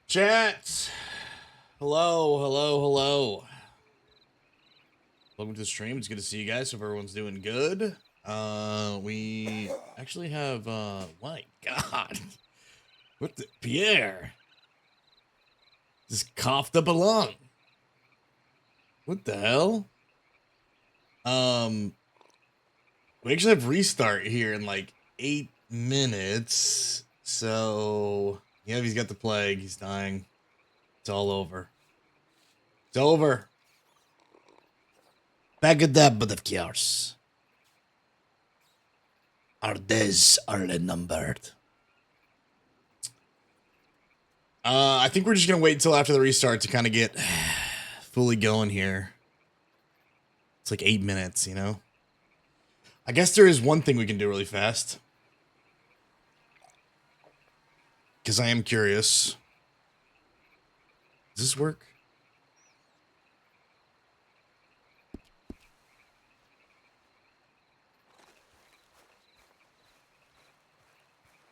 Chat. Hello, hello, hello. Welcome to the stream. It's good to see you guys. Hope everyone's doing good. We actually have my God. What the Pierre? Just coughed up a lung. What the hell? We actually have restart here in like 8 minutes. So yeah, he's got the plague. He's dying. It's all over. It's over. Back at that, but of course. Our days are numbered. I think we're just gonna wait until after the restart to kind of get fully going here. It's like 8 minutes, you know? I guess there is one thing we can do really fast. Because I am curious. Does this work?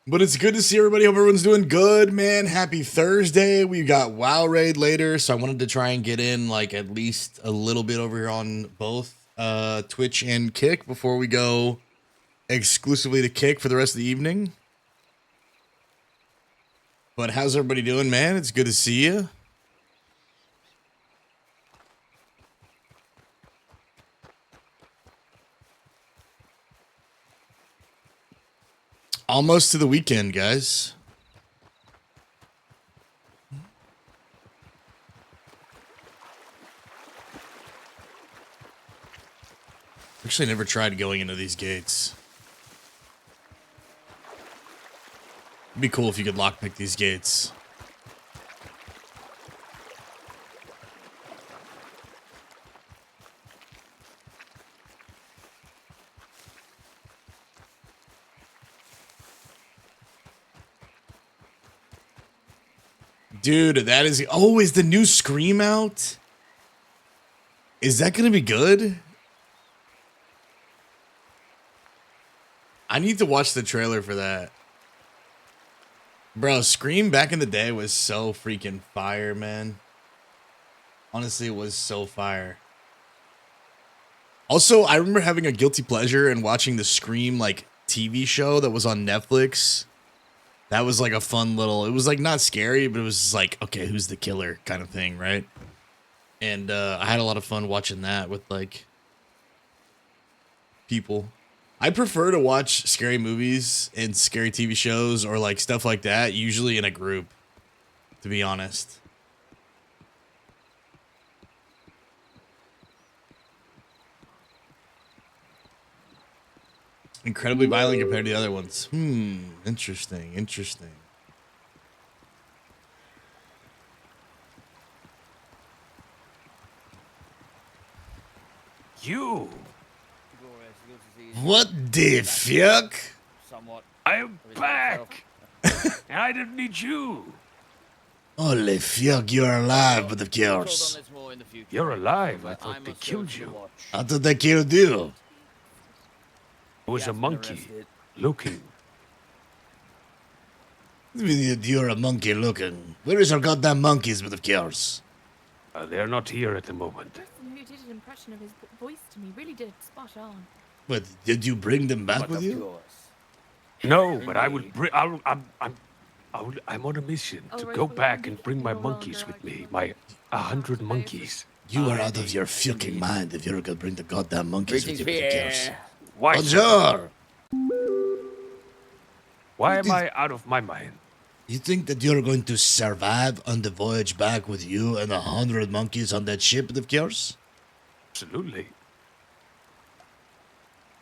But it's good to see everybody. Hope everyone's doing good, man. Happy Thursday. We got WoW Raid later, so I wanted to try and get in like at least a little bit over here on both Twitch and Kick before we go exclusively to Kick for the rest of the evening. But how's everybody doing, man? It's good to see you. Almost to the weekend, guys. Actually, I never tried going into these gates. It'd be cool if you could lockpick these gates. Dude, that is... Oh, is the new Scream out? Is that going to be good? I need to watch the trailer for that. Bro, Scream back in the day was so freaking fire, man. Honestly, it was so fire. Also, I remember having a guilty pleasure and watching the Scream, like, TV show that was on Netflix. That was like a fun little, it was like not scary, but it was like, okay, who's the killer kind of thing, right? And I had a lot of fun watching that with like people. I prefer to watch scary movies and scary TV shows or like stuff like that, usually in a group, to be honest. Incredibly violent compared to the other ones. Interesting. Interesting. You. What the fuck? I'm back. And I didn't need you. Holy fuck, you're alive, but of course. You're alive. I thought they killed you. How did they kill you? It was a monkey looking. You're a monkey looking. Where is our goddamn monkeys, but of course? They're not here at the moment. The person who did an impression of his voice to me really did spot on. But did you bring them back with you? No, but I will bring. I'm on a mission to go back and bring my monkeys with me. My 100 monkeys. You are out of your fucking mind if you're gonna bring the goddamn monkeys with you, but of course. Why? Bonjour! Why am I out of my mind? You think that you're going to survive on the voyage back with you and 100 monkeys on that ship, of course? Absolutely.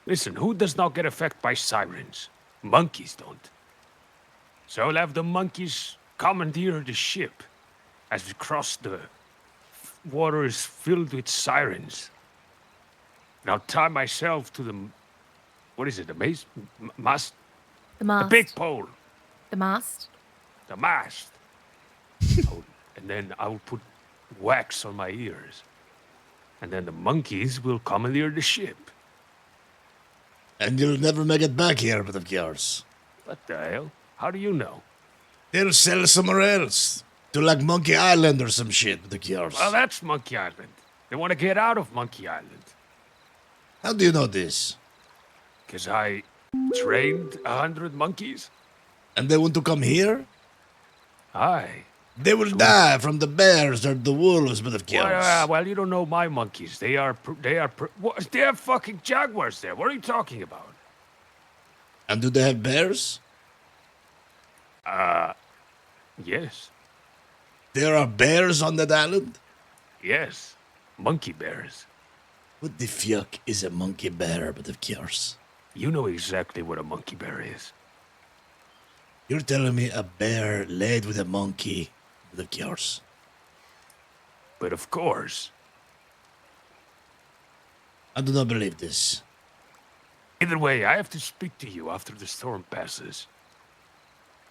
Listen, who does not get affected by sirens? Monkeys don't. So I'll have the monkeys commandeer the ship as we cross the waters filled with sirens. And I'll tie myself to the... What is it? The mast? The mast. The big pole. The mast. The mast. And then I will put wax on my ears. And then the monkeys will commandeer the ship. And you'll never make it back here, but of course. What the hell? How do you know? They'll sell somewhere else. To like Monkey Island or some shit, but of course. Well, that's Monkey Island. They want to get out of Monkey Island. How do you know this? Because I trained 100 monkeys. And they want to come here? Aye. They will die from the bears or the wolves, but of course. Well, you don't know my monkeys. They are fucking jaguars there. What are you talking about? And do they have bears? Yes. There are bears on that island? Yes. Monkey bears. What the fuck is a monkey bear, but of course? You know exactly what a monkey bear is. You're telling me a bear laid with a monkey, but of course. But of course. I do not believe this. Either way, I have to speak to you after the storm passes.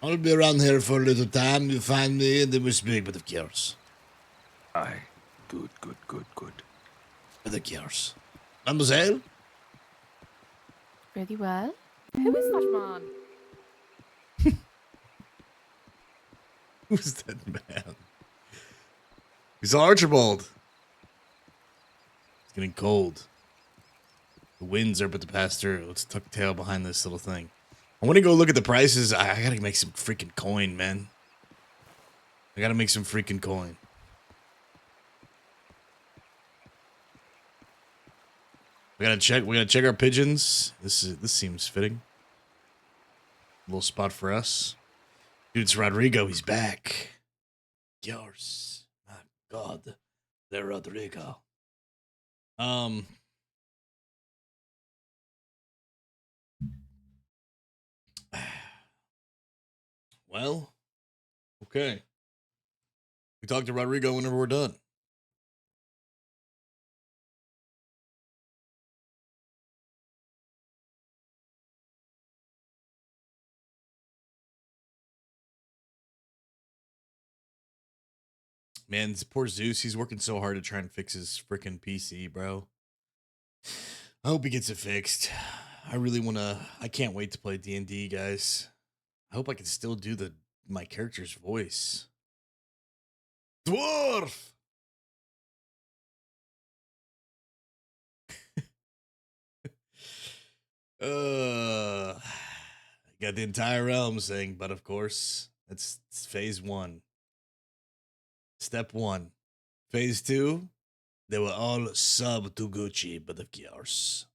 I'll be around here for a little time. You find me and then we speak, but of course. Aye. Good. But of course. Mademoiselle? Really well. Who is that man? Who's that man? He's Archibald. It's getting cold. The winds are about to pass through. Let's tuck tail behind this little thing. I want to go look at the prices. I gotta make some freaking coin, man. I gotta make some freaking coin. We gotta check our pigeons. This seems fitting. A little spot for us. Dude, it's Rodrigo. He's back. Yours. My God. There, Rodrigo. Well, okay. We talk to Rodrigo whenever we're done. Man, poor Zeus, he's working so hard to try and fix his freaking PC, bro. I hope he gets it fixed. I can't wait to play D&D, guys. I hope I can still do my character's voice. Dwarf! Got the entire realm saying, but of course, it's phase 1. Step 1. Phase 2, they were all sub to Goochy, but of course.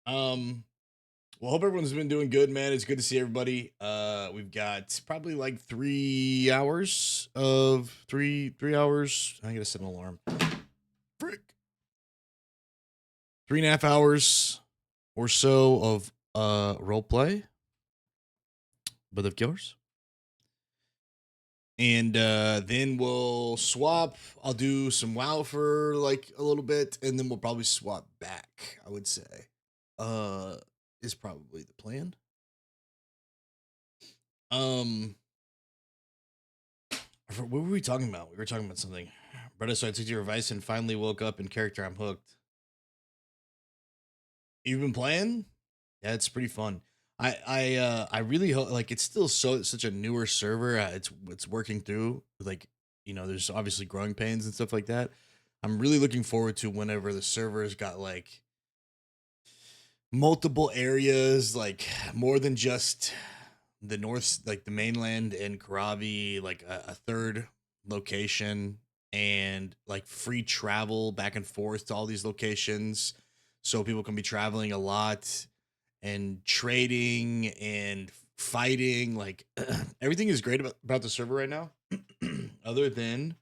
Well, hope everyone's been doing good, man. It's good to see everybody. We've got probably like 3 hours of 3 hours. I gotta set an alarm. Frick. 3.5 hours or so of roleplay, but of yours. And then we'll swap. I'll do some WoW for like a little bit, and then we'll probably swap back, I would say. Is probably the plan. What were we talking about? We were talking about something. Brother, so I took your advice and finally woke up in character. I'm hooked. You've been playing? Yeah, it's pretty fun. I really hope, like, it's still such a newer server. It's working through, like, there's obviously growing pains and stuff like that. I'm really looking forward to whenever the server's got like multiple areas, like more than just the north, like the mainland and Karavi, like a third location, and like free travel back and forth to all these locations, so people can be traveling a lot and trading and fighting. Like everything is great about the server right now, other than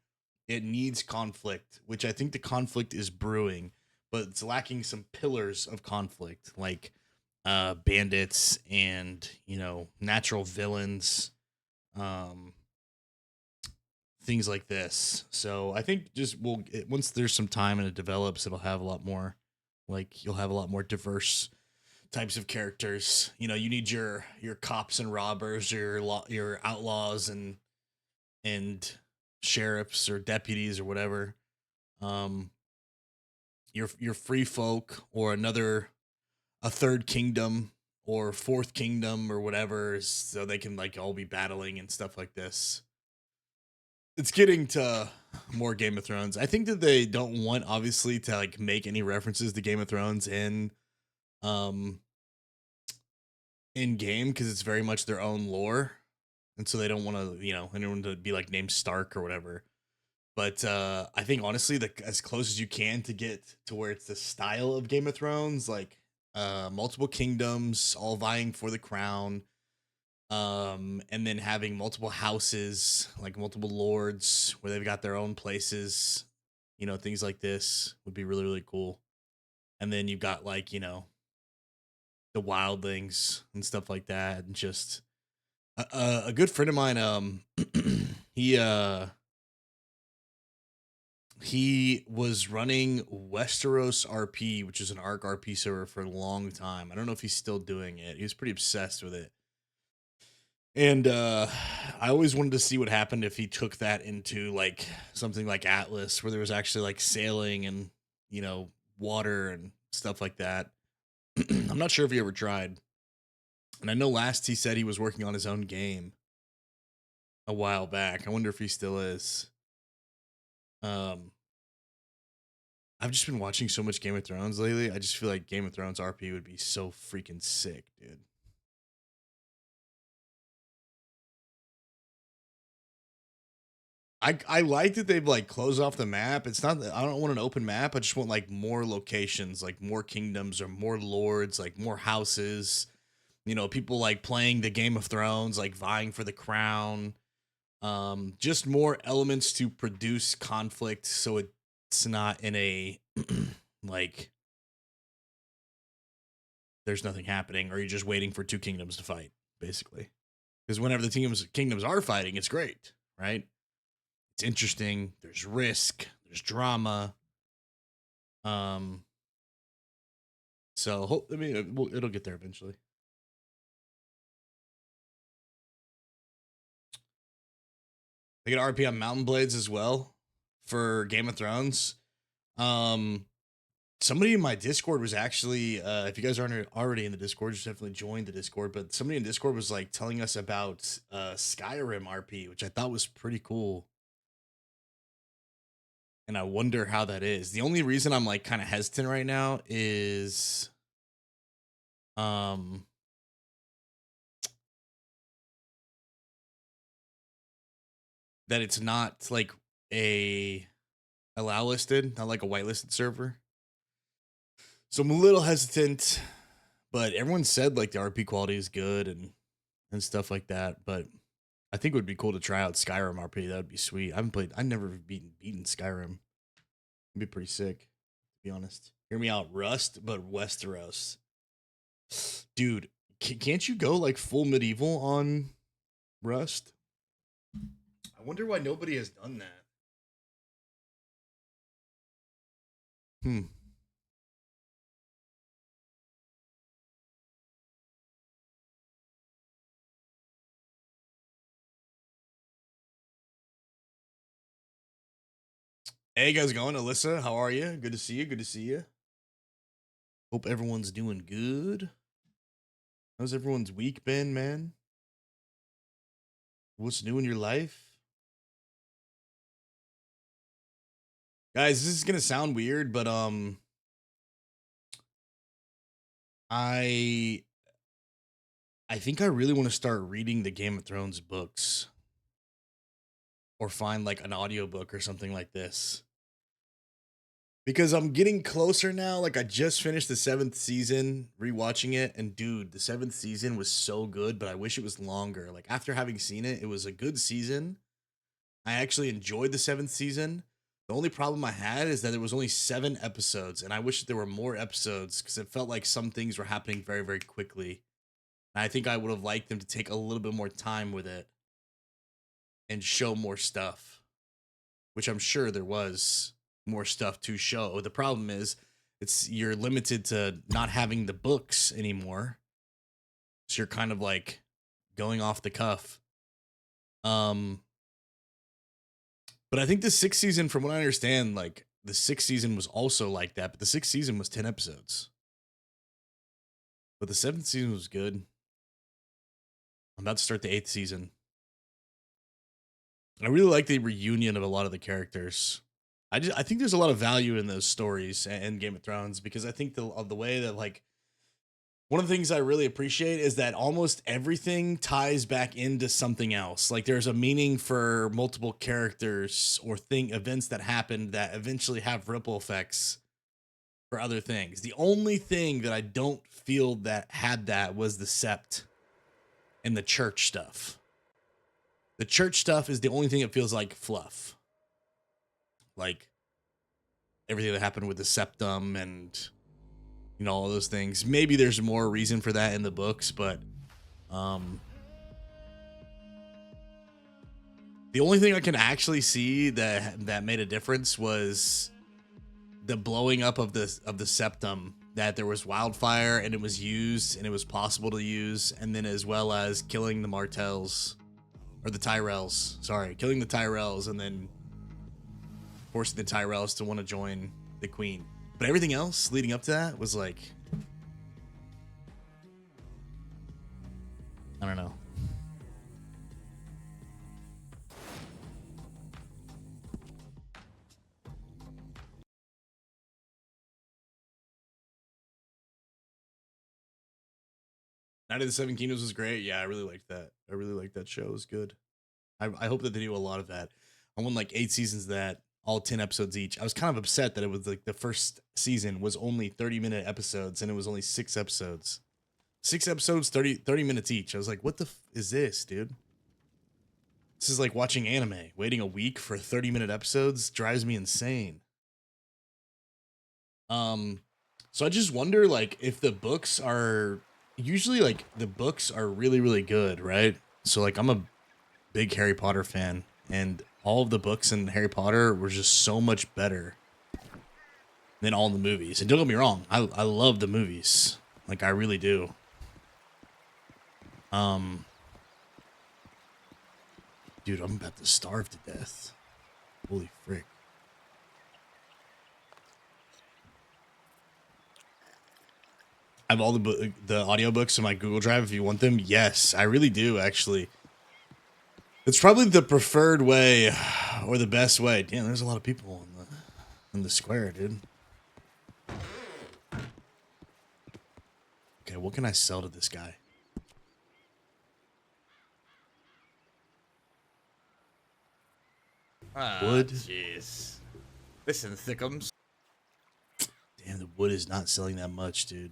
it needs conflict, which I think the conflict is brewing, but it's lacking some pillars of conflict, like bandits and natural villains, um things like this. So I think just once there's some time and it develops, it'll have a lot more, like you'll have a lot more diverse types of characters. You need your cops and robbers, your outlaws and sheriffs or deputies or whatever. Um, your free folk, or a third kingdom or fourth kingdom or whatever, so they can like all be battling and stuff like this. It's getting to more Game of Thrones. I think that they don't want, obviously, to like make any references to Game of Thrones um in game, because it's very much their own lore, and so they don't want to, anyone to be like named Stark or whatever. But I think honestly, as close as you can to get to where it's the style of Game of Thrones, like multiple kingdoms all vying for the crown, and then having multiple houses, like multiple lords where they've got their own places, things like this would be really, really cool. And then you've got like, the wildlings and stuff like that, and just a good friend of mine, he he was running Westeros RP, which is an ARC RP server, for a long time. I don't know if he's still doing it. He was pretty obsessed with it. And I always wanted to see what happened if he took that into like something like Atlas, where there was actually like sailing and, water and stuff like that. I'm not sure if he ever tried. And I know last he said he was working on his own game a while back. I wonder if he still is. Um, I've just been watching so much Game of Thrones lately. I just feel like Game of Thrones RP would be so freaking sick, dude. I like that they've like closed off the map. It's not that I don't want an open map. I just want like more locations, like more kingdoms or more lords, like more houses. People like playing the Game of Thrones, like vying for the crown. Just more elements to produce conflict, so it's not in a like there's nothing happening, or you're just waiting for two kingdoms to fight, basically. Because whenever the kingdoms are fighting, it's great, right? It's interesting. There's risk. There's drama. Um. So I mean, it'll get there eventually. They get RP on Mountain Blades as well for Game of Thrones. Um. Somebody in my Discord was actually, if you guys aren't already in the Discord, just definitely join the Discord. But somebody in Discord was like telling us about Skyrim RP, which I thought was pretty cool. And I wonder how that is. The only reason I'm like kind of hesitant right now is um that it's not like a allow listed, not like a whitelisted server. So I'm a little hesitant, but everyone said like the RP quality is good and stuff like that. But I think it would be cool to try out Skyrim RP. That would be sweet. I've never beaten Skyrim. It'd be pretty sick, to be honest. Hear me out, Rust, but Westeros. Dude, can't you go like full medieval on Rust? I wonder why nobody has done that. Hmm. Hey, guys, going? Alyssa, how are you? Good to see you. Good to see you. Hope everyone's doing good. How's everyone's week been, man? What's new in your life? Guys, this is gonna sound weird, but I I think I really want to start reading the Game of Thrones books or find like an audiobook or something like this. Because I'm getting closer now. Like I just finished the 7th season, rewatching it, and dude, the 7th season was so good, but I wish it was longer. Like after having seen it, it was a good season. I actually enjoyed the 7th season. The only problem I had is that there was only 7 episodes, and I wish there were more episodes because it felt like some things were happening very, very quickly. And I think I would have liked them to take a little bit more time with it and show more stuff, which I'm sure there was more stuff to show. The problem is you're limited to not having the books anymore. So you're kind of like going off the cuff. But I think the 6th season, from what I understand, like the 6th season was also like that, but the 6th season was 10 episodes. But the 7th season was good. I'm about to start the 8th season. I really like the reunion of a lot of the characters. I think there's a lot of value in those stories and Game of Thrones because I think the way that like one of the things I really appreciate is that almost everything ties back into something else. Like there's a meaning for multiple characters or events that happen that eventually have ripple effects for other things. The only thing that I don't feel that had that was the Sept and the church stuff. The church stuff is the only thing that feels like fluff. Like everything that happened with the septum and all those things. Maybe there's more reason for that in the books, but the only thing I can actually see that made a difference was the blowing up of the septum, that there was wildfire and it was used and it was possible to use, and then as well as killing the Martells or the Tyrells. Sorry, killing the Tyrells and then forcing the Tyrells to want to join the Queen. But everything else leading up to that was like, I don't know. Night of the Seven Kingdoms was great. Yeah, I really liked that. I really liked that show. It was good. I hope that they do a lot of that. I want like 8 seasons of that, all 10 episodes each. I was kind of upset that it was like the first season was only 30-minute episodes and it was only 6 episodes. 6 episodes, 30 minutes each. I was like, what the is this, dude? This is like watching anime. Waiting a week for 30-minute episodes drives me insane. So I just wonder like if the books are usually like the books are really, really good, right? So like I'm a big Harry Potter fan, and all of the books in Harry Potter were just so much better than all the movies. And don't get me wrong, I love the movies. Like I really do. Dude, I'm about to starve to death. Holy frick. I have all the audiobooks in my Google Drive if you want them. Yes, I really do actually. It's probably the preferred way or the best way. Damn, there's a lot of people in the square, dude. Okay, what can I sell to this guy? Wood. Jeez. Listen, Thickums. Damn, the wood is not selling that much, dude.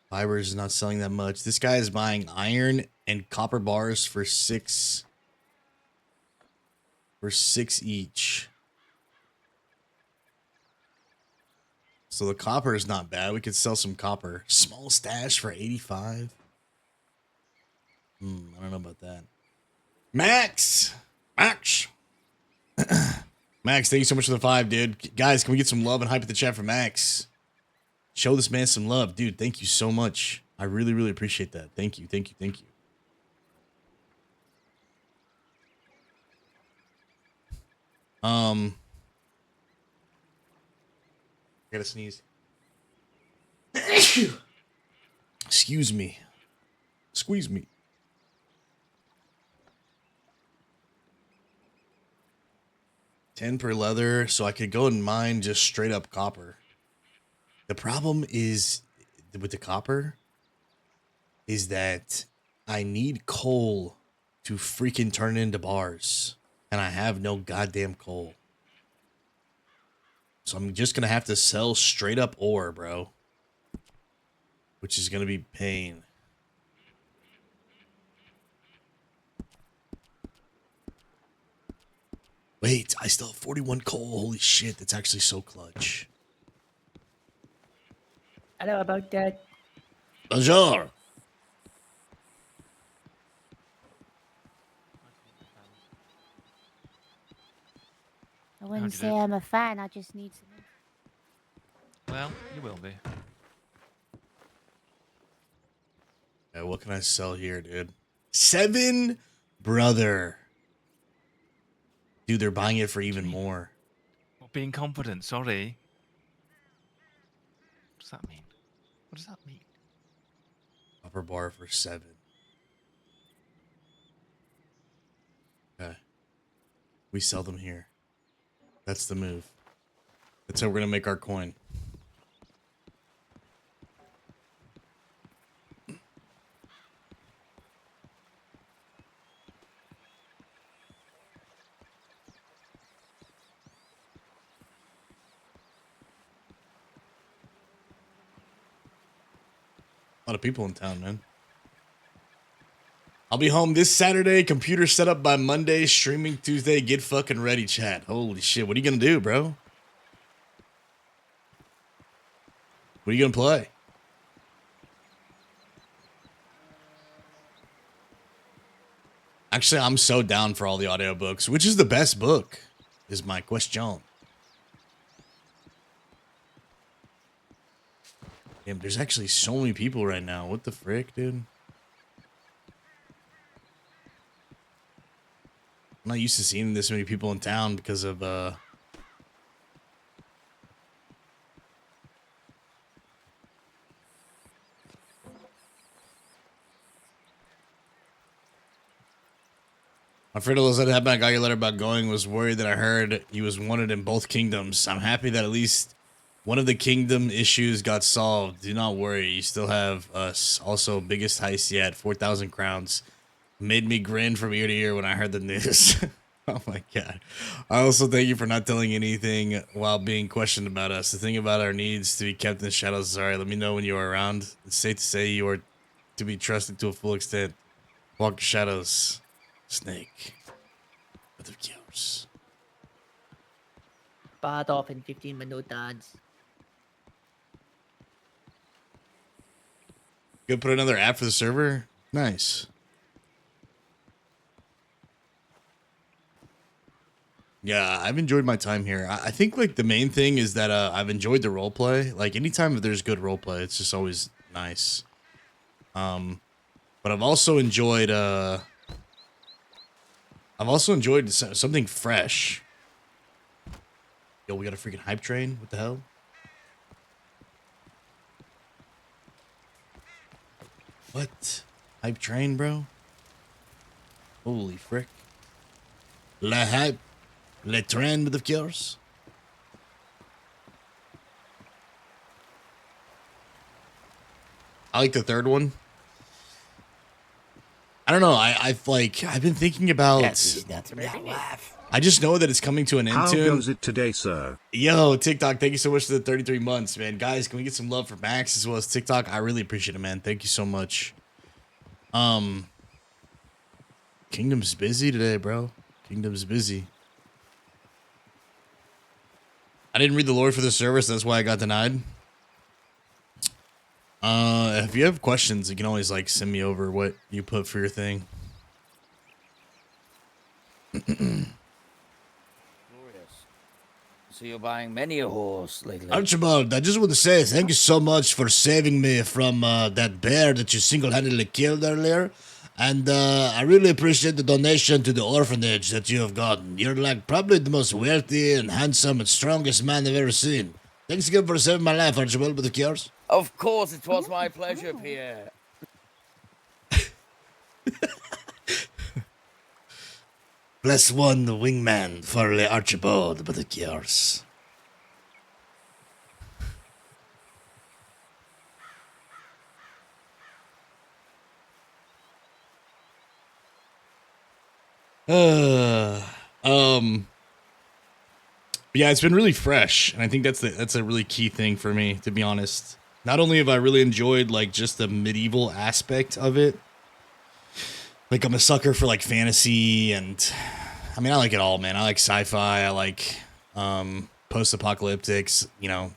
Fibers is not selling that much. This guy is buying iron and copper bars for 6 each. So the copper is not bad. We could sell some copper. Small stash for 85. I don't know about that. Max! Max! Max, thank you so much for the 5, dude. Guys, can we get some love and hype at the chat for Max? Show this man some love. Dude, thank you so much. I really, really appreciate that. Thank you, thank you, thank you. I gotta sneeze. Excuse me. Squeeze me. $10 per leather, so I could go and mine just straight up copper. The problem is with the copper is that I need coal to freaking turn it into bars, and I have no goddamn coal. So I'm just gonna have to sell straight up ore, bro, which is gonna be pain. Wait, I still have 41 coal. Holy shit, that's actually so clutch. Hello about that. Bonjour. I wouldn't you say do? I'm a fan, I just need some. Well, you will be. Yeah, what can I sell here, dude? 7, brother. Dude, they're buying it for even more. Well, being confident, sorry. What does that mean? What does that mean? Copper bar for 7. Okay. We sell them here. That's the move. That's how we're gonna make our coin. A lot of people in town, man. I'll be home this Saturday. Computer set up by Monday. Streaming Tuesday. Get fucking ready, chat. Holy shit. What are you gonna do, bro? What are you gonna play? Actually, I'm so down for all the audiobooks. Which is the best book? Is my question. Damn, there's actually so many people right now. What the frick, dude? I'm not used to seeing this many people in town because of my friend that happened. I got your letter about going. Was worried that I heard he was wanted in both kingdoms. I'm happy that at least one of the kingdom issues got solved. Do not worry. You still have us. Also, biggest heist yet. 4,000 crowns. Made me grin from ear to ear when I heard the news. Oh my god. I also thank you for not telling anything while being questioned about us. The thing about our needs to be kept in the shadows. Sorry, let me know when you are around. It's safe to say you are to be trusted to a full extent. Walk the shadows. Snake. What the cows? Part off in 15 minutes. Gonna put another app for the server? Nice. Yeah, I've enjoyed my time here. I think like the main thing is that I've enjoyed the roleplay. Like anytime that there's good roleplay, it's just always nice. But I've also enjoyed something fresh. Yo, we got a freaking hype train. What the hell? What? Hype train, bro? Holy frick. La hype. Le train, of course. I like the third one. I don't know. I've been thinking about. I just know that it's coming to an end. How soon. goes it today, sir? Yo, TikTok, thank you so much for the 33 months, man. Guys, can we get some love for Max as well as TikTok? I really appreciate it, man. Thank you so much. Kingdom's busy today, bro. Kingdom's busy. I didn't read the lore for the service. That's why I got denied. If you have questions, you can always like send me over what you put for your thing. Glorious. So you're buying many a horse lately. Archibald, I just want to say thank you so much for saving me from that bear that you single-handedly killed earlier. And I really appreciate the donation to the orphanage that you have gotten. You're like probably the most wealthy and handsome and strongest man I've ever seen. Thanks again for saving my life, Archibald, with the cures. Of course, it was my pleasure, Pierre. Bless one the wingman for Le Archibald with the cures. Yeah, it's been really fresh, and I think that's a really key thing for me, to be honest. Not only have I really enjoyed like just the medieval aspect of it, like I'm a sucker for like fantasy, and I mean I like it all, man. I like sci-fi, I like post-apocalyptics, you know,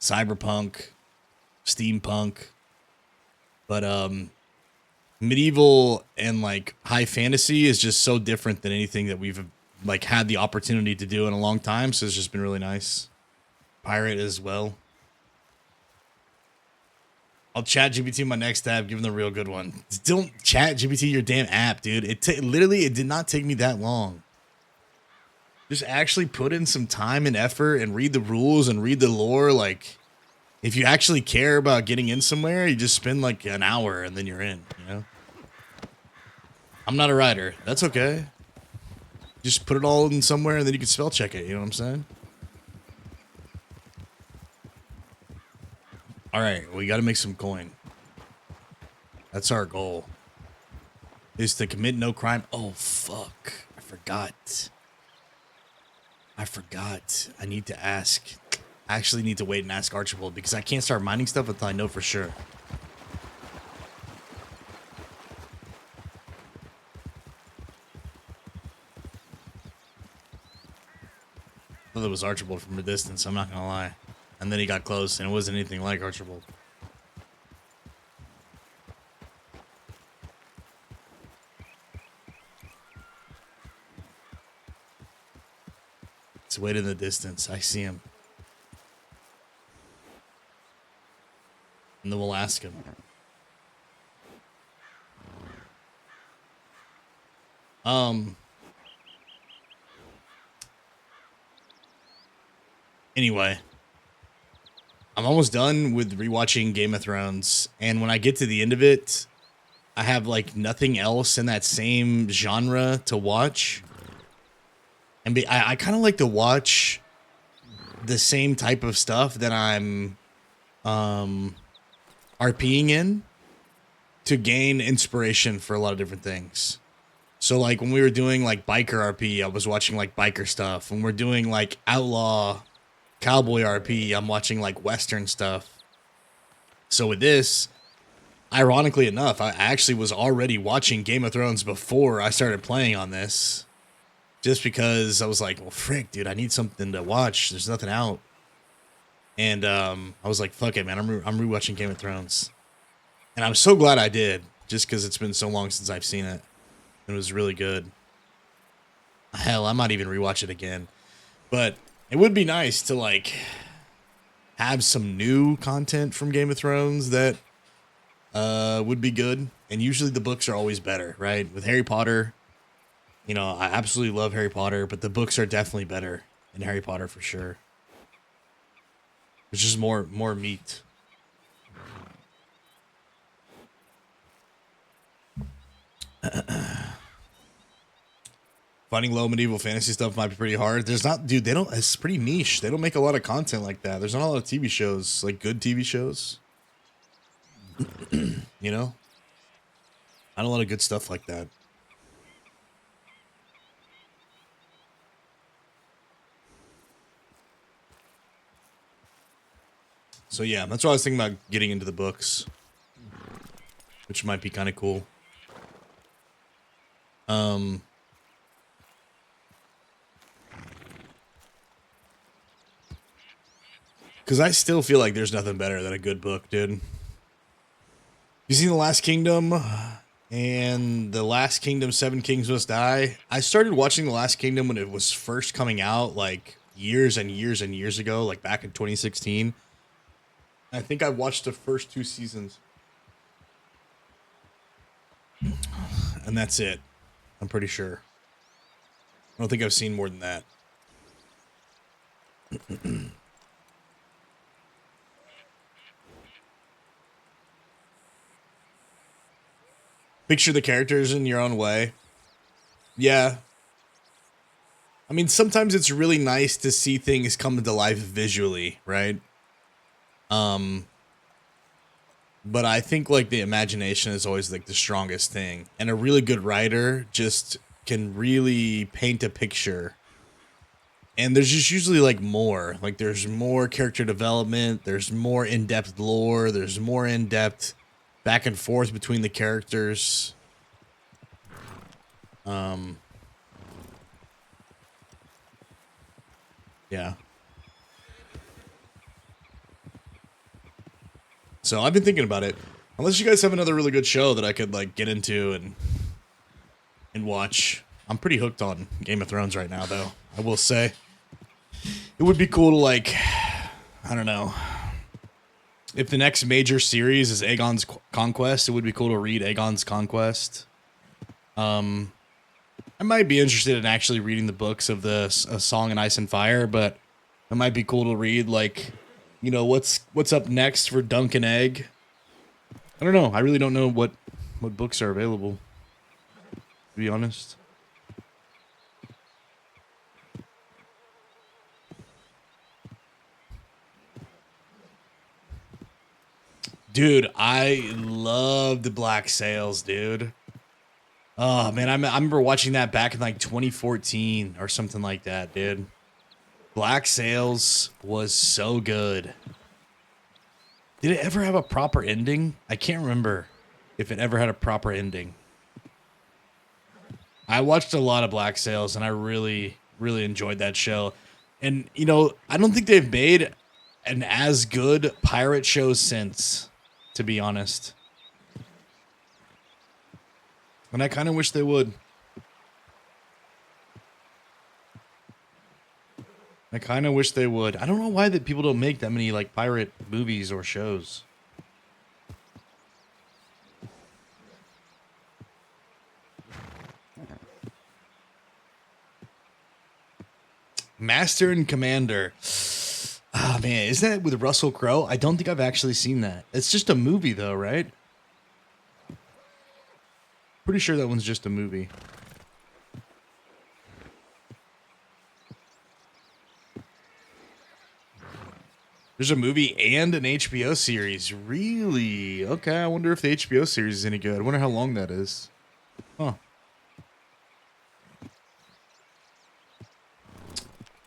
cyberpunk, steampunk, but medieval and like high fantasy is just so different than anything that we've like had the opportunity to do in a long time, so it's just been really nice. Pirate as well. I'll chat GPT my next tab, give them the real good one. Don't chat GPT your damn app, dude. Literally it did not take me that long. Just actually put in some time and effort and read the rules and read the lore. Like, if you actually care about getting in somewhere, you just spend like an hour and then you're in, you know? I'm not a writer. That's okay. Just put it all in somewhere and then you can spell check it, you know what I'm saying? All right, we got to make some coin. That's our goal. Is to commit no crime. Oh, fuck. I forgot. I need to ask. I actually need to wait and ask Archibald because I can't start mining stuff until I know for sure. I thought it was Archibald from a distance, I'm not gonna lie. And then he got close and it wasn't anything like Archibald. It's way in the distance. I see him. And then we'll ask him. Anyway, I'm almost done with rewatching Game of Thrones, and when I get to the end of it, I have like nothing else in that same genre to watch. And I kind of like to watch the same type of stuff that I'm RPing in to gain inspiration for a lot of different things. So like when we were doing like biker RP, I was watching like biker stuff. When we're doing like outlaw cowboy RP, I'm watching like Western stuff. So with this, ironically enough, I actually was already watching Game of Thrones before I started playing on this. Just because I was like, well, frick, dude, I need something to watch. There's nothing out. And I was like, fuck it, man. I'm rewatching Game of Thrones. And I'm so glad I did. Just because it's been so long since I've seen it. It was really good. Hell, I might even rewatch it again. But it would be nice to, like, have some new content from Game of Thrones that would be good. And usually the books are always better, right? With Harry Potter, you know, I absolutely love Harry Potter, but the books are definitely better in Harry Potter for sure. There's just more meat. Finding low medieval fantasy stuff might be pretty hard. There's not, dude, they don't, it's pretty niche. They don't make a lot of content like that. There's not a lot of TV shows, like good TV shows. You know? Not a lot of good stuff like that. So yeah, that's why I was thinking about getting into the books, which might be kind of cool. Because I still feel like there's nothing better than a good book, dude. You seen The Last Kingdom and The Last Kingdom, Seven Kings Must Die? I started watching The Last Kingdom when it was first coming out, like years and years and years ago, like back in 2016. I think I watched the first 2 seasons. And that's it. I'm pretty sure. I don't think I've seen more than that. Picture the characters in your own way. Yeah. I mean, sometimes it's really nice to see things come to life visually, right? But I think like the imagination is always like the strongest thing. And a really good writer just can really paint a picture. And there's just usually like more. Like there's more character development, there's more in-depth lore, there's more in-depth back and forth between the characters. Yeah. So I've been thinking about it. Unless you guys have another really good show that I could like get into and watch. I'm pretty hooked on Game of Thrones right now, though. I will say it would be cool to like, I don't know, if the next major series is Aegon's Conquest, it would be cool to read Aegon's Conquest. I might be interested in actually reading the books of the Song in Ice and Fire, but it might be cool to read like, you know, what's up next for Dunk and Egg. I don't know. I really don't know what books are available, to be honest. Dude, I love the Black Sails, dude. Oh, man, I remember watching that back in like 2014 or something like that, dude. Black Sails was so good. Did it ever have a proper ending? I can't remember if it ever had a proper ending. I watched a lot of Black Sails, and I really, really enjoyed that show. And, you know, I don't think they've made an as good pirate show since, to be honest. And I kind of wish they would. I kind of wish they would. I don't know why that people don't make that many like pirate movies or shows. Master and Commander. Ah, man, isn't that with Russell Crowe? I don't think I've actually seen that. It's just a movie though, right? Pretty sure that one's just a movie. There's a movie and an HBO series. Really? Okay, I wonder if the HBO series is any good. I wonder how long that is. Huh.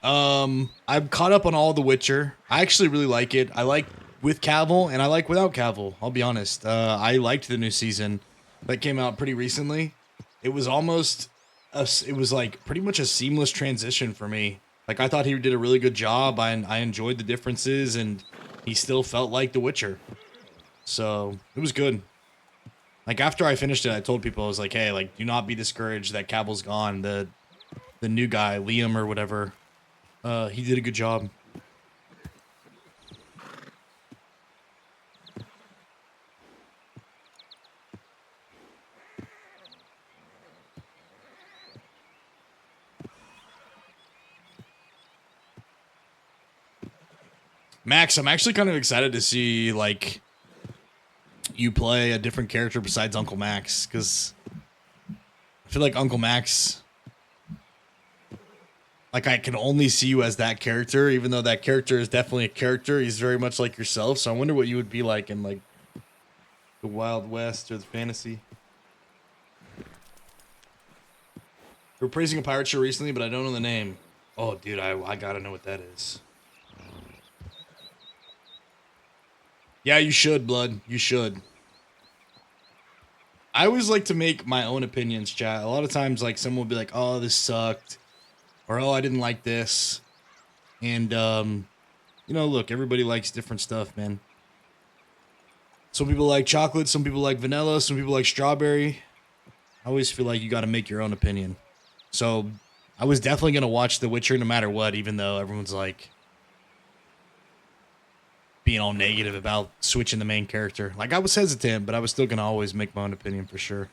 I'm caught up on all The Witcher. I actually really like it. I like with Cavill and I like without Cavill. I'll be honest. I liked the new season that came out pretty recently. It was almost it was like pretty much a seamless transition for me. Like I thought he did a really good job. I enjoyed the differences and he still felt like The Witcher. So it was good. Like after I finished it, I told people, I was like, hey, like do not be discouraged that Cavill's gone. The new guy, Liam or whatever, he did a good job. Max, I'm actually kind of excited to see, like, you play a different character besides Uncle Max, because I feel like Uncle Max, like, I can only see you as that character, even though that character is definitely a character. He's very much like yourself, so I wonder what you would be like in, like, the Wild West or the fantasy. We were praising a pirate show recently, but I don't know the name. Oh, dude, I gotta know what that is. Yeah, you should, Blood. You should. I always like to make my own opinions, chat. A lot of times, like, someone will be like, oh, this sucked. Or, oh, I didn't like this. And, you know, look, everybody likes different stuff, man. Some people like chocolate, some people like vanilla, some people like strawberry. I always feel like you got to make your own opinion. So I was definitely going to watch The Witcher no matter what, even though everyone's like being all negative about switching the main character. Like, I was hesitant, but I was still going to always make my own opinion for sure.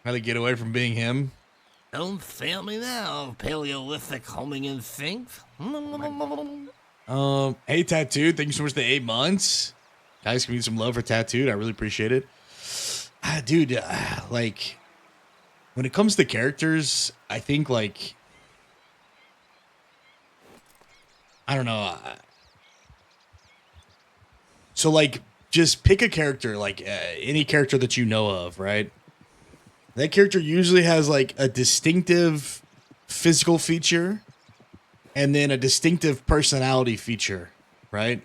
How to get away from being him. Don't fail me now, Paleolithic homing instinct. Hey, Tattooed, thank you so much for the 8 months. Guys, give me some love for Tattooed. I really appreciate it. Dude, like, when it comes to characters, I think, like, I don't know. So, like, just pick a character, like, any character that you know of, right? That character usually has, like, a distinctive physical feature and then a distinctive personality feature, right?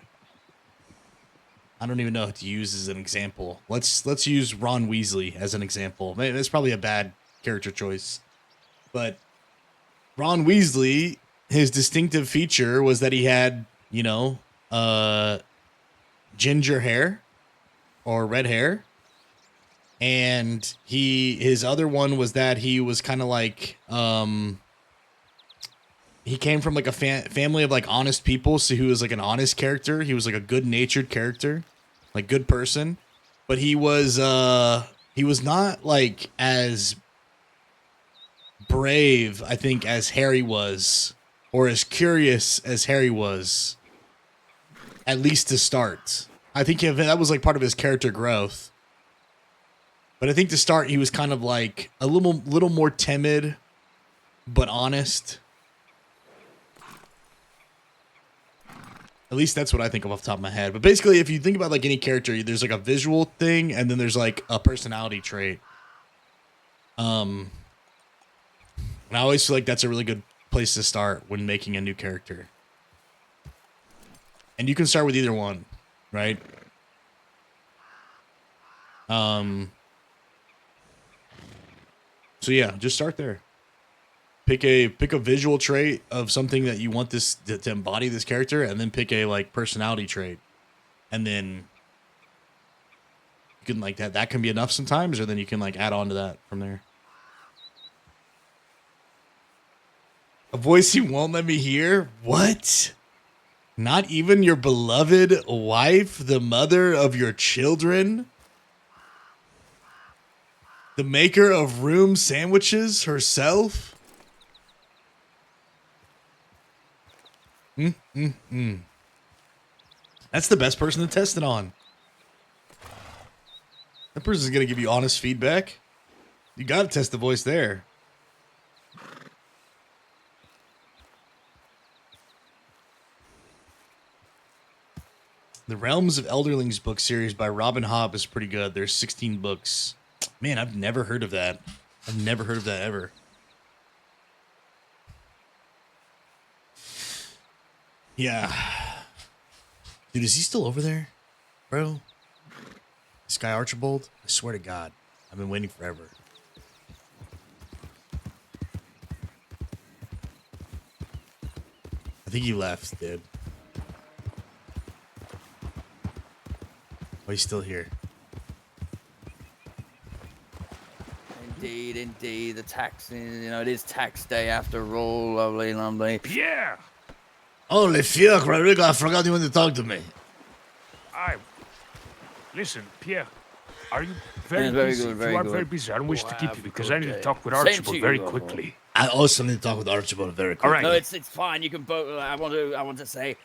I don't even know how to use as an example. Let's use Ron Weasley as an example. Maybe that's probably a bad character choice. But Ron Weasley, his distinctive feature was that he had, you know, ginger hair or red hair. And his other one was that he was kind of like, he came from like a family of like honest people. So he was like an honest character. He was like a good natured character, like good person, but he was not like as brave, I think, as Harry was, or as curious as Harry was, at least to start. I think that was like part of his character growth. But I think to start, he was kind of like a little more timid, but honest. At least that's what I think of off the top of my head. But basically, if you think about like any character, there's like a visual thing, and then there's like a personality trait. And I always feel like that's a really good place to start when making a new character. And you can start with either one, right? So yeah, just start there. Pick a visual trait of something that you want this to embody this character, and then pick a like personality trait, and then you can like that can be enough sometimes, or then you can like add on to that from there. A voice you won't let me hear? What? Not even your beloved wife, the mother of your children? The maker of room sandwiches herself? That's the best person to test it on. That person's going to give you honest feedback. You got to test the voice there. The Realms of Elderlings book series by Robin Hobb is pretty good. There's 16 books. Man, I've never heard of that. I've never heard of that ever. Yeah. Dude, is he still over there? Bro? This guy Archibald? I swear to God. I've been waiting forever. I think he left, dude. Oh, he's still here. Indeed, indeed. The tax, it is tax day after all. Lovely, lovely. Pierre! Holy fuck, Rodrigo, I forgot you wanted to talk to me. Listen, Pierre, are you very Yeah, very busy? good, If very you are good. very busy, I don't wish to keep you because I need to talk with Same to Archibald you, very Gobble. quickly. I also need to talk with Archibald very quickly. All right. No, it's fine. You can both. I want to say,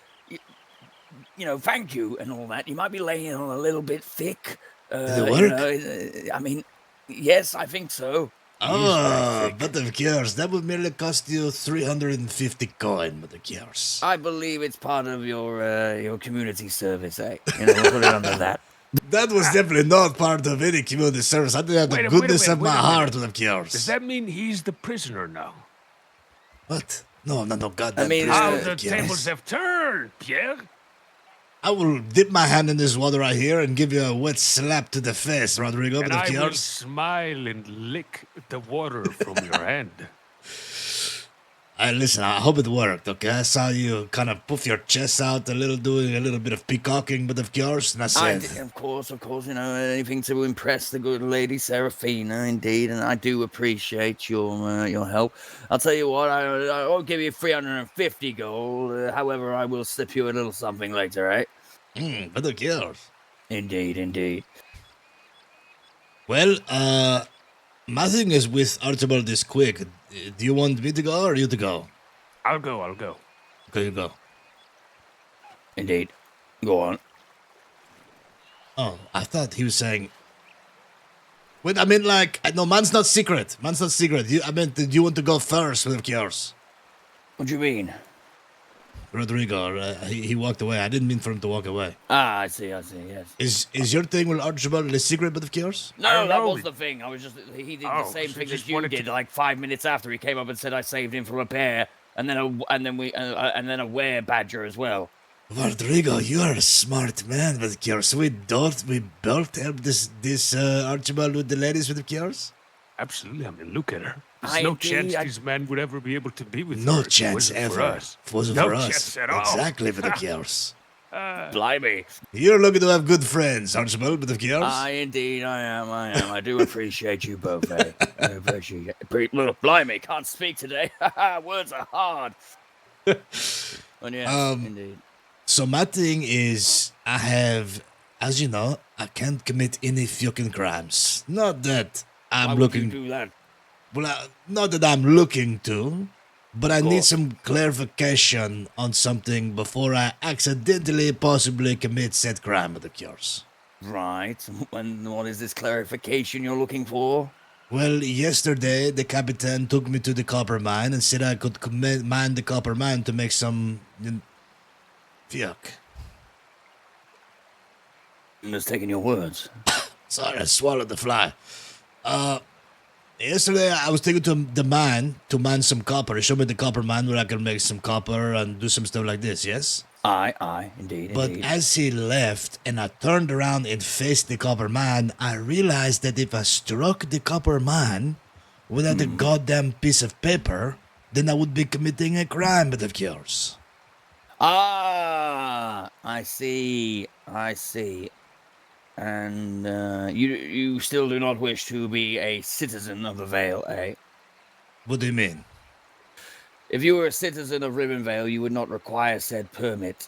thank you and all that. You might be laying it on a little bit thick. Does it work? I mean, yes, I think so. Oh, but of course, that would merely cost you 350 coin, but of course. I believe it's part of your community service, eh? We'll put it under that. That was definitely not part of any community service. I did have the Wait a goodness minute, of my wait a heart, minute. of course. Does that mean he's the prisoner now? What? No, goddamn. I mean, priest, How Uh, the yes. tables have turned, Pierre. I will dip my hand in this water right here and give you a wet slap to the face, Rodrigo. And But of I will course, smile and lick the water from your hand. listen. I hope it worked. Okay, I saw you kind of puff your chest out a little, doing a little bit of peacocking, but of course, and I said, of course, you know, anything to impress the good lady Serafina, indeed, and I do appreciate your help. I'll tell you what, I won't give you 350 gold. However, I will slip you a little something later, eh? but of course. Indeed. Well, my thing is with Archibald this quick. Do you want me to go or you to go? I'll go. Okay, you go. Indeed. Go on. Oh, I thought he was saying. Wait, I mean, like, no, man's not secret. I meant, do you want to go first with yours? What do you mean? Rodrigo, he walked away. I didn't mean for him to walk away. Ah, I see, yes. Is your thing with Archibald a secret but of yours? I No, don't that know. was the thing. I was just, he did Oh, the same so thing just that you wanted to- did, like 5 minutes after he came up and said I saved him from a bear, and then a were badger as well. Rodrigo, you are a smart man with yours. We both help this Archibald with the ladies with yours? Absolutely. I mean, look at her. There's I no indeed- chance I- this man would ever be able to be with her. No if it chance wasn't for ever. us. If it wasn't No for us. chance at all. Exactly for the yours. Blimey. You're lucky to have good friends, Archibald, but of yours. Indeed, I am. I do appreciate you both, eh? I appreciate it. Look, blimey, can't speak today. Words are hard. But yes, indeed. So my thing is, I have, as you know, I can't commit any fucking crimes. Not that I'm Why would looking. you do that? Well, not that I'm looking to, but I need course. some clarification on something before I accidentally possibly commit said crime with yours. Right. And what is this clarification you're looking for? Well, yesterday the captain took me to the copper mine and said I could mine the copper mine to make some. Fuck. I'm just taking your words. Sorry, I swallowed the fly. Yesterday I was taken to the mine to mine some copper. He showed me the copper mine where I can make some copper and do some stuff like this, yes? Aye, indeed, But indeed. as he left and I turned around and faced the copper mine, I realized that if I struck the copper mine without a goddamn piece of paper, then I would be committing a crime, but of yours. Ah, I see. And you still do not wish to be a citizen of the Vale, eh? What do you mean? If you were a citizen of Ribbonvale, you would not require said permit.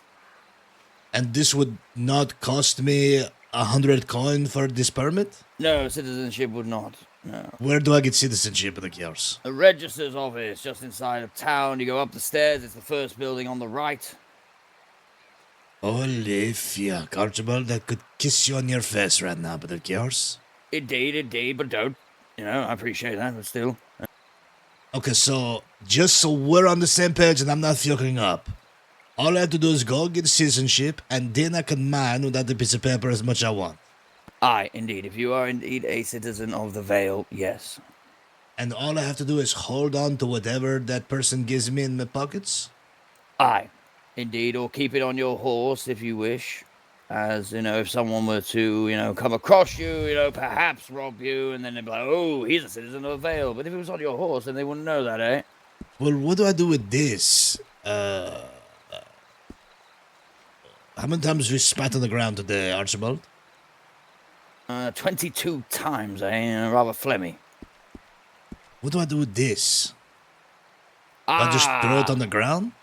And this would not cost me 100 coin for this permit? No, citizenship would not. No. Where do I get citizenship, but of yours? The register's office, just inside of town. You go up the stairs. It's the first building on the right. Holy fuck, Archibald, I could kiss you on your face right now, but of yours? Indeed, but don't. You know, I appreciate that, but still. Okay, so just so we're on the same page and I'm not fucking up, all I have to do is go get citizenship and then I can mine without the piece of paper as much as I want. Aye, indeed. If you are indeed a citizen of the Vale, yes. And all I have to do is hold on to whatever that person gives me in my pockets? Aye, indeed. Or keep it on your horse if you wish. As, you know, if someone were to, you know, come across you, you know, perhaps rob you, and then they'd be like, oh, he's a citizen of the Vale. But if it was on your horse, then they wouldn't know that, eh? Well, what do I do with this? How many times we spat on the ground today, Archibald? 22 times, eh? Rather phlegmy. What do I do with this? Do I just throw it on the ground?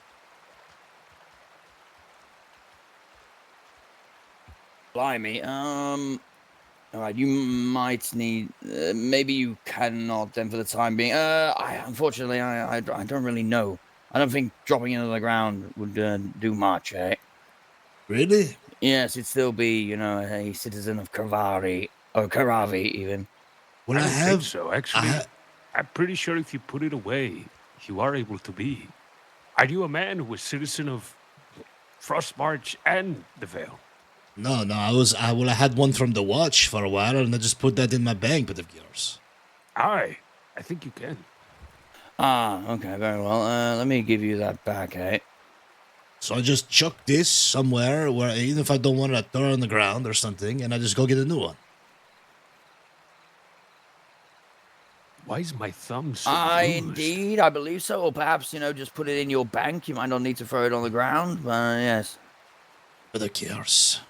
Blimey. Alright, you might need. Maybe you cannot then for the time being. Unfortunately, I don't really know. I don't think dropping it on the ground would do much, eh? Really? Yes, it'd still be, you know, a citizen of Caravi, or Caravi even. Well, I don't think have. so. Actually, I'm pretty sure if you put it away, you are able to be. Are you a man who was citizen of Frostmarch and the Vale? No, I had one from the watch for a while and I just put that in my bank, but of yours. Aye, I think you can. Ah, okay, very well. Let me give you that back, eh? So I just chuck this somewhere where even if I don't want to throw it on the ground or something, and I just go get a new one. Why is my thumb so bruised? Indeed, I believe so. Or perhaps, just put it in your bank. You might not need to throw it on the ground, but yes. But who cares?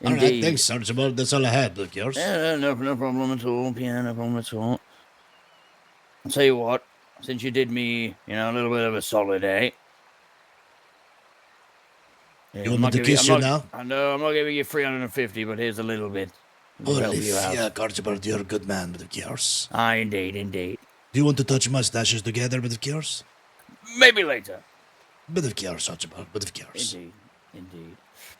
All right, Indeed. thanks, Archibald. That's all I had. But who cares? No problem at all, Pierre. No problem at all. I'll tell you what. Since you did me, a little bit of a solid, eh? Yeah, You want me to kiss you now? I know I'm not giving you 350, but here's a little bit. It'll help Holy you out. fuck, Archibald, you're a good man, but who cares? Ah, indeed. Do you want to touch mustaches together, but who cares? Maybe later. But who cares, Archibald, but who cares? Indeed.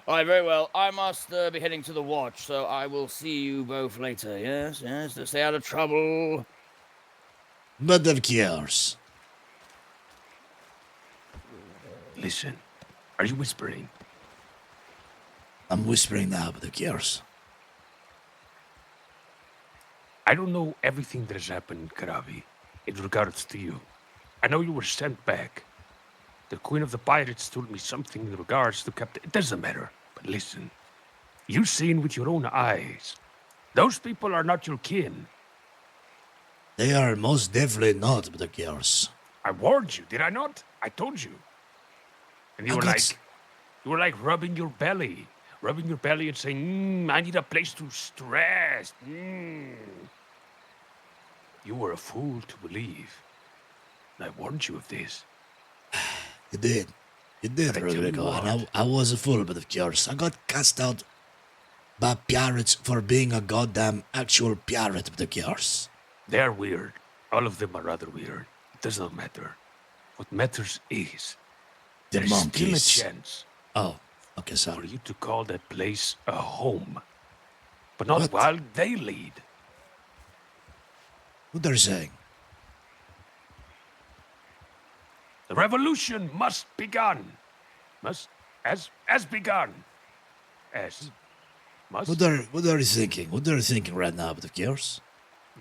All right, very well. I must be heading to the watch, so I will see you both later. Yes. To stay out of trouble. But who cares? Listen, are you whispering? I'm whispering now, but who cares? I don't know everything that has happened in Karavi in regards to you. I know you were sent back. The Queen of the Pirates told me something in regards to Captain... It doesn't matter. But listen, you've seen with your own eyes. Those people are not your kin. They are most definitely not, but who cares? I warned you, did I not? I told you. And you were like rubbing your belly and saying, I need a place to rest. You were a fool to believe. And I warned you of this. You did. You did, But I tell you Rodrigo. And what. I was a fool, but of course. I got cast out by pirates for being a goddamn actual pirate, but of course. They're weird. All of them are rather weird. It does not matter. What matters is The there's still a monkeys. chance Oh, okay, for sorry. you to call that place a home. But not What? while they lead. What they're saying? The revolution must begun. As begun. Must. What are you thinking? What are you thinking right now, but of course?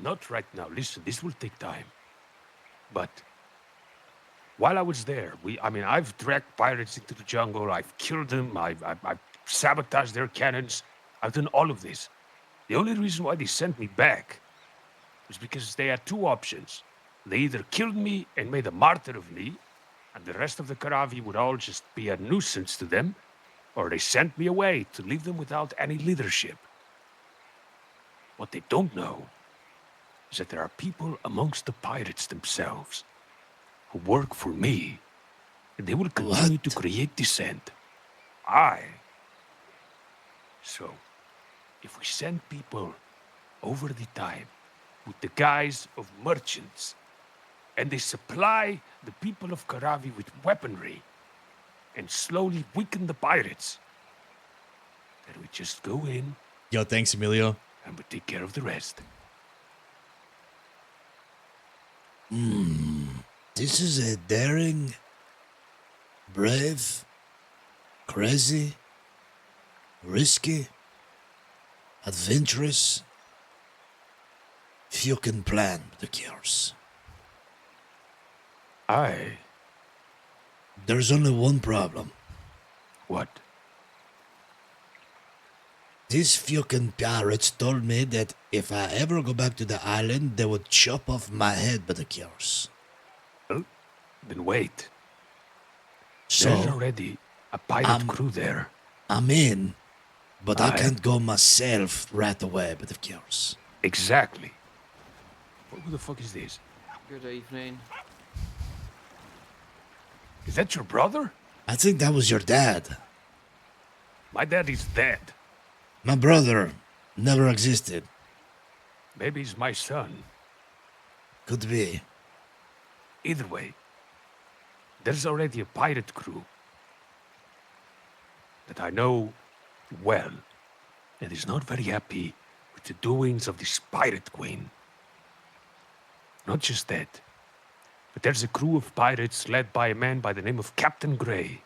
Not right now. Listen, this will take time. But while I was there, I've dragged pirates into the jungle. I've killed them. I've sabotaged their cannons. I've done all of this. The only reason why they sent me back was because they had two options. They either killed me and made a martyr of me, and the rest of the Karavi would all just be a nuisance to them, or they sent me away to leave them without any leadership. What they don't know is that there are people amongst the pirates themselves who work for me, and they will continue to create dissent. So, if we send people over the tide with the guise of merchants, and they supply the people of Karavi with weaponry, and slowly weaken the pirates, then we just go in Yo, thanks, Emilio. and we take care of the rest. This is a daring, brave, crazy, risky, adventurous, fucking plan, the cures. There's only one problem. What? These fucking pirates told me that if I ever go back to the island, they would chop off my head by the cures. Well, then wait. So, There's already a pirate crew there. I'm in, but I Aye. can't go myself right away, but of course. Exactly. Who the fuck is this? Good evening. Is that your brother? I think that was your dad. My dad is dead. My brother never existed. Maybe he's my son. Could be. Either way, there's already a pirate crew that I know well and is not very happy with the doings of this pirate queen. Not just that, but there's a crew of pirates led by a man by the name of Captain Gray,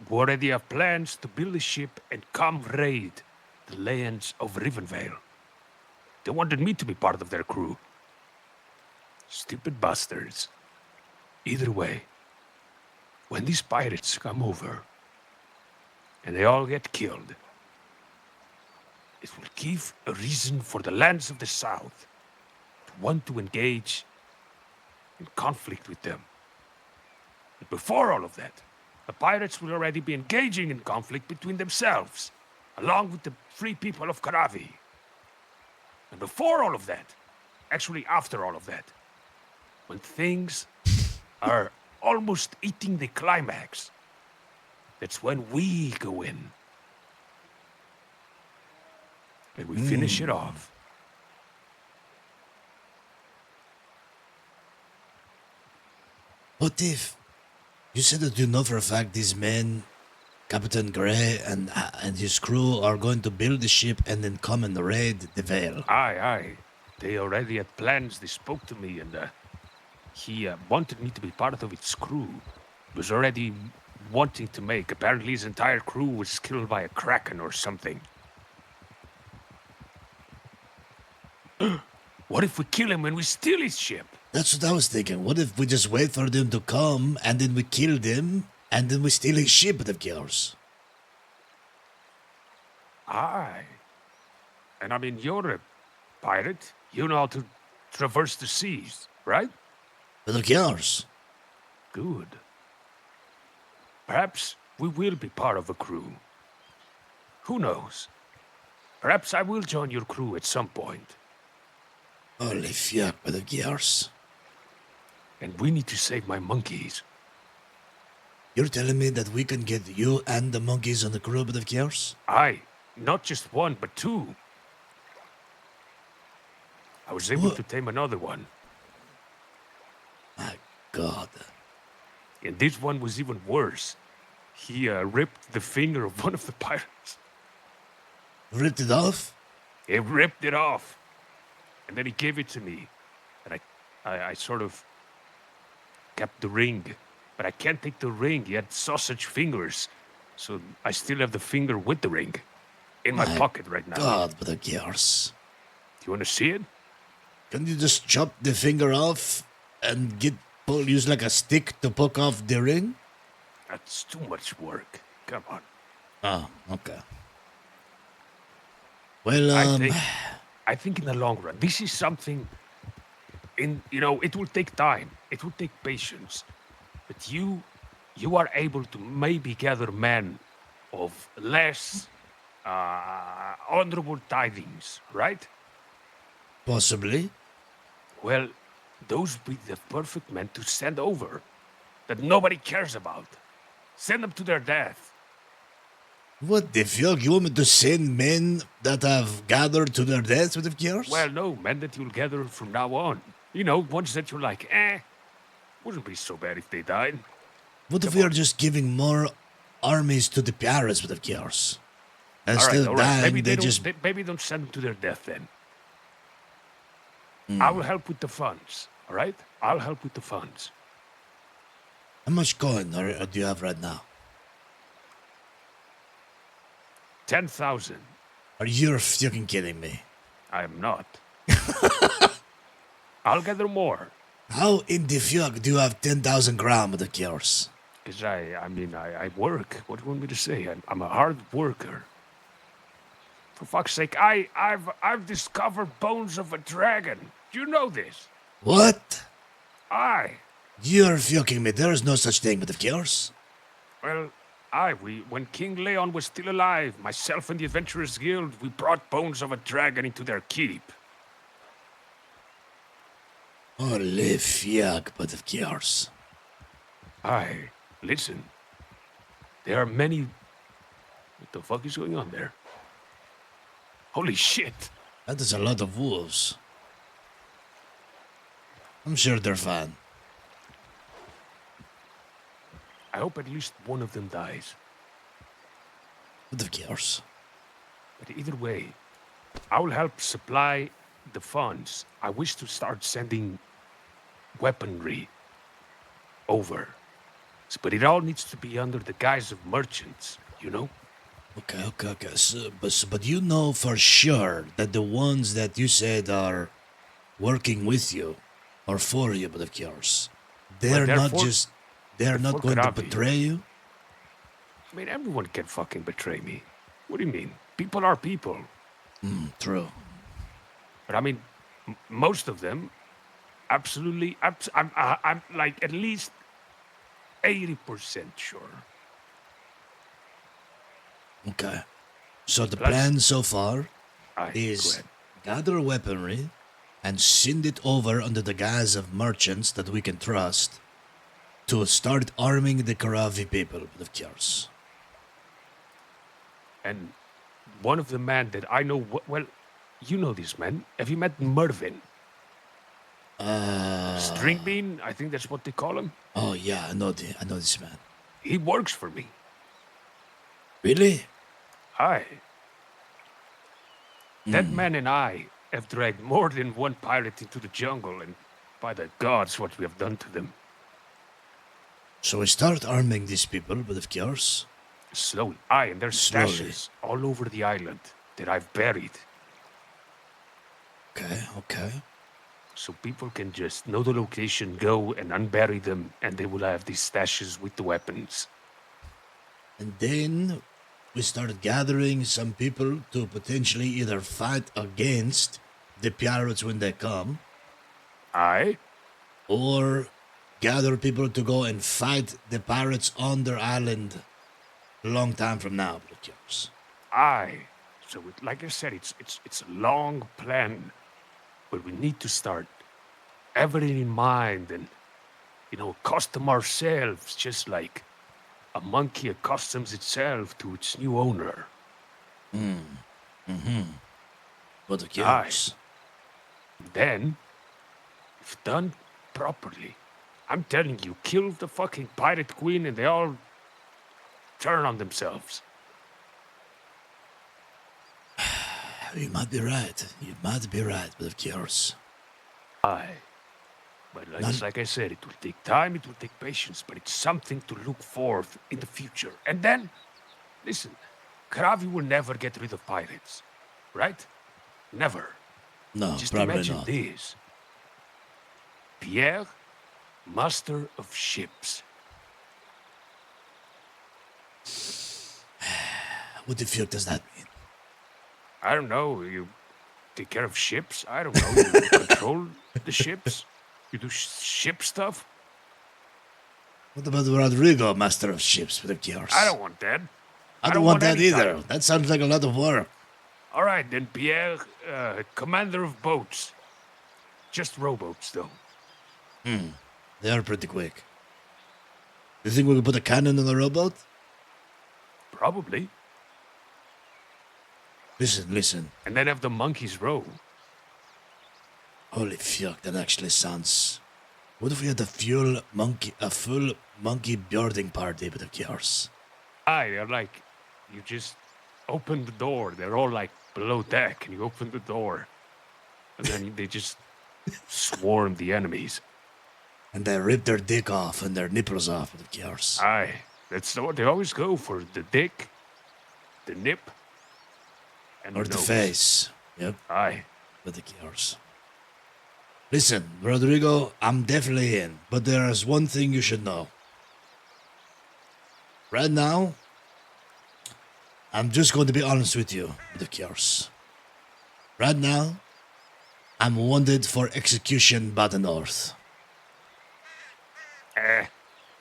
who already have plans to build a ship and come raid the lands of Rivenvale. They wanted me to be part of their crew. Stupid bastards. Either way, when these pirates come over and they all get killed, it will give a reason for the lands of the South to want to engage in conflict with them. But before all of that, the pirates will already be engaging in conflict between themselves, along with the free people of Karavi. And before all of that, actually after all of that, when things are almost hitting the climax, that's when we go in. And we finish it off. What if you said that you know for a fact these men, Captain Gray and his crew, are going to build the ship and then come and raid the Vale? Aye. They already had plans. They spoke to me, and he wanted me to be part of its crew. He was already wanting to make. Apparently, his entire crew was killed by a kraken or something. What if we kill him when we steal his ship? That's what I was thinking. What if we just wait for them to come and then we kill them and then we steal his ship of course? Aye. And I mean, you're a pirate. You know how to traverse the seas, right? But of course. Good. Perhaps we will be part of a crew. Who knows? Perhaps I will join your crew at some point. Holy fuck, but of course. And we need to save my monkeys. You're telling me that we can get you and the monkeys on the crew, but of course? Aye, not just one, but two. I was able What? to tame another one. My God. And this one was even worse. He ripped the finger of one of the pirates. Ripped it off? He ripped it off. And then he gave it to me. And I sort of kept the ring. But I can't take the ring. He had sausage fingers. So I still have the finger with the ring. In my pocket right now. God, but of course. Do you want to see it? Can you just chop the finger off and use like a stick to poke off the ring? That's too much work. Come on. Oh, okay. Well, I think in the long run, this is something it will take time. It will take patience. But you are able to maybe gather men of less honorable tidings, right? possibly. Well, those would be the perfect men to send over that nobody cares about. Send them to their death. What the fuck? You want me to send men that have gathered to their deaths with the cures? Well, no, men that you'll gather from now on. You know, ones that you're like, wouldn't be so bad if they died. What if we are just giving more armies to the pirates with the cures? Instead of dying, Maybe they don't, just... maybe don't send them to their death then. I will help with the funds, all right? I'll help with the funds. How much coin do you have right now? 10,000. Are you fucking kidding me? I am not. I'll gather more. How in the fuck do you have 10,000 grams with the cures? Because I work. What do you want me to say? I'm a hard worker. For fuck's sake, I've discovered bones of a dragon. Do you know this? What? Aye. You're fucking me. There is no such thing with the cures. Well, when King Leon was still alive, myself and the Adventurers Guild, we brought bones of a dragon into their keep. Holy fuck, but of cures. Aye. Listen. There are many... What the fuck is going on there? Holy shit. That is a lot of wolves. I'm sure they're fine. I hope at least one of them dies. With the cures. But either way, I will help supply the funds. I wish to start sending weaponry over. But it all needs to be under the guise of merchants, you know? Okay. So, but you know for sure that the ones that you said are working with you or for you, but of course, they're not therefore- just, they're not therefore going to Krabi. betray you? I mean, everyone can fucking betray me. What do you mean? People are people. True. But I mean, most of them, absolutely. I'm like at least 80% sure. Okay. So the Plus- plan so far Aye, go is ahead. gather weaponry and send it over under the guise of merchants that we can trust to start arming the Karavi people with cures. And one of the men that I know, well, you know this man. Have you met Mervin? String bean, I think that's what they call him. Oh yeah, I know this man. He works for me. Really? Aye. That man and I have dragged more than one pirate into the jungle, and by the gods, what we have done to them. So we start arming these people with cures. Slowly. Aye, and there's Slowly. stashes all over the island that I've buried. Okay. So people can just know the location, go and unbury them, and they will have these stashes with the weapons. And then we started gathering some people to potentially either fight against the pirates when they come, Aye. or gather people to go and fight the pirates on their island a long time from now. But cures. Aye. So, like I said, it's a long plan, but we need to start everything in mind and, accustom ourselves, just like a monkey accustoms itself to its new owner. But the cures. Then, if done properly, I'm telling you, kill the fucking pirate queen and they all turn on themselves. You might be right. You might be right, but of course. Aye. But like I said, it will take time, it will take patience, but it's something to look forth in the future. And then, listen, Kravi will never get rid of pirates, right? Never. No, Just probably imagine not. this. Pierre, master of ships. What the fuck does that mean? I don't know, you take care of ships? I don't know, you control the ships? You do ship stuff? What about Rodrigo, master of ships with the cures? I don't want that. I don't want that any either. title. That sounds like a lot of work. All right, then Pierre, commander of boats. Just rowboats, though. They are pretty quick. You think we could put a cannon on the rowboat? Probably. Listen. And then have the monkeys row. Holy fuck, that actually sounds... What if we had a full monkey boarding party with the cures? Aye, they're like, you just open the door. They're all like below deck, and you open the door. And then they just swarm the enemies. And they rip their dick off and their nipples off with the cures. Aye, that's what they always go for. The dick, the nip, and Or the nose. face. Yep, Aye. with the cures. Listen, Rodrigo, I'm definitely in. But there is one thing you should know. Right now, I'm just going to be honest with you with the cures. Right now, I'm wanted for execution by the North.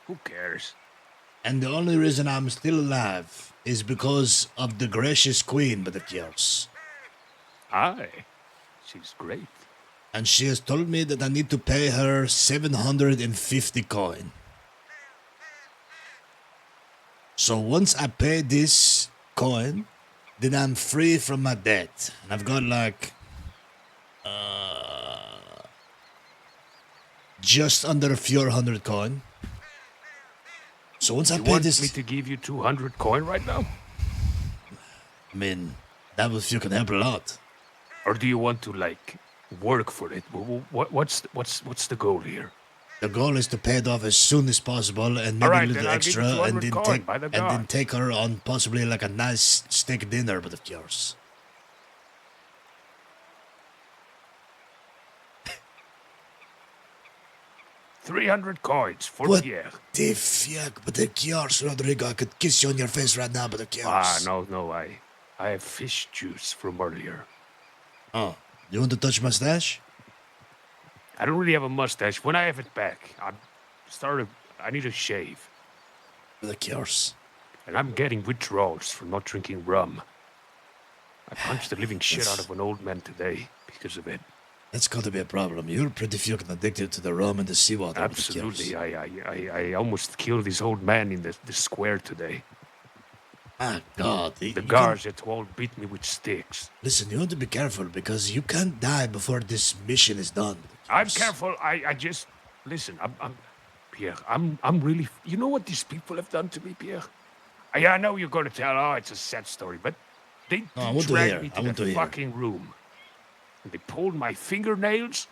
Who cares? And the only reason I'm still alive is because of the gracious queen with the cures. Aye. She's great. And she has told me that I need to pay her 750 coin. So once I pay this coin, then I'm free from my debt. And I've got like... just under 400 coin. So once I You pay want this... me to give you 200 coin right now? I mean, that would fucking help a lot. Or do you want to, like, work for it? What's the goal here? The goal is to pay it off as soon as possible and maybe All right, a little then I'll give you extra, and 200 then coin, by the gods. take her on possibly like a nice steak dinner, but of course. 300 coins for What Pierre. the fuck? But the cures, Rodrigo, I could kiss you on your face right now, but the cures. No, I have fish juice from earlier. Oh, you want to touch my stash? I don't really have a mustache. When I have it back, I need a shave. But the cures. And I'm getting withdrawals from not drinking rum. I punched the living shit out of an old man today because of it. That's got to be a problem. You're pretty fucking addicted to the rum and the seawater. Absolutely. I almost killed this old man in the square today. My God. The guards at all beat me with sticks. Listen, you want to be careful because you can't die before this mission is done. I'm careful. I just listen. I'm Pierre. I'm really. You know what these people have done to me, Pierre? I know you're going to tell. Oh, it's a sad story, but they No, I want to dragged hear. me I want to to the hear. fucking room. And they pulled my fingernails.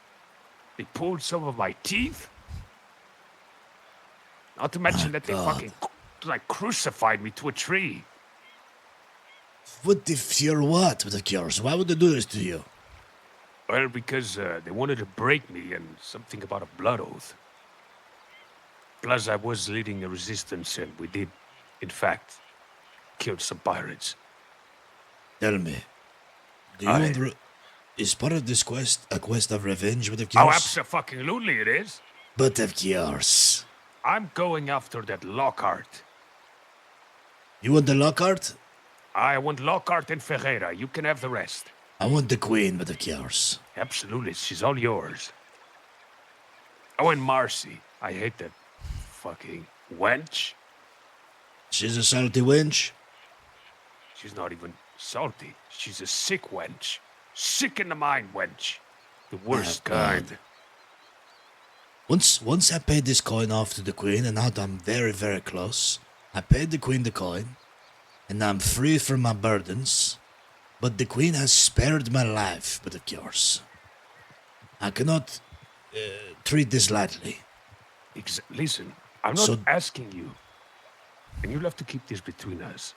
They pulled some of my teeth. Not to mention that they God. fucking crucified me to a tree. What if you're what with the cures? Why would they do this to you? Well, because they wanted to break me and something about a blood oath. Plus, I was leading a resistance, and we did, in fact, kill some pirates. Tell me. Do you I- want is part of this quest a quest of revenge with the cures? Oh, absolutely it is. But of cures. I'm going after that Lockhart. You want the Lockhart? I want Lockhart and Ferreira. You can have the rest. I want the queen with the cures. Absolutely, she's all yours. Oh, and Marcy. I hate that fucking wench. She's a salty wench. She's not even salty. She's a sick wench. Sick in the mind wench. The worst Oh, God. kind. Once I paid this coin off to the queen, and now that I'm very, very close, I paid the queen the coin, and I'm free from my burdens, but the queen has spared my life with the cures. I cannot treat this lightly. Listen, I'm not So- asking you, and you'll have to keep this between us,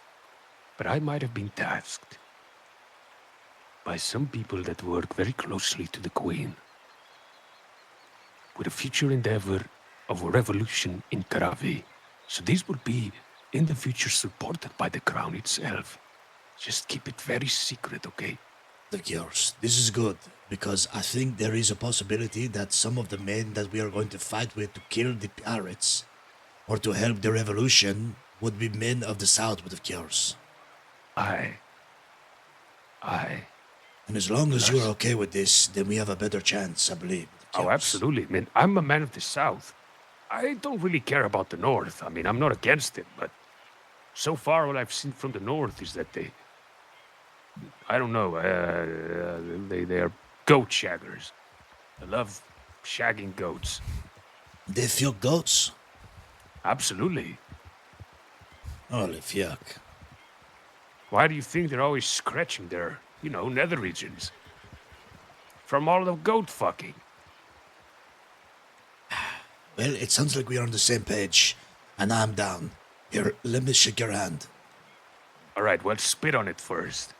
but I might have been tasked by some people that work very closely to the Queen with a future endeavor of a revolution in Karavi. So this will be, in the future, supported by the Crown itself. Just keep it very secret, okay? The cures. This is good, because I think there is a possibility that some of the men that we are going to fight with to kill the pirates, or to help the revolution, would be men of the south with the cures. I And as long as you're okay with this, then we have a better chance, I believe. with the Oh, cures. absolutely. I mean, I'm a man of the South. I don't really care about the North. I mean, I'm not against it, but so far all I've seen from the North is that I don't know, they're goat shaggers. They love shagging goats. They feel goats? Absolutely. Holy fuck. Why do you think they're always scratching their, nether regions? From all the goat fucking. Well, it sounds like we are on the same page, and I'm down. Here, let me shake your hand. All right, well, spit on it first.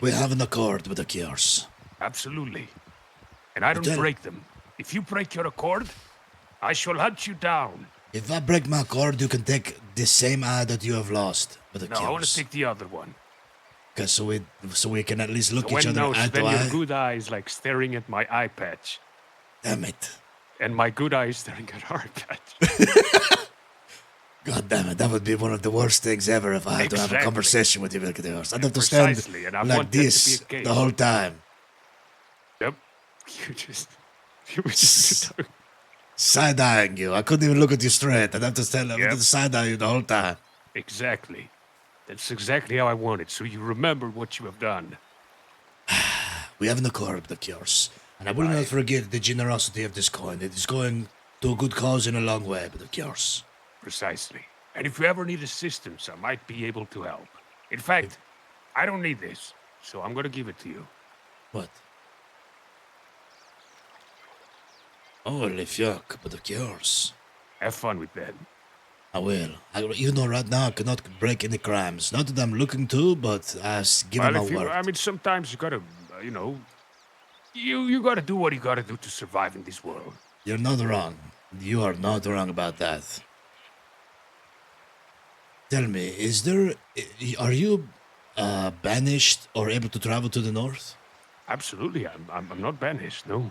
We have an accord with the cures. Absolutely. And I don't Then- break them. If you break your accord, I shall hunt you down. If I break my accord, you can take the same eye that you have lost with the No, I want to cures. take the other one. Okay, so we can at least look So each when other no, eye then to your eye. good eye is like staring at my eye patch. Damn it. And my good eye is staring at our patch. God damn it, that would be one of the worst things ever if I had to have a Exactly. conversation with you, Vilkadeus. I'd have to stand Precisely, and I like want that to be this the case. the whole time. Yep. You were just Side-eyeing you. I couldn't even look at you straight. I'd have to stand up Yep. to side-eye you the whole time. Exactly. That's exactly how I want it, so you remember what you have done. We have an accord with the cures. And I will not forget the generosity of this coin. It is going to a good cause in a long way with the cures. Precisely. And if you ever need assistance, I might be able to help. In fact, I don't need this, so I'm gonna give it to you. What? Holy fuck, but the cures. Have fun with that. I will. Right now I cannot break any crimes. Not that I'm looking to, but given Well, my if you, word. I mean, sometimes you gotta, you know, you gotta do what you gotta do to survive in this world. You're not wrong. You are not wrong about that. Tell me, are you banished or able to travel to the north? Absolutely, I'm not banished. No,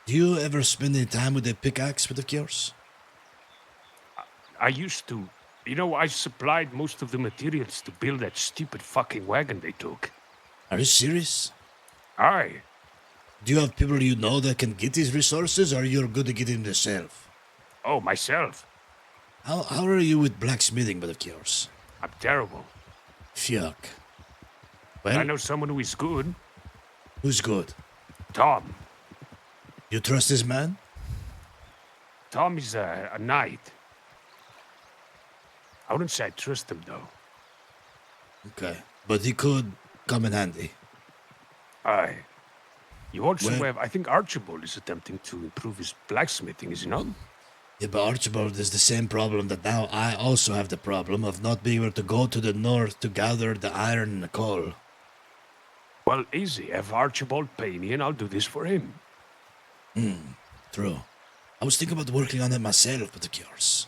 Do you ever spend any time with a pickaxe with of yours? I used to. You know, I supplied most of the materials to build that stupid fucking wagon they took. Are you serious? Aye. Do you have people you know that can get these resources, or you're good at getting them yourself? Oh, myself. How are you with blacksmithing with of yours? I'm terrible. Fuck. But I Well, know someone who is good. who's good? Tom. You trust this man? Tom is a knight. I wouldn't say I trust him, though. Okay. But he could come in handy. Aye. You also Well- have, I think Archibald is attempting to improve his blacksmithing, is he not? Yeah, but Archibald is the same problem that now I also have the problem of not being able to go to the north to gather the iron and the coal. Well, easy. Have Archibald pay me and I'll do this for him. True. I was thinking about working on it myself, but of course.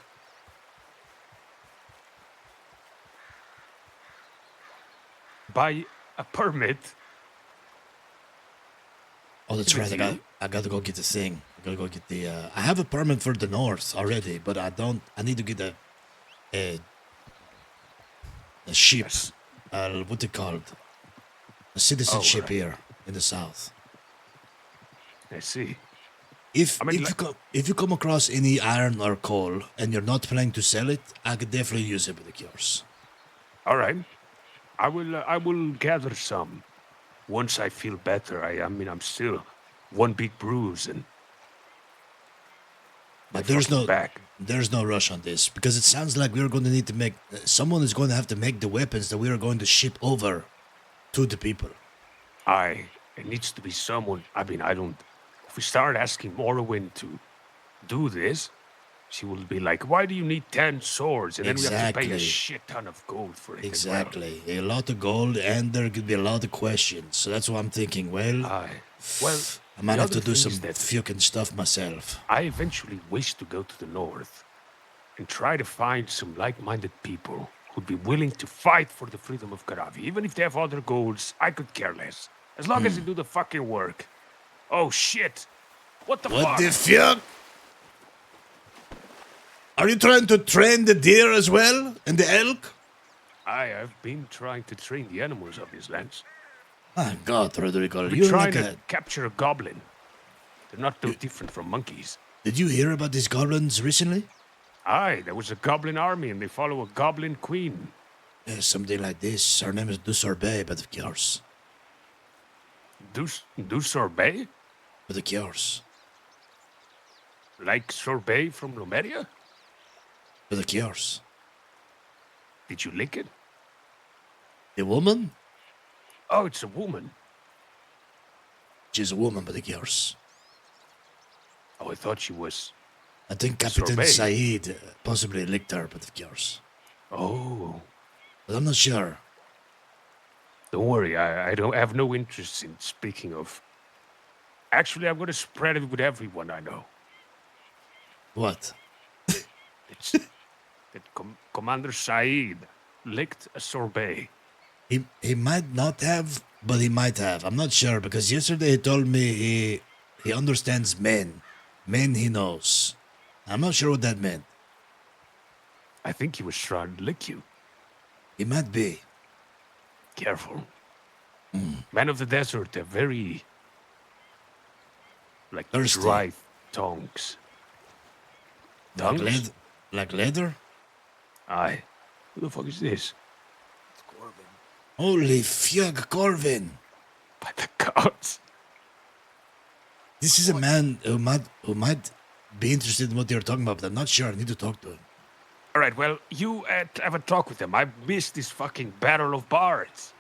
Buy a permit. Oh, that's Give it right. to I you. got to go get the thing. I gotta go get the. I have a permit for the north already, but I don't. I need to get a ship. Yes. What's it called? A citizenship right. here in the south. I see. If I mean, if you come across any iron or coal and you're not planning to sell it, I could definitely use it with yours. All right. I will gather some. Once I feel better, I mean, I'm still one big bruise and But my fucking back. there's no rush on this because it sounds like we're going to need to make someone is going to have to make the weapons that we are going to ship over to the people. It needs to be someone. I mean, I don't. If we start asking Morrowind to do this, she will be like, "Why do you need 10 swords?" And then we have to pay a Exactly. shit ton of gold for it. as well. Exactly, a lot of gold, and there could be a lot of questions. So that's why I'm thinking. Well, Well, I might the have to other do thing some is that fucking stuff myself. I eventually wish to go to the north and try to find some like-minded people who'd be willing to fight for the freedom of Karavi. Even if they have other goals, I could care less. As long as they do the fucking work. Oh shit! What the What fuck? the fuck? Are you trying to train the deer as well and the elk? I have been trying to train the animals of these lands. My God, Rodrigo, We're you're trying like to capture a goblin. They're not too different from monkeys. Did you hear about these goblins recently? Aye, there was a goblin army and they follow a goblin queen. Yeah, something like this. Her name is Dusorbet, but of course. Do sorbet? But of course. Like sorbet from Lumeria? But of course. Did you lick it? The woman? Oh, it's a woman. She's a woman, but of course. Oh, I thought she was. I think Captain Sorbet. Said possibly licked her, but of course. Oh, But I'm not sure. don't worry. I don't have no interest in speaking of. Actually, I'm going to spread it with everyone I know. What? It's that Commander Said licked a sorbet. He might not have, but he might have. I'm not sure because yesterday he told me he understands men. Men he knows. I'm not sure what that meant. I think he was trying to lick you. He might be. Careful. Men of the desert, they're very. Like Thirsty. dry tongues. Like, Tongues? like leather? Aye. Who the fuck is this? Holy fuck, Corvin! By the gods. This is a man who might be interested in what you're talking about, but I'm not sure. I need to talk to him. All right, well, you have a talk with them. I missed this fucking battle of bards.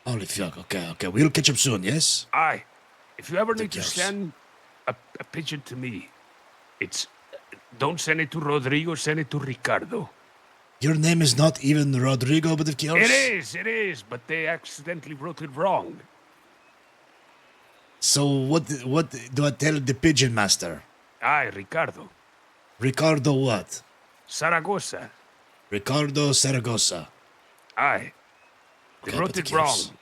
Holy fuck, okay. We'll catch up soon, yes? Aye. If you ever need to Yes. send a pigeon to me, it's don't send it to Rodrigo, send it to Ricardo. Your name is not even Rodrigo, but of course. It is, but they accidentally wrote it wrong. So what do I tell the pigeon master? Aye, Ricardo. Ricardo what? Zaragoza. Ricardo Saragossa. Aye. They Okay, wrote but it who wrong. cares?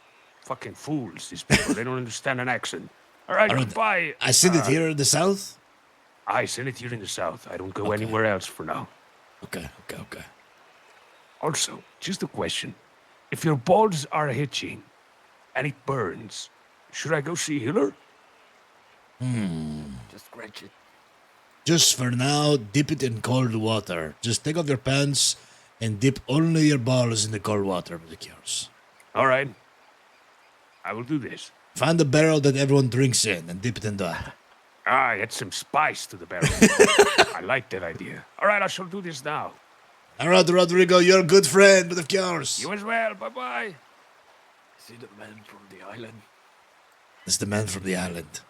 Fucking fools, these people. They don't understand an accent. All right, I don't- goodbye. I send it here in the south? I send it here in the south. I don't go Okay. anywhere else for now. Okay. Also, just a question. If your balls are itching and it burns, should I go see healer? Just scratch it. Just for now, dip it in cold water. Just take off your pants and dip only your balls in the cold water, but it cures. All right. I will do this. Find a barrel that everyone drinks in and dip it in that. Add some spice to the barrel. I like that idea. All right, I shall do this now. All right, Rodrigo, you're a good friend, but of course. You as well. Bye-bye. See the man from the island? That's the man from the island.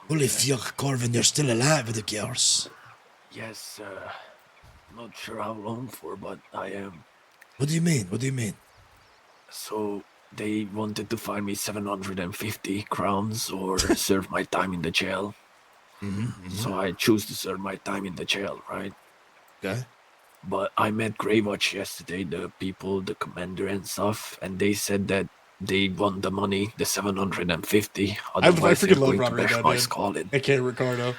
Holy fuck, Corvin, you're still alive, but of course. Yes, not sure how long for, but I am. What do you mean? What do you mean? So, they wanted to fine me 750 crowns or serve my time in the jail. So I choose to serve my time in the jail, right? Okay. But I met Greywatch yesterday, the people, the commander and stuff, and they said that they want the money, the 750. I Otherwise, freaking they're love going to Rodrigo, bash my dude. skull in. Okay, Ricardo.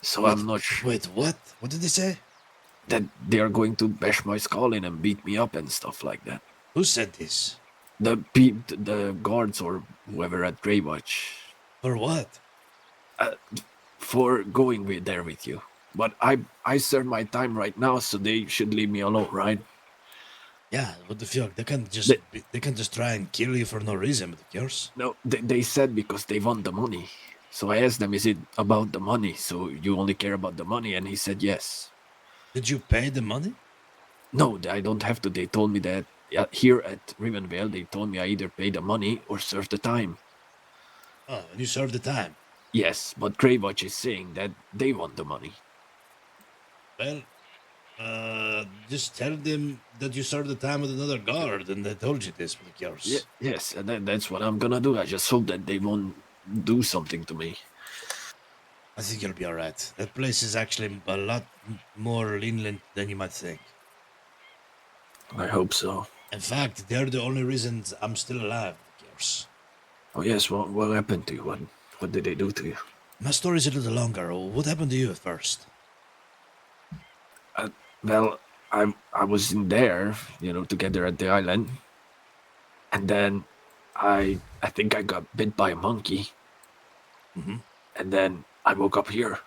So I'm not sure Wait, what? What did they say? that they are going to bash my skull in and beat me up and stuff like that. Who said this? The guards or whoever at Greywatch For what? for going there with you. But I serve my time right now, so they should leave me alone, right? Yeah, what the fuck? They can just try and kill you for no reason, but of course. No, they said because they want the money. So I asked them, is it about the money? So you only care about the money? And he said yes. Did you pay the money? No, I don't have to. They told me that here at Rivenvale, they told me I either pay the money or serve the time. Oh, and you served the time. Yes, but Greywatch is saying that they want the money. Well, just tell them that you served the time with another guard and they told you this, but of course. Yeah, yes, and that's what I'm gonna do. I just hope that they won't do something to me. I think you'll be alright. That place is actually a lot more lenient than you might think. I hope so. In fact, they're the only reasons I'm still alive, of course. Oh yes, what happened to you? What did they do to you? My story's a little longer. What happened to you at first? Well, I was in there, together at the island, and then I think I got bit by a monkey, and then I woke up here.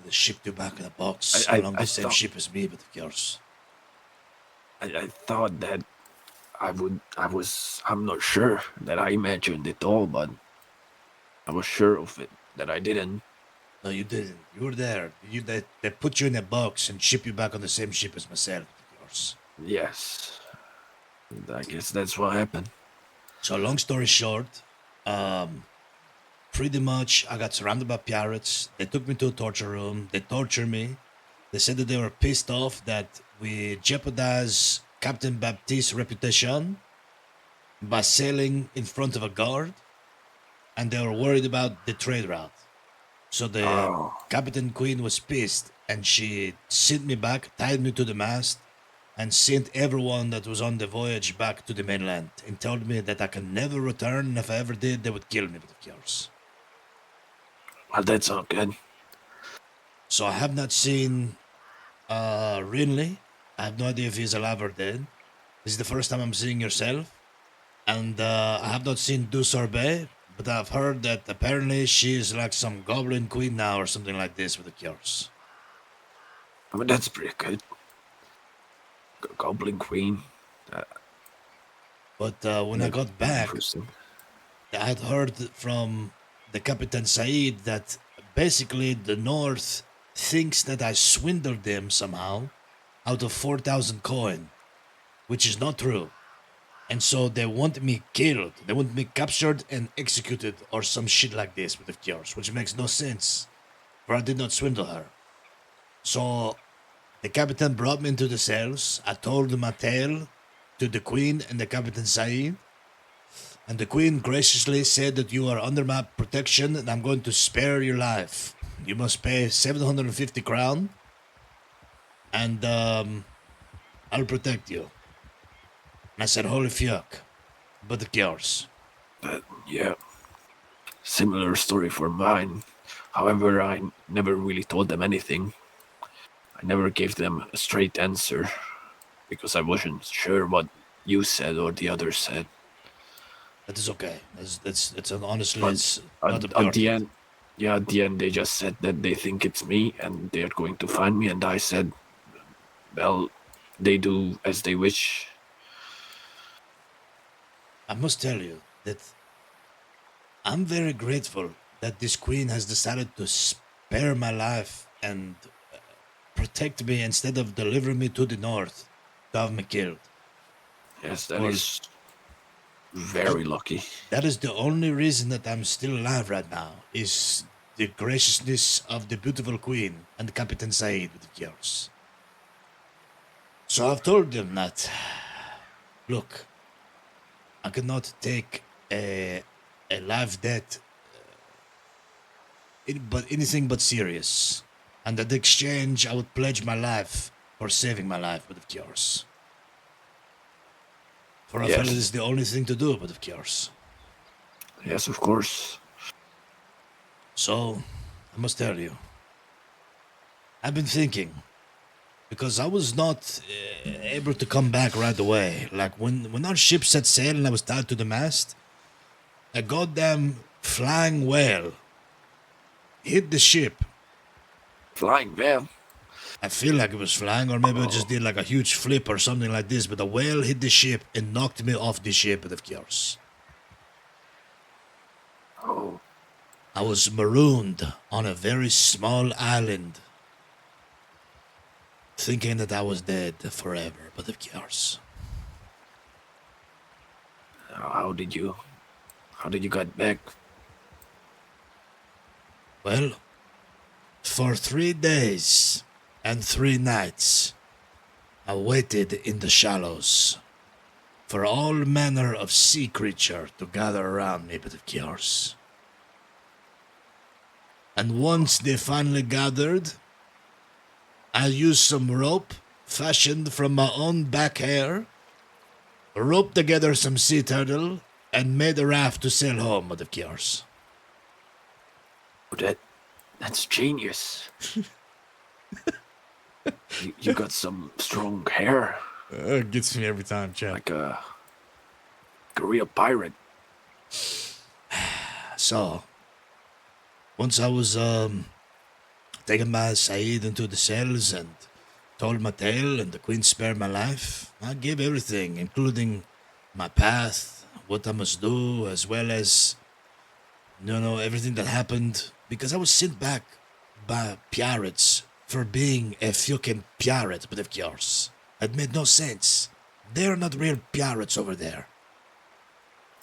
They shipped you back in a box I along the same thought- ship as me, but of course. I thought that I'm not sure that I imagined it all, but I was sure of it that I didn't. No, you didn't. You were there. They put you in a box and ship you back on the same ship as myself, of course. Yes, I guess that's what happened. So long story short, pretty much I got surrounded by pirates. They took me to a torture room. They tortured me. They said that they were pissed off that we jeopardized Captain Baptiste's reputation by sailing in front of a guard, and they were worried about the trade route. So the Captain Queen was pissed, and she sent me back, tied me to the mast, and sent everyone that was on the voyage back to the mainland, and told me that I can never return, and if I ever did, they would kill me, but of course. Well, that's not good. So I have not seen Rinley. I have no idea if he's alive or dead. This is the first time I'm seeing yourself. And I have not seen Du Sorbet, but I've heard that apparently she is like some goblin queen now or something like this with the cures. I mean, that's pretty good. Goblin Queen. But when I got back, Interesting. I had heard from the Captain Said that basically the North thinks that I swindled them somehow out of 4,000 coin, which is not true. And so they want me killed. They want me captured and executed or some shit like this with the cures, which makes no sense. for I did not swindle her. So the captain brought me into the cells. I told my tale to the queen and the Captain Saeed. And the queen graciously said that you are under my protection and I'm going to spare your life. You must pay 750 crown and I'll protect you. And I said, holy fuck. But the cures. Yeah, similar story for mine. However, I never really told them anything. I never gave them a straight answer because I wasn't sure what you said or the others said. That is okay. It's honestly, But it's at, not at important. the end, yeah, at the end they just said that they think it's me and they're going to find me, and I said, well, they do as they wish. I must tell you that I'm very grateful that this queen has decided to spare my life and protect me instead of delivering me to the north to have me killed. Yes, that Or- is very lucky. That is the only reason that I'm still alive right now, is the graciousness of the beautiful queen and Captain Saeed with the cures. So I've told them that, look, I cannot take a life debt, but anything but serious. And at the exchange, I would pledge my life for saving my life with the cures. For I feel it is the only thing to do with the cures. Yes, of course. So, I must tell you, I've been thinking, because I was not able to come back right away. Like when our ship set sail and I was tied to the mast, a goddamn flying whale hit the ship. Flying whale? I feel like it was flying, or maybe I just did like a huge flip or something like this, but a whale hit the ship and knocked me off the ship, of course. Oh. I was marooned on a very small island, thinking that I was dead forever, but of course. How did you get back? Well, for 3 days and 3 nights, I waited in the shallows for all manner of sea creature to gather around me, but of course. And once they finally gathered, I used some rope fashioned from my own back hair, roped together some sea turtle, and made a raft to sail home, but of course. That's genius. you got some strong hair. It gets me every time, Chad. Like a real pirate. So, once I was taken by Saeed into the cells and told my tale and the queen spared my life, I gave everything, including my path, what I must do, as well as, everything that happened, because I was sent back by pirates for being a fucking pirate, but of course, it made no sense. They're not real pirates over there.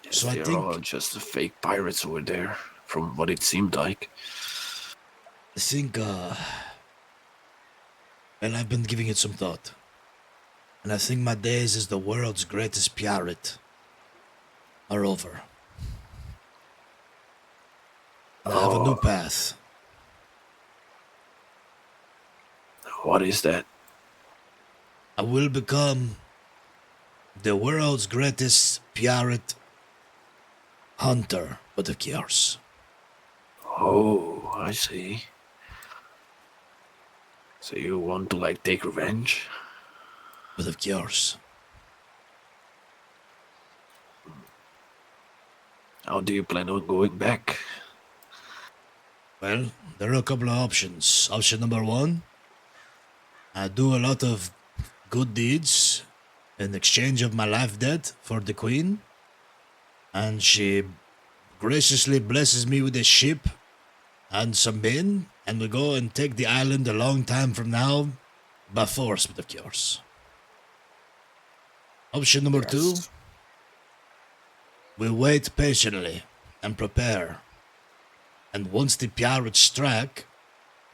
Yes, So I they're think- all just the fake pirates over there, from what it seemed like. I think, I've been giving it some thought. And I think my days as the world's greatest pirate are over. I have a new path. What is that? I will become the world's greatest pirate hunter, but of course. Oh, I see. So you want to, take revenge? But of course. How do you plan on going back? Well, there are a couple of options. Option number 1, I do a lot of good deeds in exchange of my life debt for the queen. And she graciously blesses me with a ship and some men, and we go and take the island a long time from now by force, but of course. Option number 2, we wait patiently and prepare. And once the pirates strike,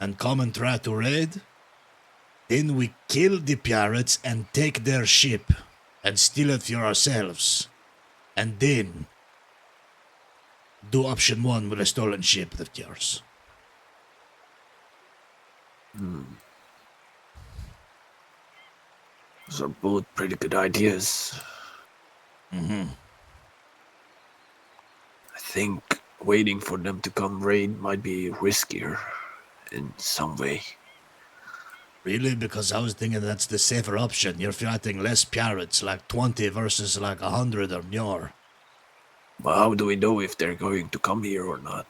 and come and try to raid, then we kill the pirates and take their ship and steal it for ourselves. And then do option 1 with a stolen ship, of course. Those are both pretty good ideas. Mm-hmm. I think waiting for them to come raid might be riskier in some way. Really? Because I was thinking that's the safer option. You're fighting less pirates, like 20 versus like 100 or more. But how do we know if they're going to come here or not?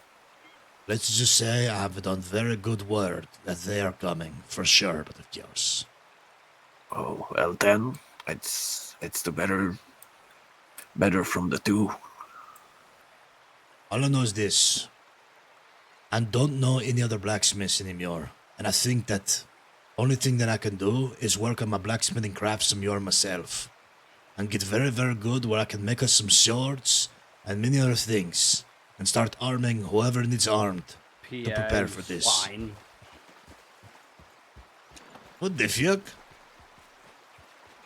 Let's just say I have it on very good word that they are coming, for sure, but of course. Oh, well then, it's the better from the two. All I know is this. I don't know any other blacksmiths anymore, and I think that only thing that I can do is work on my blacksmithing craft some more myself, and get very, very good where I can make us some swords and many other things, and start arming whoever needs armed to prepare for this. Swine. What the fuck?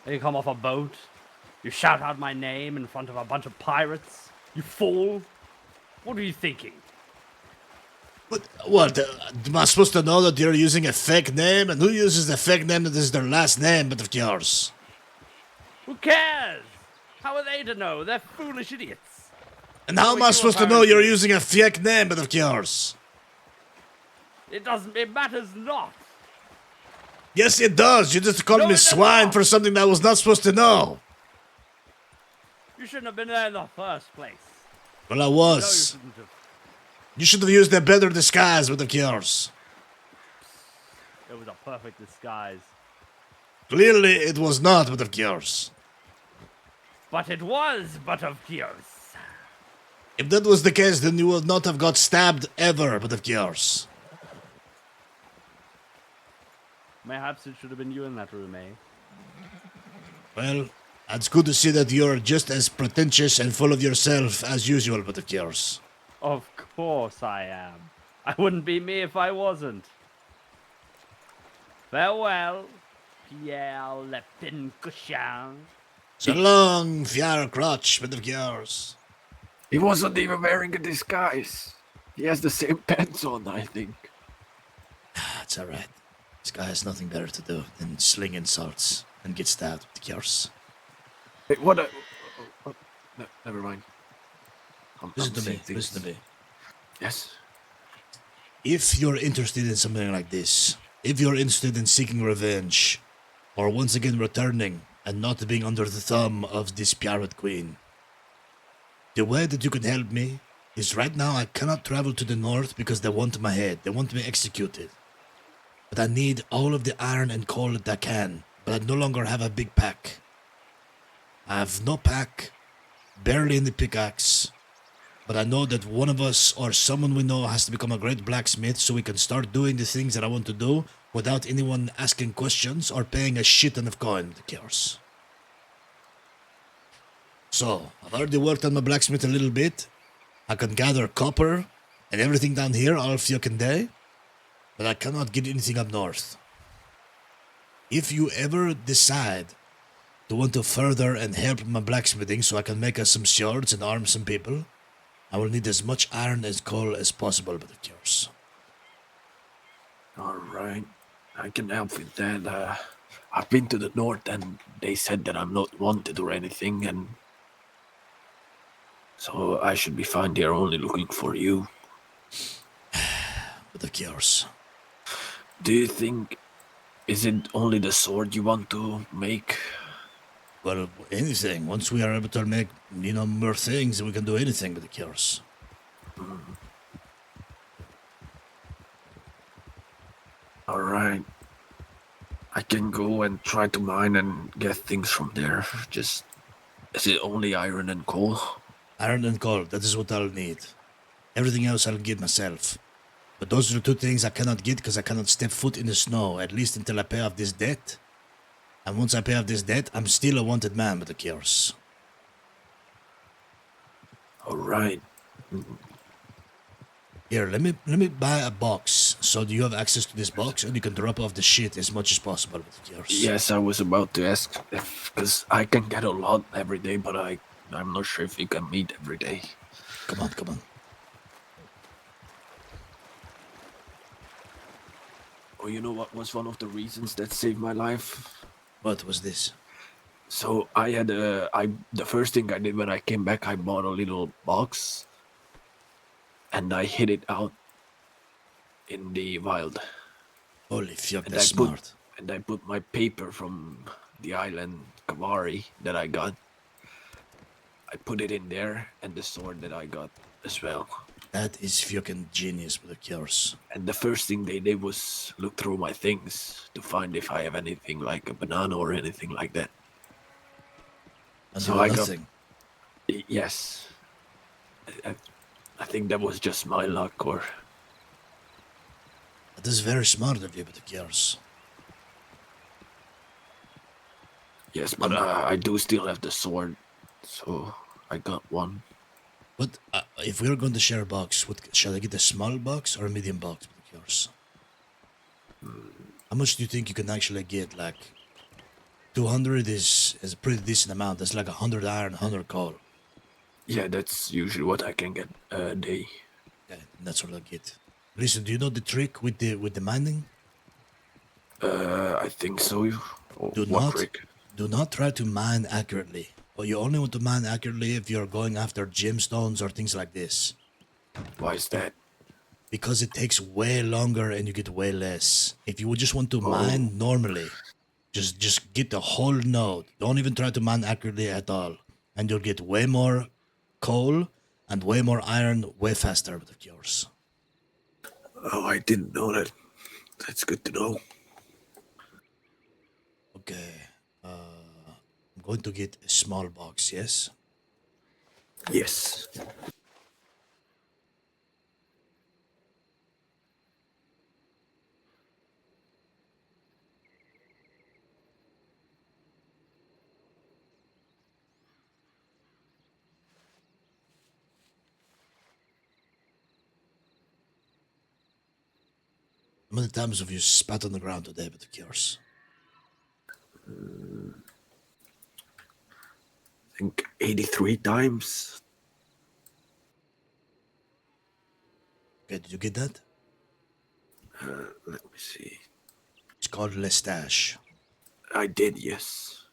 You come off a boat, you shout out my name in front of a bunch of pirates, you fool. What are you thinking? What? Am I supposed to know that you're using a fake name? And who uses the fake name that is their last name but of yours? Who cares? How are they to know? They're foolish idiots. And how am I supposed to know you're using a fake name but of yours? It matters not. Yes, it does. You just called me swine for something that I was not supposed to know. You shouldn't have been there in the first place. Well, I No, you was. shouldn't have. You should have used a better disguise but of yours. It was a perfect disguise. Clearly, it was not but of yours. But it was but of yours. If that was the case, then you would not have got stabbed ever but of yours. Mayhaps it should have been you in that room, eh? Well, it's good to see that you're just as pretentious and full of yourself as usual but of yours. Of course I am. I wouldn't be me if I wasn't. Farewell, Pierre Le Pincoushon. So long, Pierre Crotch but of yours. He wasn't even wearing a disguise. He has the same pants on, I think. It's alright. This guy has nothing better to do than sling insults and get stabbed with yours. Wait, what? No, never mind. Listen to me. Yes. If you're interested in something like this, if you're interested in seeking revenge, or once again returning and not being under the thumb of this pirate queen, the way that you can help me is right now I cannot travel to the north because they want my head. They want me executed. But I need all of the iron and coal that I can, but I no longer have a big pack. I have no pack, barely any pickaxe, but I know that one of us or someone we know has to become a great blacksmith so we can start doing the things that I want to do without anyone asking questions or paying a shit ton of coin with the course. So, I've already worked on my blacksmith a little bit. I can gather copper and everything down here all fucking day, but I cannot get anything up north. If you ever decide to want to further and help my blacksmithing so I can make us some swords and arm some people, I will need as much iron and coal as possible, but of course. Alright, I can help with that. I've been to the north and they said that I'm not wanted or anything, and so I should be fine. They're only looking for you. But of course. Do you think, is it only the sword you want to make? Well, anything. Once we are able to make, more things, we can do anything with the cures. Alright. I can go and try to mine and get things from there. Just, is it only iron and coal? Iron and coal, that is what I'll need. Everything else I'll get myself. But those are the two things I cannot get because I cannot step foot in the snow, at least until I pay off this debt. And once I pay off this debt, I'm still a wanted man with the cures. Alright. Here, let me buy a box So do you have access to this box, and you can drop off the shit as much as possible with yours? Yes, I was about to ask if, because I can get a lot every day, but I'm not sure if you can meet every day. Come on, come on. Oh, you know what was one of the reasons that saved my life? What was this? So I had the first thing I did when I came back, I bought a little box, and I hid it out in the wild. Holy fuck, And that's smart. I put my paper from the island Kavari that I got. I put it in there, and the sword that I got as well. That is fucking genius with the yours. And the first thing they did was look through my things to find if I have anything like a banana or anything like that. And So do I nothing. yes. I think that was just my luck, or That is very smart of you with the yours. yes, but I do still have the sword, so I got one. But if we are going to share a box, shall I get a small box or a medium box with yours? How much do you think you can actually get? Like 200 is a pretty decent amount. That's like 100 iron, 100 coal. Yeah, that's usually what I can get a day. Okay, that's what I get. Listen, do you know the trick with the mining? I think so. Do not try to mine accurately. Or you only want to mine accurately if you're going after gemstones or things like this. Why is that? Because it takes way longer and you get way less. If you would just want to mine normally, just get the whole node. Don't even try to mine accurately at all. And you'll get way more coal and way more iron way faster with yours. Oh, I didn't know that. That's good to know. Okay. I'm going to get a small box, yes? Yes. How many times have you spat on the ground today with the cures? I think 83 times. Okay, did you get that? Let me see. It's called Lestache. I did, yes.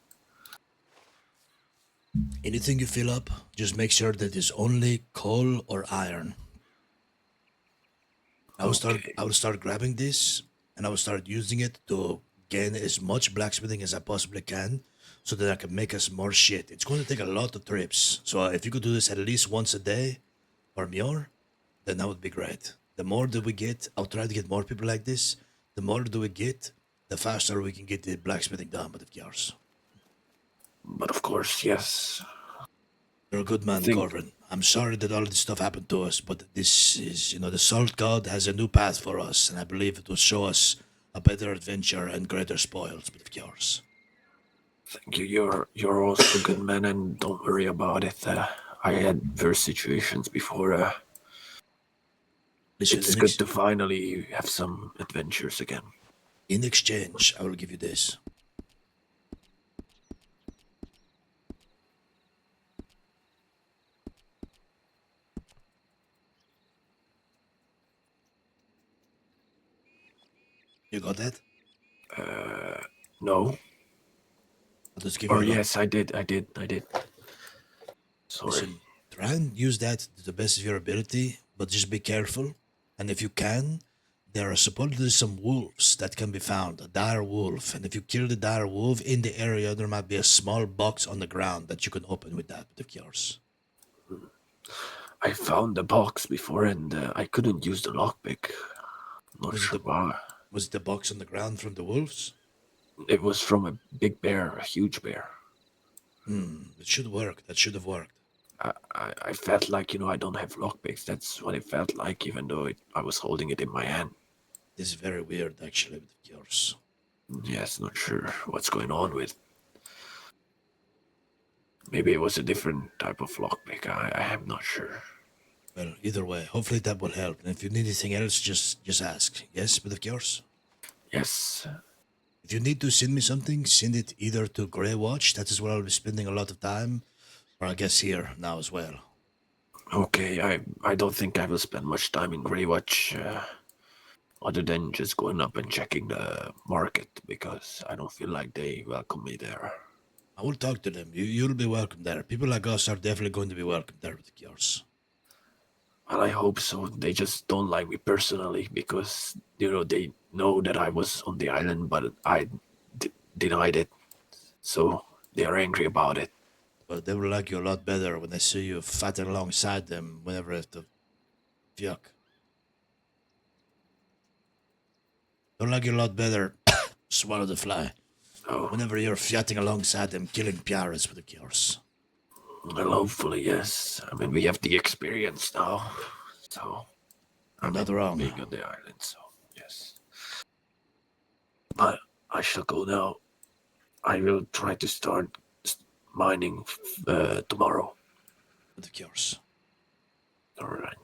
Anything you fill up, just make sure that it's only coal or iron. I will start grabbing this, and I will start using it to gain as much blacksmithing as I possibly can, so that I can make us more shit. It's going to take a lot of trips, so if you could do this at least once a day, or more, then that would be great. The more that we get, I'll try to get more people like this. The more that we get, the faster we can get the blacksmithing done with yours. But of course, yes. You're a good man, Corbin. I'm sorry that all this stuff happened to us, but this is, the Salt God has a new path for us, and I believe it will show us a better adventure and greater spoils with yours. Thank you. You're also a good man, and don't worry about it. I had worse situations before. It's good to finally have some adventures again. In exchange, I will give you this. You got that? No. I'll just give Or you yes, I did. Sorry. Listen, try and use that to the best of your ability, but just be careful. And if you can, there are supposedly some wolves that can be found, a dire wolf. And if you kill the dire wolf in the area, there might be a small box on the ground that you can open with that with yours. I found the box before, and I couldn't use the lockpick. Not sure why. Was the box on the ground from the wolves? It was from a big bear, a huge bear. It should work. That should have worked. I felt like, I don't have lockpicks. That's what it felt like, even though I was holding it in my hand. This is very weird, actually, with yours. Yes, not sure what's going on with. Maybe it was a different type of lockpick. I am not sure. Well, either way, hopefully that will help. And if you need anything else, just ask. Yes, but of course. Yes. If you need to send me something, send it either to Grey Watch, that is where I'll be spending a lot of time, or I guess here now as well. Okay, I don't think I will spend much time in Greywatch, other than just going up and checking the market, because I don't feel like they welcome me there. I will talk to them. You'll be welcome there. People like us are definitely going to be welcome there with the cures. Well, I hope so. They just don't like me personally because, they know that I was on the island, but I denied it. So they are angry about it. But they will like you a lot better when they see you fighting alongside them whenever it's the fuck. They'll like you a lot better. Swallow the fly. Oh, Whenever you're fighting alongside them, killing pirates with the cures. well, hopefully, yes. I mean, we have the experience now. So, I'm not wrong. being on the island, so, yes. But I shall go now. I will try to start mining tomorrow. With the cures. All right.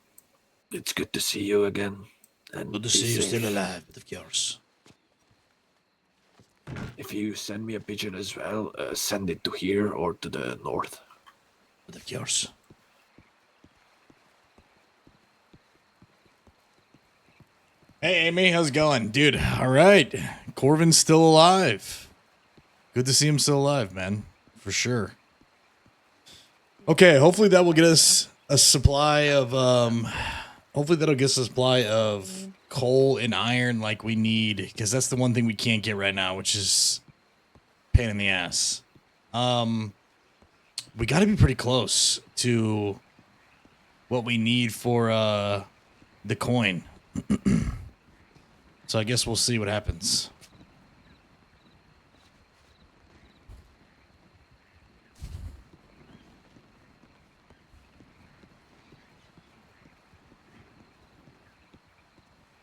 It's good to see you again. And Good to be see you safe. still alive with the cures. If you send me a pigeon as well, send it to here or to the north. With the cures. Hey, Amy, how's it going? Dude, all right. Corvin's still alive. Good to see him still alive, man. For sure. Okay, hopefully that will get us a supply of, hopefully that'll get us a supply of coal and iron like we need, because that's the one thing we can't get right now, which is pain in the ass. We got to be pretty close to what we need for, the coin. So I guess we'll see what happens.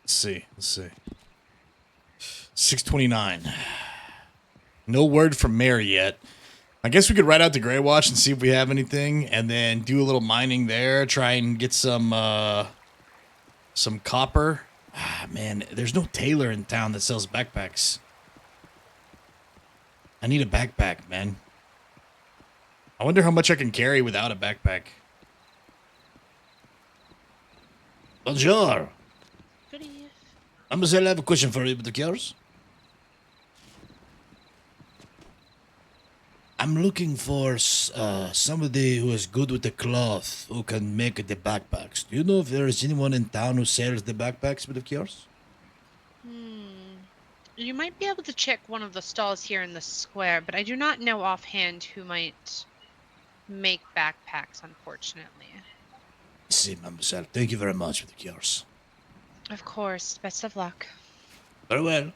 Let's see. 629. No word from Mary yet. I guess we could ride out to Grey Watch and see if we have anything, and then do a little mining there. Try and get some copper. Ah, man, there's no tailor in town that sells backpacks. I need a backpack, man. I wonder how much I can carry without a backpack. Bonjour. Good eve. Mademoiselle, I have a question for you, but the yours? I'm looking for somebody who is good with the cloth, who can make the backpacks. Do you know if there is anyone in town who sells the backpacks with the cures? You might be able to check one of the stalls here in the square, but I do not know offhand who might make backpacks, unfortunately. See, mademoiselle, thank you very much for the cures. Of course. Best of luck. Very well.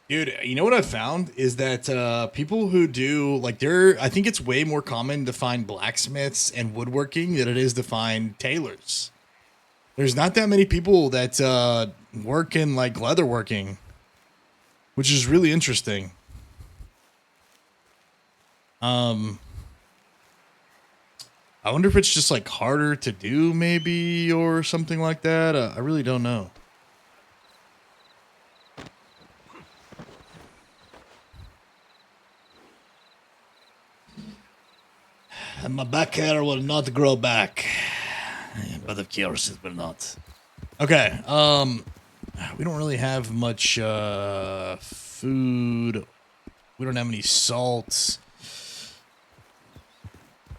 Dude, you know what I found is that people who do like I think it's way more common to find blacksmiths and woodworking than it is to find tailors. There's not that many people that work in like leatherworking, which is really interesting. I wonder if it's just like harder to do maybe or something like that. I really don't know. And my back hair will not grow back. But of course it will not. Okay, we don't really have much food. We don't have any salts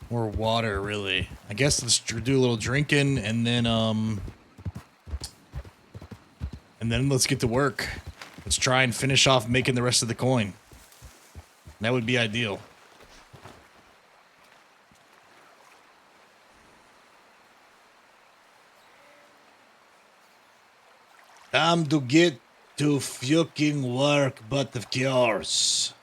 or water, really. I guess let's do a little drinking and then let's get to work. Let's try and finish off making the rest of the coin. That would be ideal. Time to get to fucking work, but of course.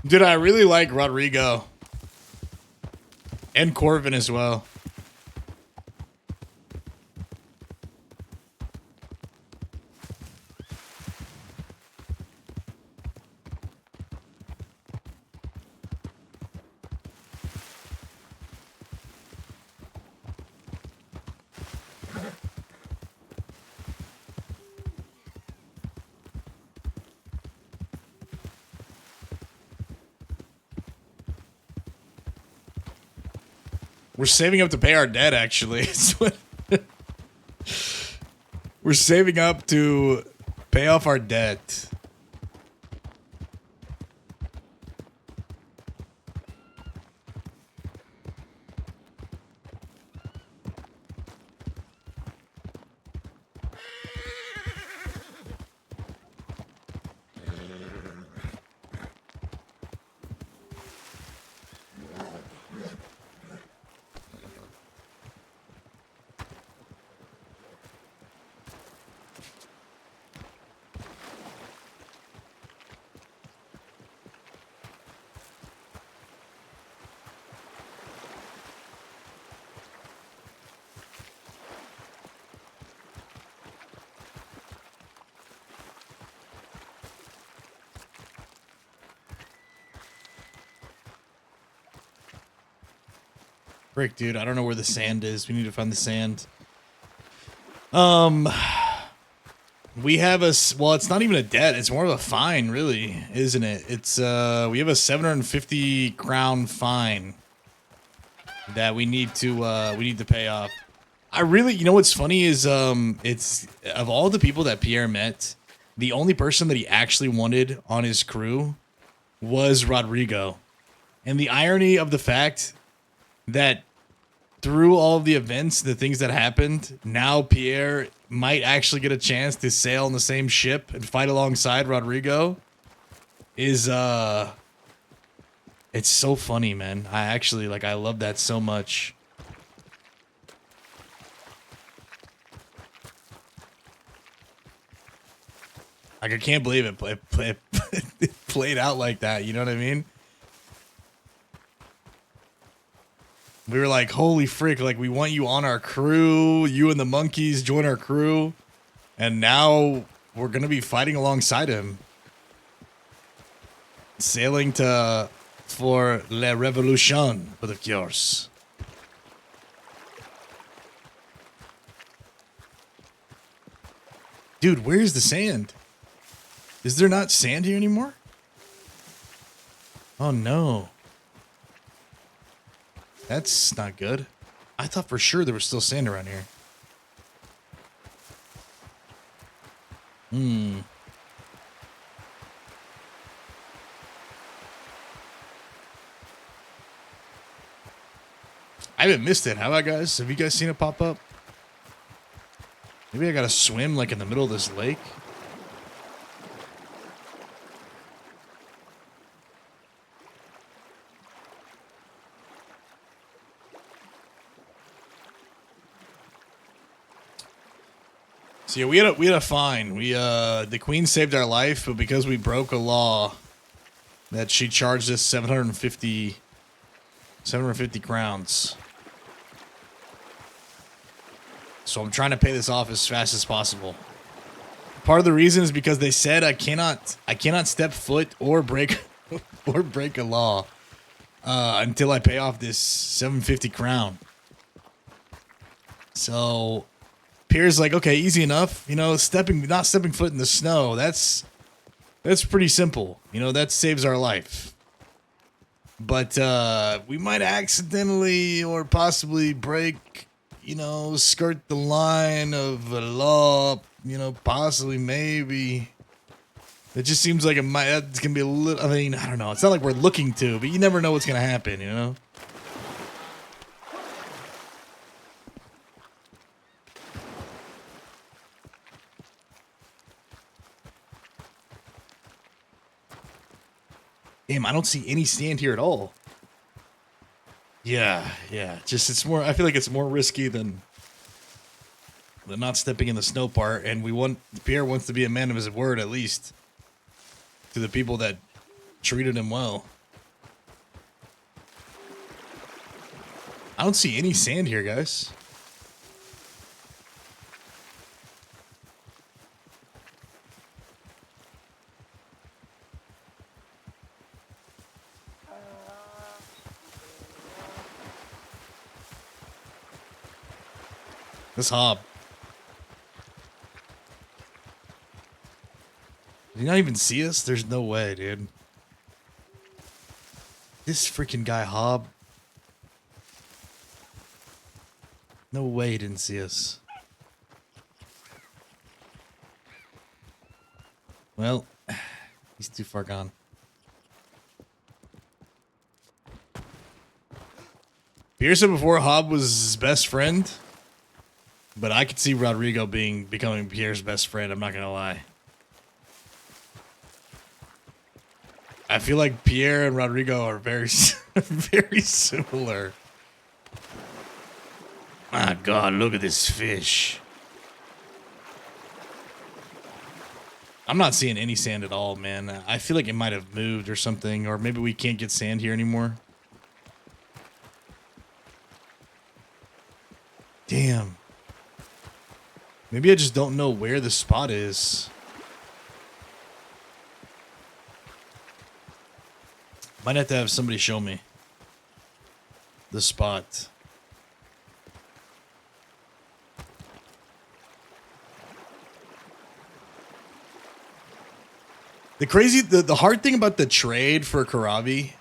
Dude, I really like Rodrigo. And Corvin as well. We're saving up to pay our debt, actually. We're saving up to pay off our debt. Frick, dude, I don't know where the sand is. We need to find the sand. We have a, well, it's not even a debt. It's more of a fine, really, isn't it? It's, we have a 750 crown fine that we need to pay off. I really, you know what's funny is, it's, of all the people that Pierre met, the only person that he actually wanted on his crew was Rodrigo. And the irony of the fact that through all of the events, the things that happened, now Pierre might actually get a chance to sail on the same ship and fight alongside Rodrigo is, it's so funny, man. I actually, like, I love that so much. Like, I can't believe it played out like that, you know what I mean? We were like, holy frick, like, we want you on our crew. You and the monkeys join our crew. And now we're going to be fighting alongside him. Sailing for La Revolution, but of course. Dude, where's the sand? Is there not sand here anymore? Oh, no. That's not good. I thought for sure there was still sand around here. I haven't missed it, have I, guys? Have you guys seen it pop up? Maybe I gotta swim, like, in the middle of this lake? So yeah, we had a fine. The queen saved our life, but because we broke a law, that she charged us 750 crowns. So I'm trying to pay this off as fast as possible. Part of the reason is because they said I cannot step foot or break a law until I pay off this 750 crown. So Pierre's like, okay, easy enough. You know, not stepping foot in the snow. That's pretty simple. You know, that saves our life. But we might accidentally or possibly break, you know, skirt the line of a law. You know, possibly, maybe. It just seems like it's gonna be a little. I mean, I don't know. It's not like we're looking to, but you never know what's gonna happen. You know. Damn, I don't see any sand here at all. Yeah. Just it's more. I feel like it's more risky than not stepping in the snow part. And Pierre wants to be a man of his word, at least to the people that treated him well. I don't see any sand here, guys. This Hob. Did he not even see us? There's no way, dude. This freaking guy, Hob. No way he didn't see us. Well, he's too far gone. Pierre said before Hob was his best friend. But I could see Rodrigo becoming Pierre's best friend, I'm not gonna lie. I feel like Pierre and Rodrigo are very, very similar. My God, look at this fish. I'm not seeing any sand at all, man. I feel like it might have moved or something, or maybe we can't get sand here anymore. Damn. Maybe I just don't know where the spot is. Might have to have somebody show me the spot. The hard thing about the trade for Karavi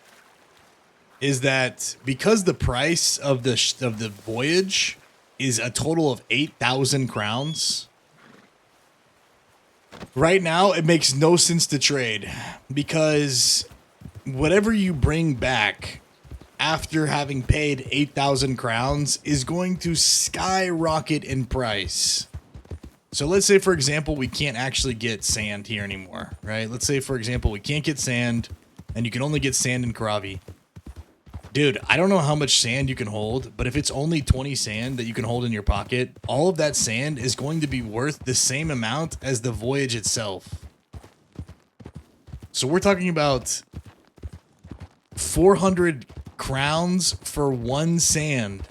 is that because the price of the voyage is a total of 8,000 crowns. Right now, it makes no sense to trade because whatever you bring back after having paid 8,000 crowns is going to skyrocket in price. So let's say, for example, we can't actually get sand here anymore, right? Let's say, for example, we can't get sand and you can only get sand in Karavi. Dude, I don't know how much sand you can hold, but if it's only 20 sand that you can hold in your pocket, all of that sand is going to be worth the same amount as the voyage itself. So we're talking about 400 crowns for one sand.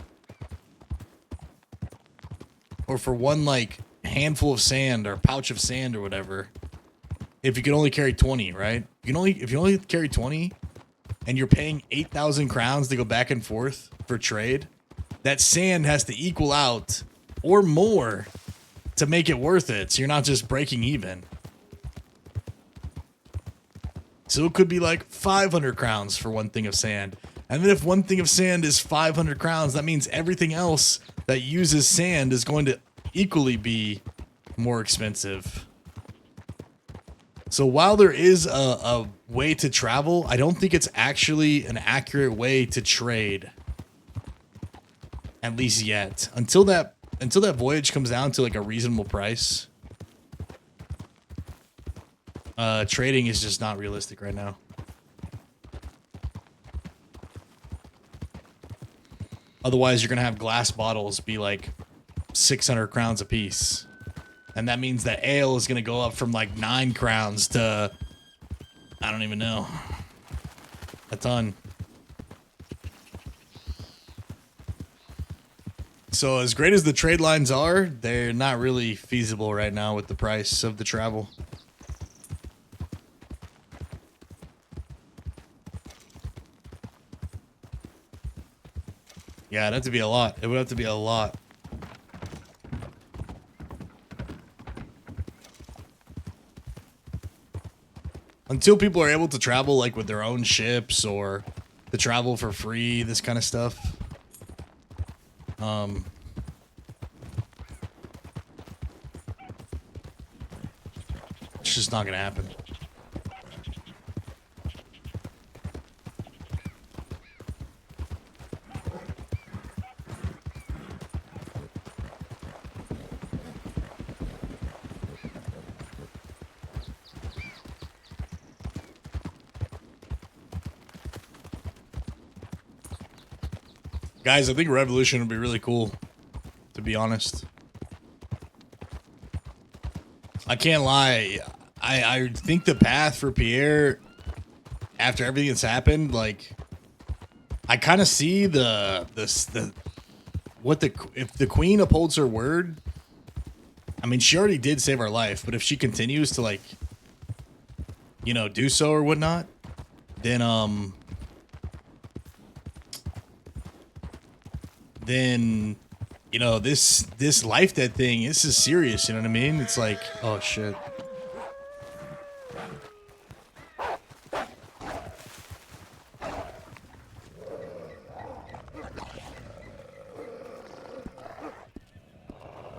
Or for one, like, handful of sand or pouch of sand or whatever. If you can only carry 20, right? If you only carry 20... and you're paying 8,000 crowns to go back and forth for trade, that sand has to equal out or more to make it worth it. So you're not just breaking even. So it could be like 500 crowns for one thing of sand. And then if one thing of sand is 500 crowns, that means everything else that uses sand is going to equally be more expensive. So while there is a way to travel, I don't think it's actually an accurate way to trade. At least yet. Until that voyage comes down to like a reasonable price. Trading is just not realistic right now. Otherwise, you're going to have glass bottles be like 600 crowns a piece. And that means that ale is going to go up from like 9 crowns to, I don't even know, a ton. So as great as the trade lines are, they're not really feasible right now with the price of the travel. Yeah, it'd have to be a lot. It would have to be a lot. Until people are able to travel like with their own ships or to travel for free, this kind of stuff. It's just not gonna happen. Guys, I think Revolution would be really cool, to be honest. I can't lie. I think the path for Pierre after everything that's happened, like, I kind of see if the queen upholds her word. I mean, she already did save our life, but if she continues to, like, you know, do so or whatnot, then you know, this life debt thing, this is serious. You know what I mean? It's like, oh shit.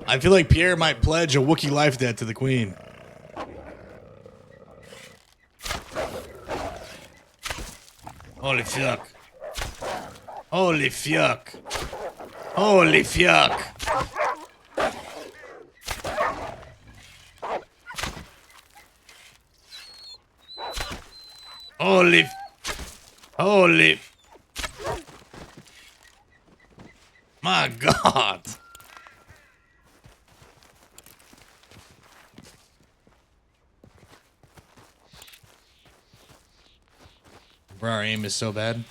I feel like Pierre might pledge a Wookiee life debt to the queen. Holy fuck. Holy fuck. Holy fuck. Holy. My God. Bro, our aim is so bad.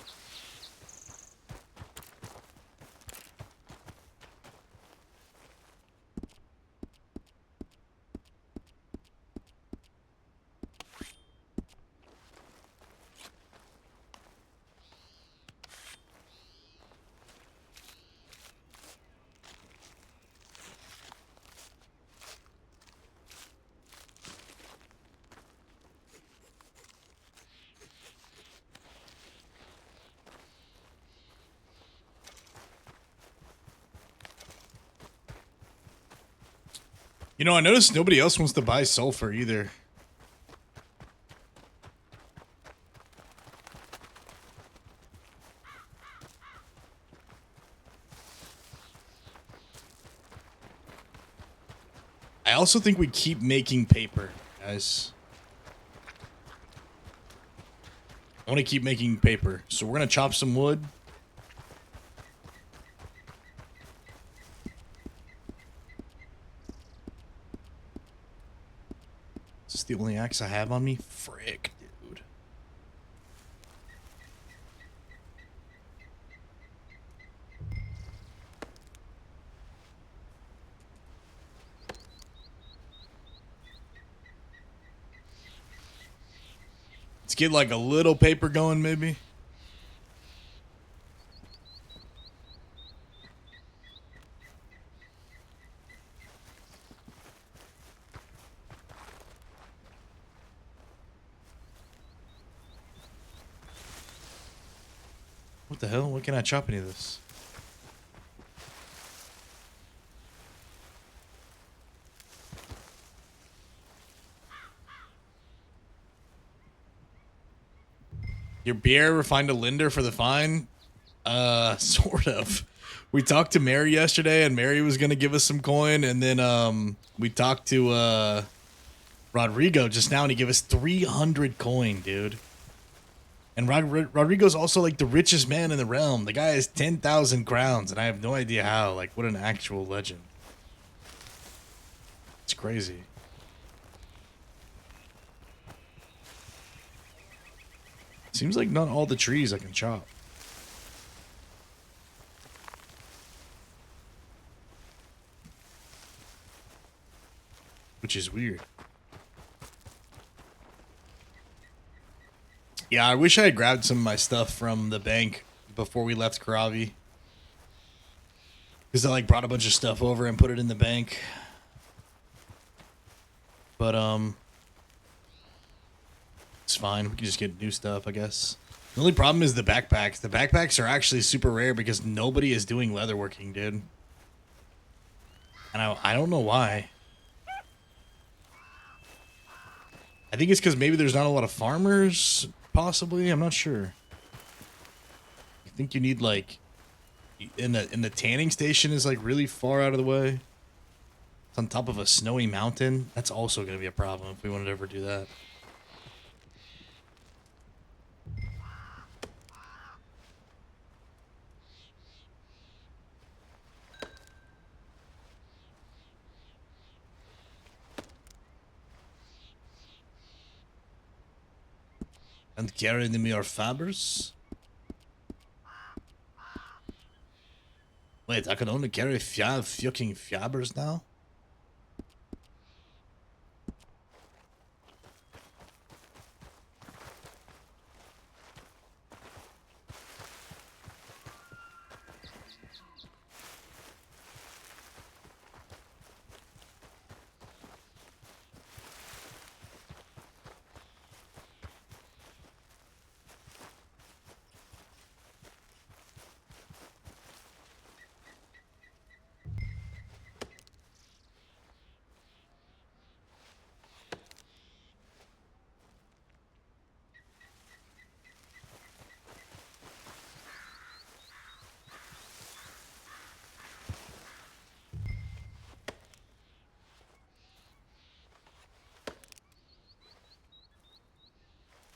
You know, I noticed nobody else wants to buy sulfur either. I also think we keep making paper, guys. I want to keep making paper. So we're going to chop some wood. Is this the only axe I have on me? Frick, dude. Let's get like a little paper going, maybe. What the hell? Why can't I chop any of this? Your beer ever find a lender for the fine? Sort of. We talked to Mary yesterday, and Mary was gonna give us some coin, and then we talked to Rodrigo just now, and he gave us 300 coin, dude. And Rodrigo's also like the richest man in the realm. The guy has 10,000 crowns, and I have no idea how. Like, what an actual legend. It's crazy. Seems like not all the trees I can chop. Which is weird. Yeah, I wish I had grabbed some of my stuff from the bank before we left Karavi. Because I like brought a bunch of stuff over and put it in the bank. But it's fine. We can just get new stuff, I guess. The only problem is the backpacks. The backpacks are actually super rare because nobody is doing leatherworking, dude. And I don't know why. I think it's because maybe there's not a lot of farmers, possibly. I'm not sure. I think you need like in the tanning station is like really far out of the way. It's on top of a snowy mountain. That's also going to be a problem if we wanted to ever do that. And carry them your fabbers? Wait, I can only carry fucking fabbers now?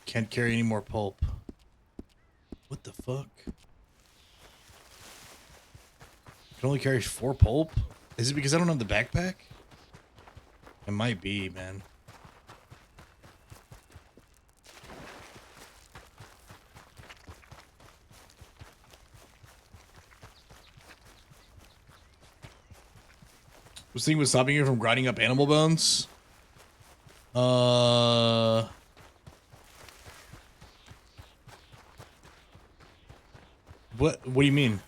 Can't carry any more pulp. What the fuck? Can only carry 4 pulp? Is it because I don't have the backpack? It might be, man. Was thinking was stopping you from grinding up animal bones? What do you mean?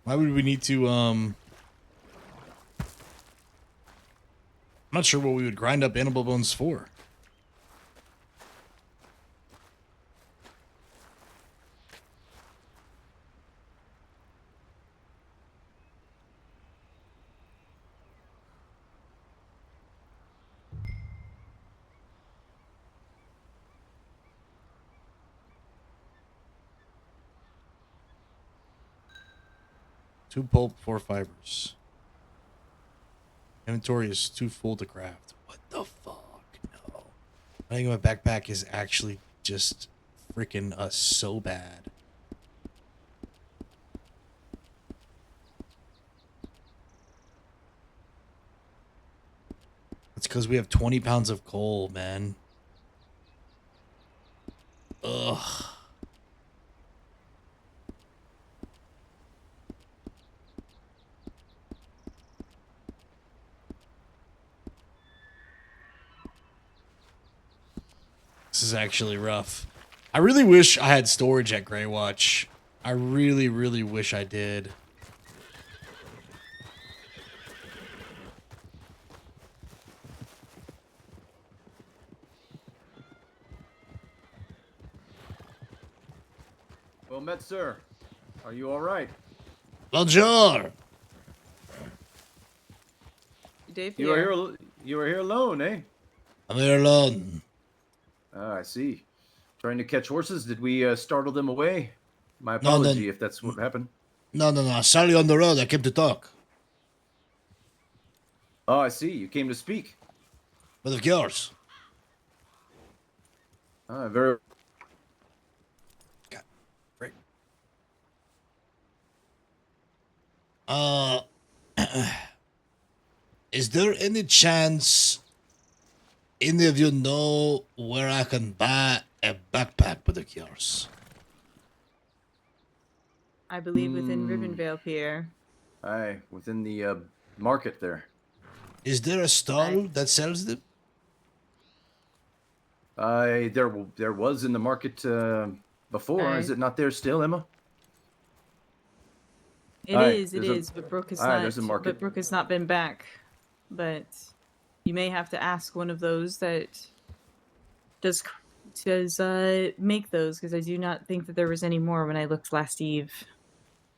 Why would we need to, I'm not sure what we would grind up animal bones for. Two pulp, 4 fibers. Inventory is too full to craft. What the fuck? No. I think my backpack is actually just freaking so bad. It's because we have 20 pounds of coal, man. Ugh. This is actually rough. I really wish I had storage at Greywatch. I really, really wish I did. Well met, sir. Are you all right? Bonjour. You are here alone, eh? I'm here alone. Ah, I see. Trying to catch horses? Did we startle them away? My apology if that's what happened. No. I saw you on the road. I came to talk. Oh, I see. You came to speak. But of course. Ah, very... God, frick. Is there any chance any of you know where I can buy a backpack with the cures? I believe within Rivenvale, Pierre. Aye, within the market there. Is there a stall that sells them? There was in the market before. Aye. Is it not there still, Emma? It is, but Brooke has there's a market. But Brooke has not been back. But you may have to ask one of those that does make those, because I do not think that there was any more when I looked last eve.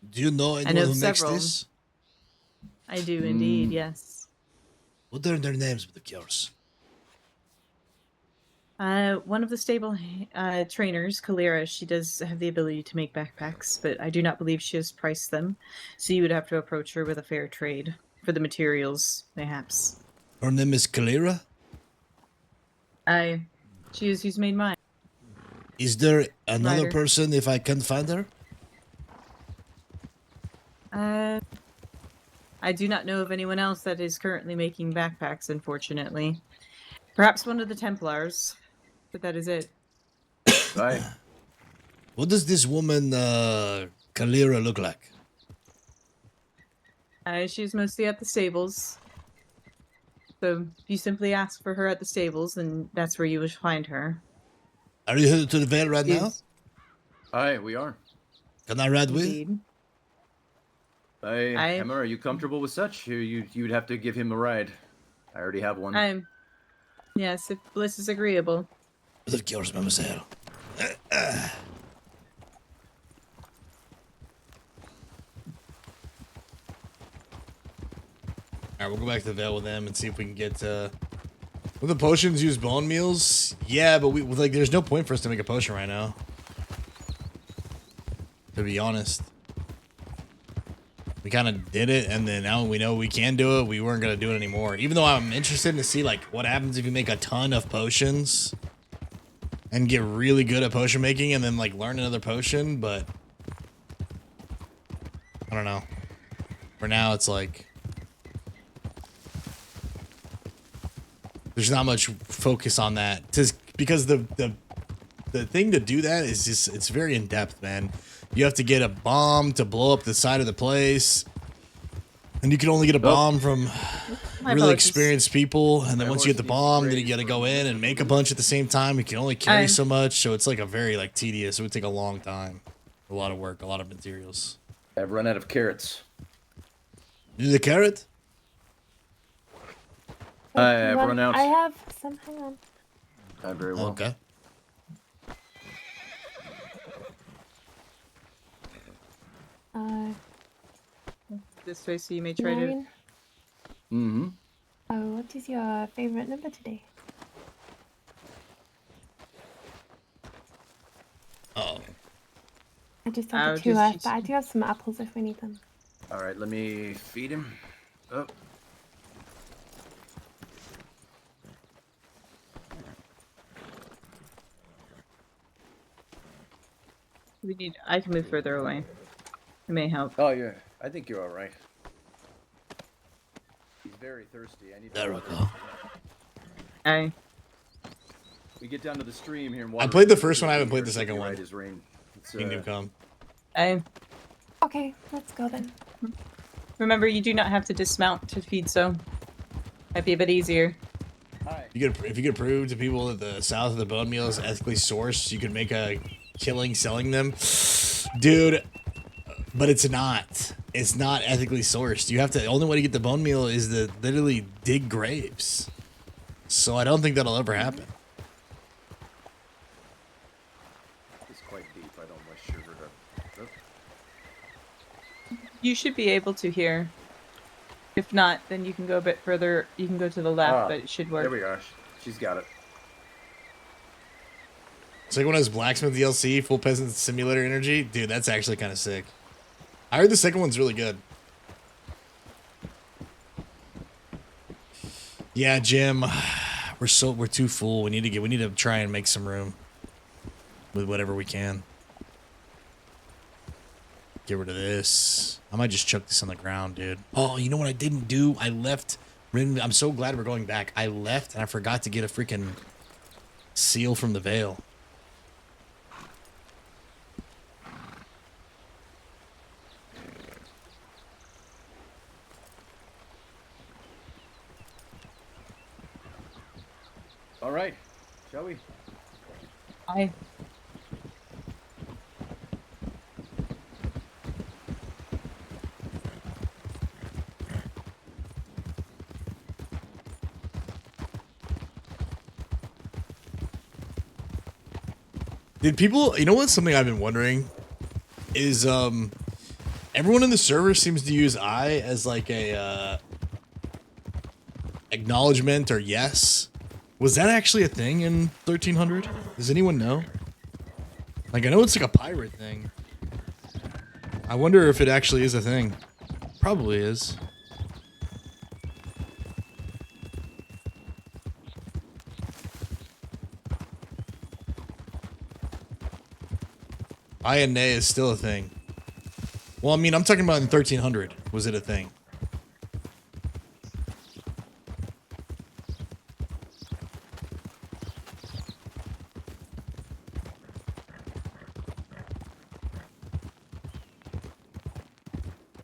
Do you know anyone who makes this? I do indeed, yes. What are their names with the cures? One of the stable trainers, Kalira, she does have the ability to make backpacks, but I do not believe she has priced them. So you would have to approach her with a fair trade for the materials, perhaps. Her name is Kalira? She is who's made mine. Is there another Ryder. person if I can find her? I do not know of anyone else that is currently making backpacks, unfortunately. Perhaps one of the Templars, but that is it. Right. What does this woman, Kalira, look like? She's mostly at the stables. So if you simply ask for her at the stables, then that's where you will find her. Are you headed to the Vale right now? She's- Aye, we are. Can I ride with? Indeed. Emma, are you comfortable with such? You'd have to give him a ride. I already have one. Yes, if Bliss is agreeable. Of course, mademoiselle. Alright, we'll go back to the Vale with them and see if we can get, will the potions use bone meals? Yeah, but there's no point for us to make a potion right now. To be honest. We kind of did it, and then now we know we can do it, we weren't going to do it anymore. Even though I'm interested to see, like, what happens if you make a ton of potions and get really good at potion making and then, like, learn another potion, but I don't know. For now, it's like there's not much focus on that because the thing to do that is just, it's very in depth, man. You have to get a bomb to blow up the side of the place, and you can only get a bomb from really experienced people. And then once you get the bomb, then you got to go in and make a bunch at the same time. You can only carry so much, so it's like a very like tedious. It would take a long time, a lot of work, a lot of materials. I've run out of carrots. You need a carrot? I've run out. I have some. Hang on. Very well. Okay. This way, so you may try to. Mm-hmm. Oh, what is your favorite number today? Oh. I just have the 2 left, but I do have some apples if we need them. All right, let me feed him. Oh. I can move further away. It may help. Oh, yeah. I think you're all right. He's very thirsty. I need. There we go. Aye. We get down to the stream here. And I played the first one. I haven't played the second one. Kingdom Come. Aye. Okay, let's go then. Remember, you do not have to dismount to feed, so might be a bit easier. If you could prove to people that the south of the bone meal is ethically sourced, you could make a killing selling them, dude. But it's not. It's not ethically sourced. You have to. The only way to get the bone meal is to literally dig graves. So I don't think that'll ever happen. It's quite deep. I don't wish sugar to. Oh. You should be able to here. If not, then you can go a bit further. You can go to the left, but it should work. There we are. She's got it. It's like when I was Blacksmith DLC, Full Peasant Simulator Energy. Dude, that's actually kind of sick. I heard the second one's really good. Yeah, Jim, we're too full. We need to try and make some room with whatever we can. Get rid of this. I might just chuck this on the ground, dude. Oh, you know what I didn't do? I left. I'm so glad we're going back. I left and I forgot to get a freaking seal from the Vale. All right, shall we? Aye. Did people, you know what's something I've been wondering is everyone in the server seems to use I as like a acknowledgement or yes. Was that actually a thing in 1300? Does anyone know? Like, I know it's like a pirate thing. I wonder if it actually is a thing. Probably is. I and nay is still a thing. Well, I mean, I'm talking about in 1300. Was it a thing?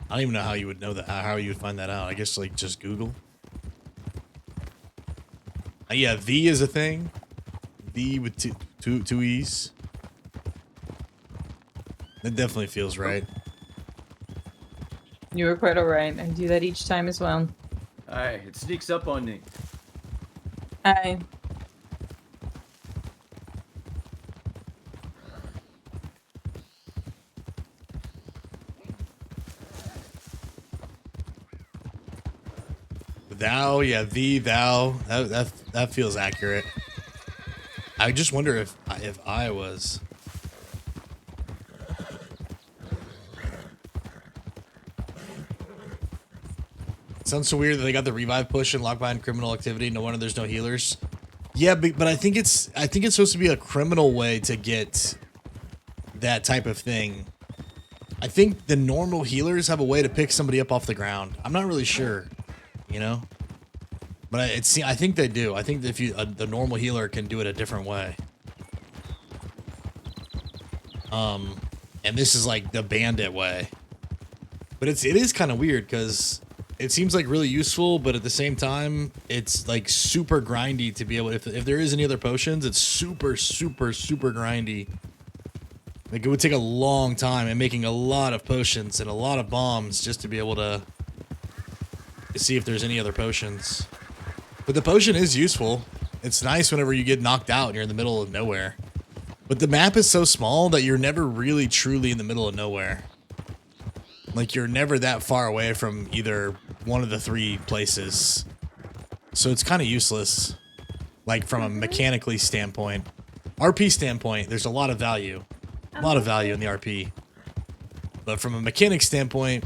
I don't even know how you would know that. How you would find that out. I guess like just Google. Yeah, V is a thing. V with two E's. That definitely feels right. You were quite alright. I do that each time as well. Aye, it sneaks up on me. Aye. Thou, yeah, thee, thou. That feels accurate. I just wonder if I was. It sounds so weird that they got the revive push and lock behind criminal activity. No wonder there's no healers. Yeah, but I think it's supposed to be a criminal way to get that type of thing. I think the normal healers have a way to pick somebody up off the ground. I'm not really sure, you know. But I think they do. I think that if you the normal healer can do it a different way. And this is like the bandit way. But it is kind of weird because it seems like really useful, but at the same time, it's like super grindy to be able. If there is any other potions, it's super grindy. Like it would take a long time and making a lot of potions and a lot of bombs just to be able to see if there's any other potions. But the potion is useful. It's nice whenever you get knocked out and you're in the middle of nowhere. But the map is so small that you're never really truly in the middle of nowhere. Like you're never that far away from either one of the three places. So it's kind of useless. Like from a mechanically standpoint. RP standpoint, there's a lot of value. A lot of value in the RP. But from a mechanic standpoint,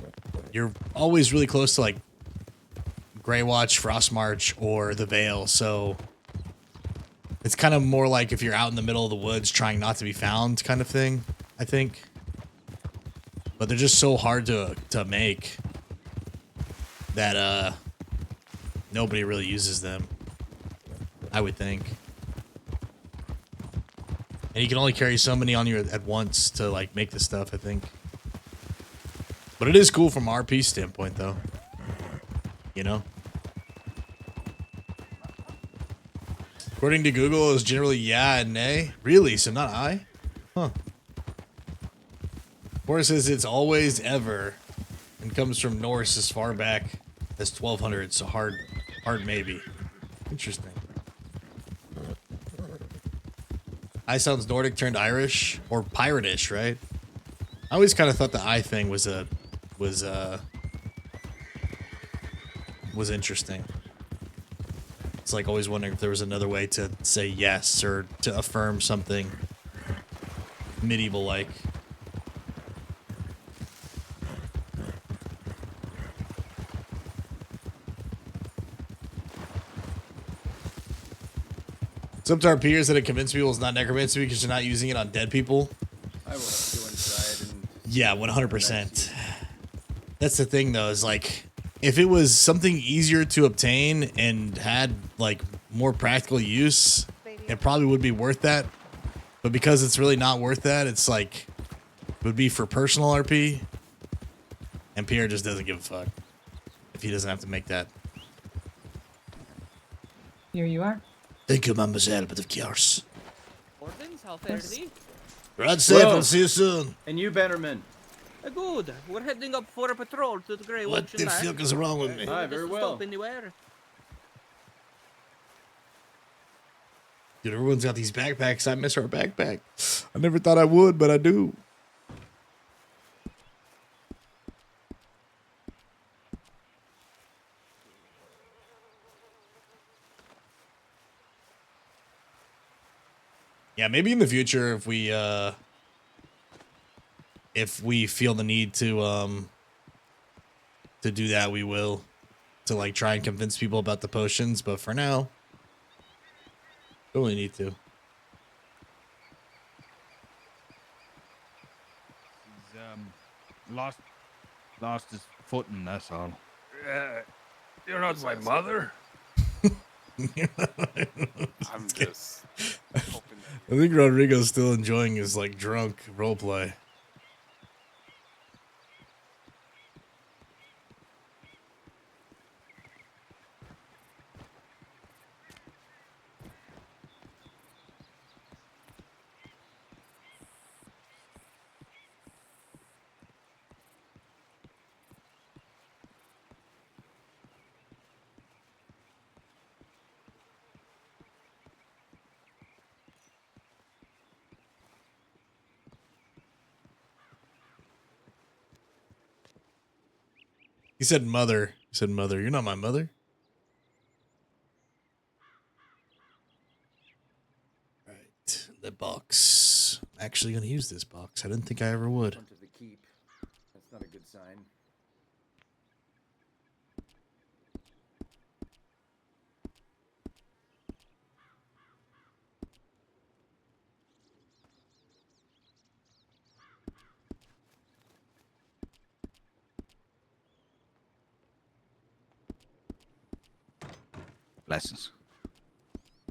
you're always really close to like Greywatch, Frostmarch, or the Veil, so it's kind of more like if you're out in the middle of the woods trying not to be found kind of thing, I think. But they're just so hard to make that nobody really uses them, I would think. And you can only carry so many on you at once to like make the stuff, I think. But it is cool from an RP standpoint though. You know? According to Google, it's generally yeah and nay. Really? So not I? Huh. Or says it's always ever and comes from Norse as far back as 1200. So hard maybe. Interesting. I sounds Nordic turned Irish or pirate-ish, right? I always kind of thought the I thing was interesting. It's like always wondering if there was another way to say yes or to affirm something medieval-like. It's up to our peers that it convinced people it's not necromancy because you're not using it on dead people. I will have to go inside and... Yeah, 100%. That's the thing, though, is like, if it was something easier to obtain and had, like, more practical use, it probably would be worth that. But because it's really not worth that, it's like, it would be for personal RP. And Pierre just doesn't give a fuck if he doesn't have to make that. Here you are. Thank you, mademoiselle, but of course. Ordens, how fare thee? Ride safe, I'll see you soon. And you, Bannerman? Good. We're heading up for a patrol to the Grey What Watch. the fuck is wrong with me? Hi, very well. Stop anywhere. Dude, everyone's got these backpacks. I miss our backpack. I never thought I would, but I do. Yeah, maybe in the future if we feel the need to do that, we will. To like try and convince people about the potions, but for now, don't really need to. He's lost his footing, that's all. You're not my mother. I'm just hoping I think Rodrigo's still enjoying his like drunk roleplay. He said mother. He said mother. You're not my mother. Right. The box. I'm actually gonna use this box. I didn't think I ever would. Front of the keep. That's not a good sign. Blessings.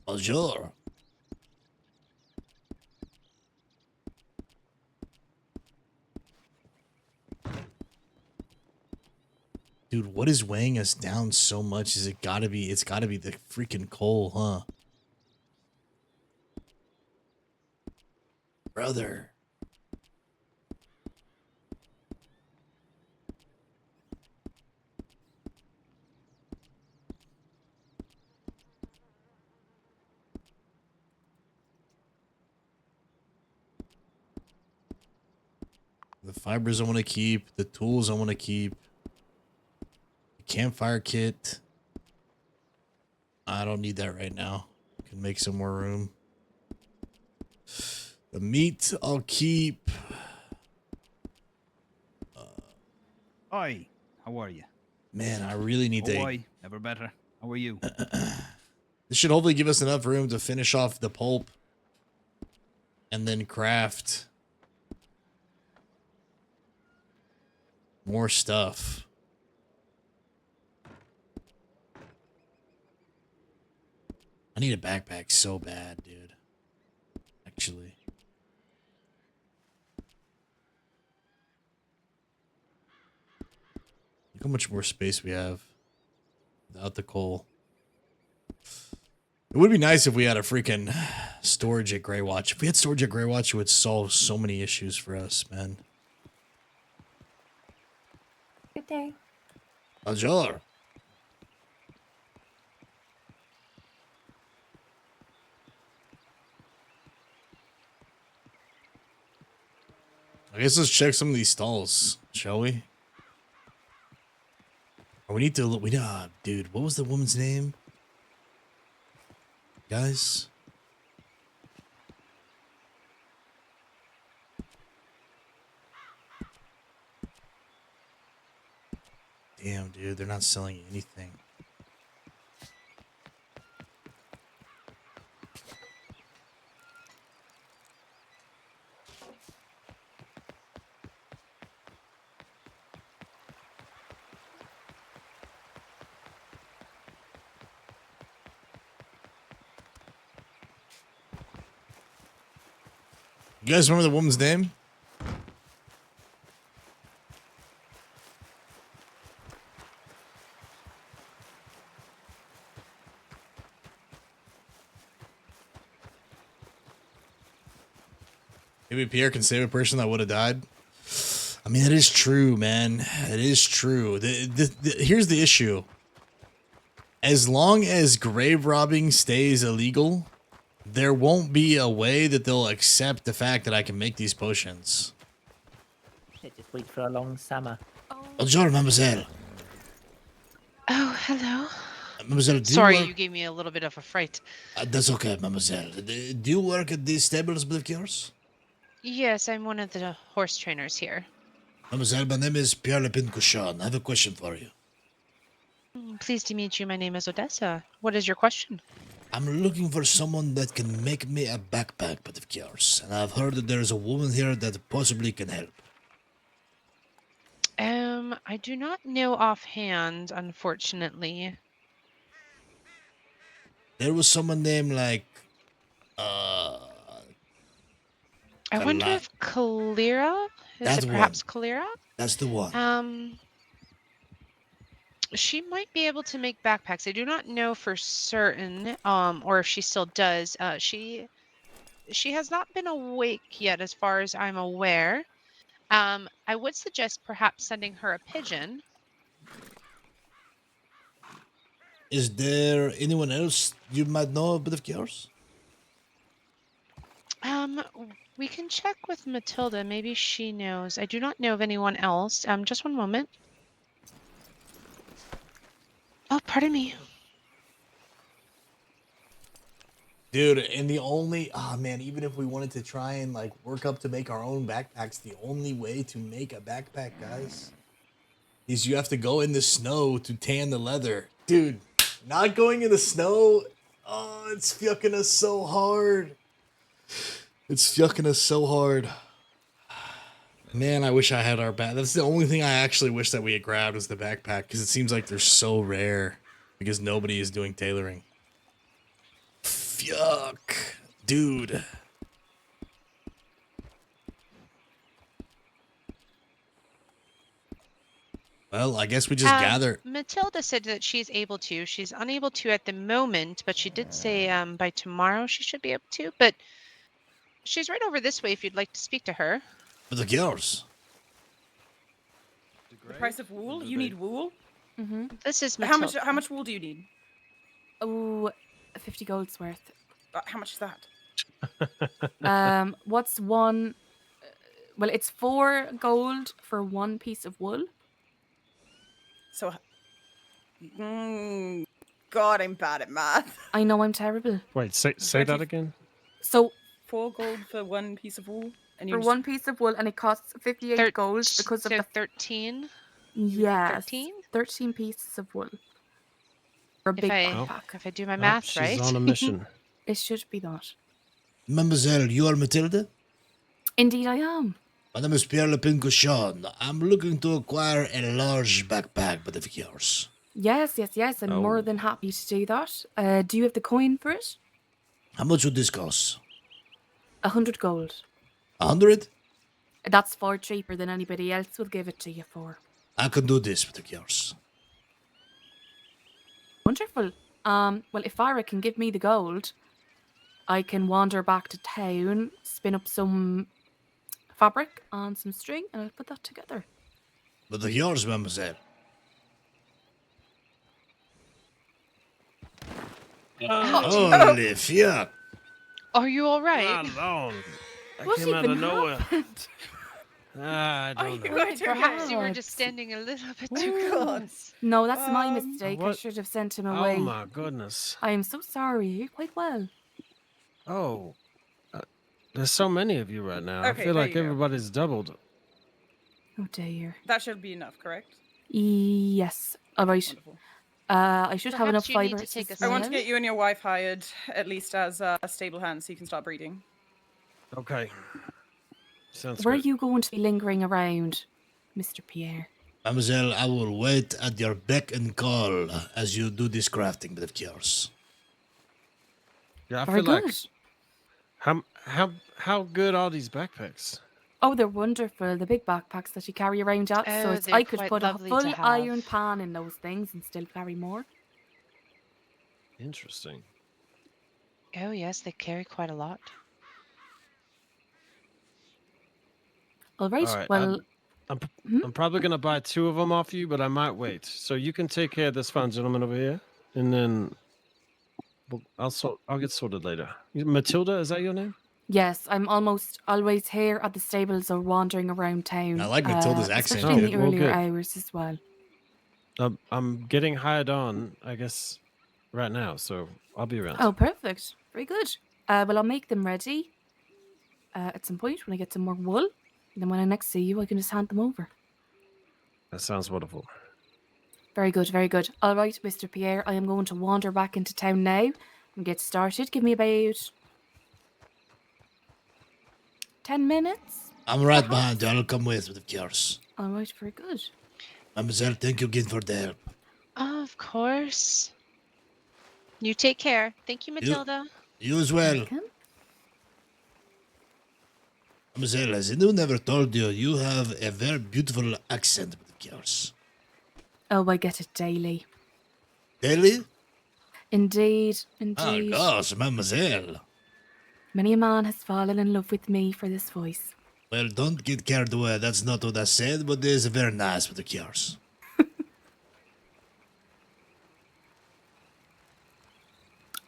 Bonjour. Dude, what is weighing us down so much? Is it gotta be? It's gotta be the freaking coal, huh? Brother. The fibers I want to keep. The tools I want to keep. The campfire kit. I don't need that right now. Can make some more room. The meat I'll keep. Hi, how are you? Man, I really need to. Hi, never better. How are you? This should hopefully give us enough room to finish off the pulp. And then craft more stuff. I need a backpack so bad, dude. Actually. Look how much more space we have without the coal. It would be nice if we had a freaking storage at Greywatch. If we had storage at Greywatch, it would solve so many issues for us, man. Good day. Bonjour. I guess let's check some of these stalls, shall we? Or we need to look. Dude, what was the woman's name? Guys? Damn, dude, they're not selling anything. You guys remember the woman's name? Maybe Pierre can save a person that would have died. I mean, it is true, man. It is true. Here's the issue. As long as grave robbing stays illegal, there won't be a way that they'll accept the fact that I can make these potions. Should just wait for a long summer. Bonjour, mademoiselle. Oh, hello. Mademoiselle, do Sorry, you work... you gave me a little bit of a fright. That's okay, mademoiselle. Do you work at these stables of yours? Yes, I'm one of the horse trainers here. Mademoiselle, my name is Pierre Le Pincoushon. I have a question for you. Pleased to meet you. My name is Odessa. What is your question? I'm looking for someone that can make me a backpack, but of course. And I've heard that there's a woman here that possibly can help. I do not know offhand, unfortunately. There was someone named like, I wonder if Kalira? Is it perhaps Kalira? That's the one. She might be able to make backpacks. I do not know for certain, or if she still does. She has not been awake yet, as far as I'm aware. I would suggest perhaps sending her a pigeon. Is there anyone else you might know a bit of yours? We can check with Matilda. Maybe she knows. I do not know of anyone else. Just one moment. Oh, pardon me. Dude, and the only man, even if we wanted to try and like work up to make our own backpacks, the only way to make a backpack, guys, is you have to go in the snow to tan the leather. Dude, not going in the snow, oh, it's fucking us so hard. It's fucking us so hard. Man, I wish I had our back. That's the only thing I actually wish that we had grabbed was the backpack, because it seems like they're so rare because nobody is doing tailoring. Fuck, dude. Well, I guess we just gather. Matilda said that she's able to. She's unable to at the moment, but she did say by tomorrow she should be able to. But she's right over this way if you'd like to speak to her. For the girls. The price of wool? You need wool? Mm-hmm. This is How Matilda. much wool do you need? Oh, 50 gold's worth. How much is that? What's one? Well, it's 4 gold for 1 piece of wool. So, God, I'm bad at math. I know I'm terrible. Wait, say that again. So 4 gold for 1 piece of wool, and for 1 piece of wool, and it costs 58 gold because of so the 13. Yes, 13? 13 pieces of wool for a big backpack. If I do my math she's right. on a mission. It should be that. Mademoiselle, you are Matilda? Indeed, I am. My name is Pierre Le Pincoushon. I'm looking to acquire a large backpack, but of yours. Yes. I'm more than happy to do that. Do you have the coin for it? How much would this cost? 100 gold. 100? That's far cheaper than anybody else will give it to you for. I can do this with yours. Wonderful. Well, if Farah can give me the gold, I can wander back to town, spin up some fabric on some string, and I'll put that together. But of yours, mademoiselle. Holy fuck. Are you all right? Not alone. That What came out even of nowhere. happened? I don't know. Perhaps you were just standing a little bit too close. No, that's my mistake. I what? should have sent him Oh away. my goodness. I am so sorry. You're quite well. Oh, there's so many of you right now. Okay, I feel there like you go. everybody's doubled. Oh dear. That should be enough, correct? Yes. All right. I should have enough Perhaps you need to fibers. take a as I want to well. get you and your wife hired, at least as a stable hand, so you can start breeding. Okay. Sounds Where are good. you going to be lingering around, Mr. Pierre? Mademoiselle, I will wait at your beck and call as you do this crafting, but of yours. Yeah, I Very feel like good. how good are these backpacks? Oh, they're wonderful. The big backpacks that you carry around out. So Oh, it's, they're I could quite put a lovely to full have. iron pan in those things and still carry more. Interesting. Oh yes, they carry quite a lot. All right. All right, Well, I'm probably gonna buy 2 of them off you, but I might wait. So you can take care of this fine gentleman over here, and then I'll get sorted later. Matilda, is that your name? yes, I'm almost always here at the stables or wandering around town. I like Matilda's accent, especially in too. the Well, earlier good. hours as well. I'm getting hired on, I guess, right now, so I'll be around. Oh, perfect. Very good. Well, I'll make them ready at some point when I get some more wool. And then when I next see you, I can just hand them over. That sounds wonderful. Very good, very good. All right, Mr. Pierre, I am going to wander back into town now and get started. Give me about 10 minutes. I'm right behind you. I'll come with of yours. All right, very good. Mademoiselle, thank you again for the help. Of course. You take care. Thank you, Matilda. You as well. Welcome. Mademoiselle, as anyone never told you, you have a very beautiful accent of yours. Oh, I get it daily. Daily? Indeed, Oh indeed. gosh, mademoiselle. Many a man has fallen in love with me for this voice. Well, don't get carried away. That's not what I said, but it is very nice with the yours.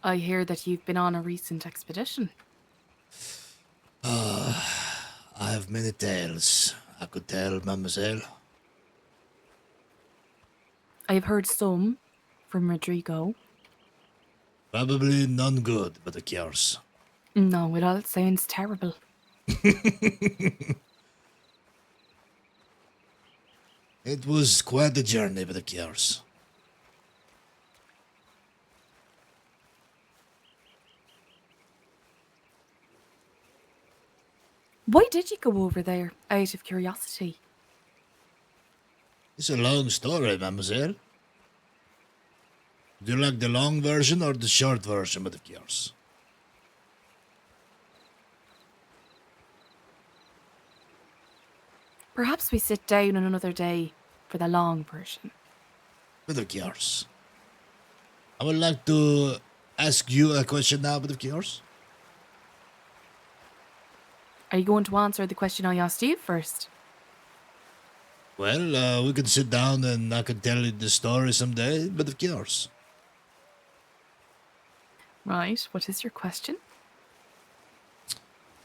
I hear that you've been on a recent expedition. I have many tales I could tell, mademoiselle. I have heard some from Rodrigo. Probably none good, but of course. No, it all sounds terrible. It was quite a journey, but of course. Why did you go over there, out of curiosity? It's a long story, mademoiselle. Do you like the long version or the short version, but of course? Perhaps we sit down on another day for the long version. But of course. I would like to ask you a question now, but of course. Are you going to answer the question I asked you first? Well, we can sit down and I can tell you the story someday, but of course. Right, what is your question?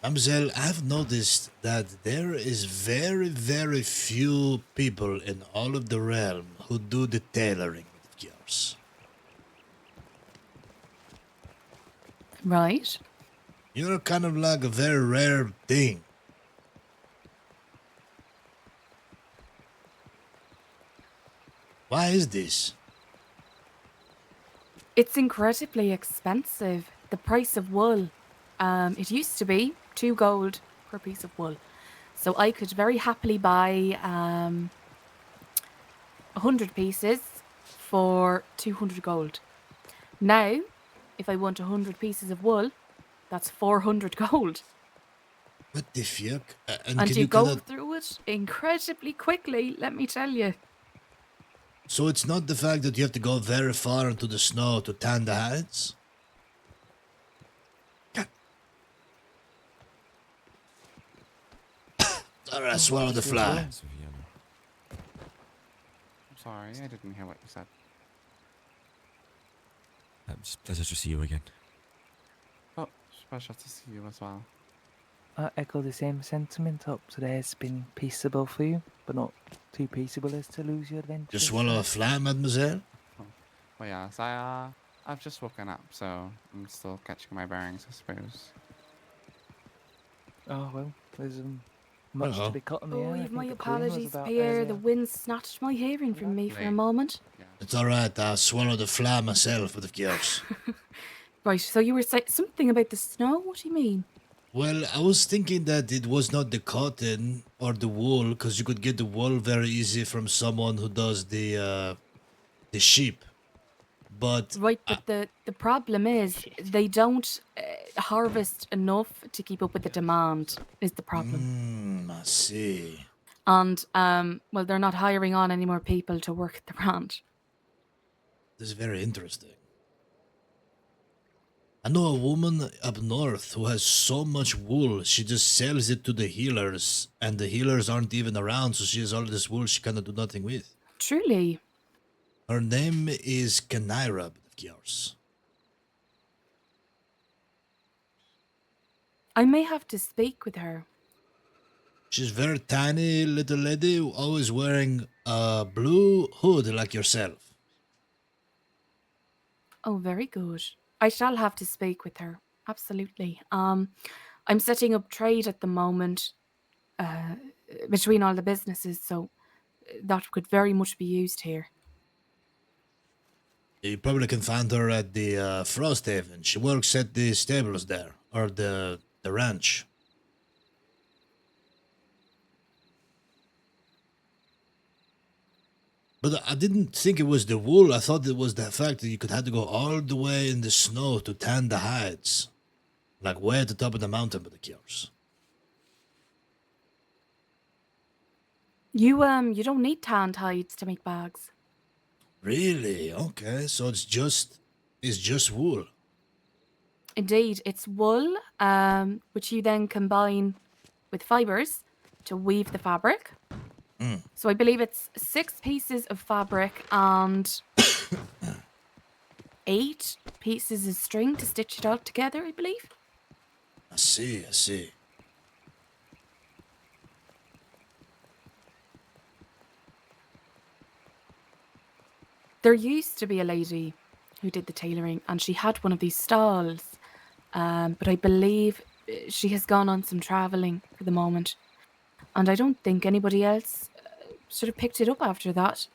Mademoiselle, I've noticed that there is very, very few people in all of the realm who do the tailoring, but of course. Right. You're kind of like a very rare thing. Why is this? It's incredibly expensive. The price of wool. It used to be 2 gold per piece of wool. So I could very happily buy 100 pieces for 200 gold. Now, if I want 100 pieces of wool, that's 400 gold. What the fuck? And can you go kinda... through it incredibly quickly, let me tell you. So it's not the fact that you have to go very far into the snow to tan the hides? Sorry, I swallowed the fly. I'm sorry, I didn't hear what you said. It's a pleasure to see you again. Oh, it's a pleasure to see you as well. I echo the same sentiment. Hope today has been peaceable for you, but not too peaceable as to lose your adventure. Just swallow a fly, mademoiselle? Oh. Well, yes, I've just woken up, so I'm still catching my bearings, I suppose. Oh, well, there's much to be cut in the air. Oh, I you've my think the Queen was apologies, about Pierre. earlier. The wind snatched my hearing from me for a moment. It's alright, I swallowed a fly myself, but of course. Right, so you were saying something about the snow? What do you mean? Well, I was thinking that it was not the cotton or the wool, because you could get the wool very easy from someone who does the sheep. But Right, but the problem is they don't harvest enough to keep up with the demand is the problem. I see. And well, they're not hiring on any more people to work the ranch. This is very interesting. I know a woman up north who has so much wool, she just sells it to the healers, and the healers aren't even around, so she has all this wool she cannot do nothing with. Truly. Her name is Kanaira, of course. I may have to speak with her. She's very tiny little lady, always wearing a blue hood like yourself. Oh, very good. I shall have to speak with her. Absolutely. I'm setting up trade at the moment between all the businesses, so that could very much be used here. You probably can find her at the Frosthaven. She works at the stables there, or the ranch. But I didn't think it was the wool. I thought it was the fact that you could have to go all the way in the snow to tan the hides. Like way at the top of the mountain, but the cures. You don't need tanned hides to make bags. Really? Okay, so it's just wool. Indeed, it's wool, which you then combine with fibers to weave the fabric. So I believe it's 6 pieces of fabric and 8 pieces of string to stitch it all together, I believe. I see. There used to be a lady who did the tailoring, and she had one of these stalls. But I believe she has gone on some travelling for the moment. And I don't think anybody else sort of picked it up after that.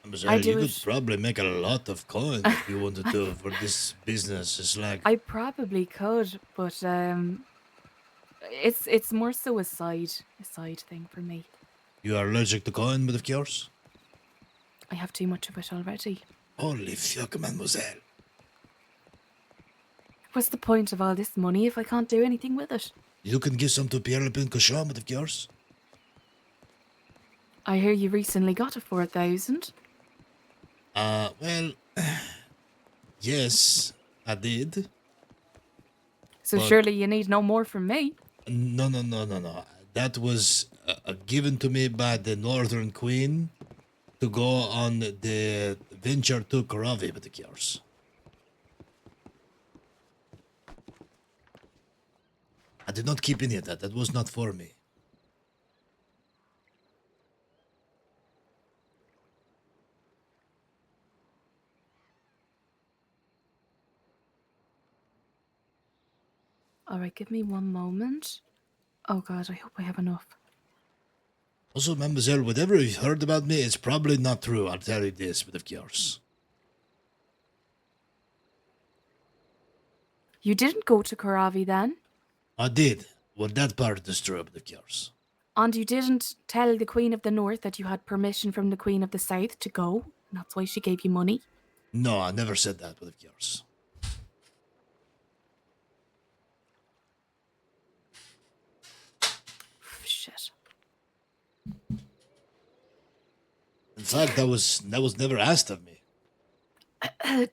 Mademoiselle, you could probably make a lot of coin if you wanted to for this business. It's like I probably could, but it's more so a side thing for me. you are allergic to coin, but of course. I have too much of it already. Holy fuck, mademoiselle. What's the point of all this money if I can't do anything with it? You can give some to Pierre Le Pincoushon, but of course. I hear you recently got a 4,000. Well, yes, I did. So But surely you need no more from me. No. That was given to me by the Northern Queen to go on the venture to Karavi, but of course. I did not keep any of that. That was not for me. All right, give me one moment. Oh God, I hope I have enough. Also, mademoiselle, whatever you heard about me is probably not true. I'll tell you this, but of course. You didn't go to Karavi then? I did. Well, that part is true, but of course. And you didn't tell the Queen of the North that you had permission from the Queen of the South to go? And that's why she gave you money? No, I never said that, but of course. Shit. In fact, that was never asked of me.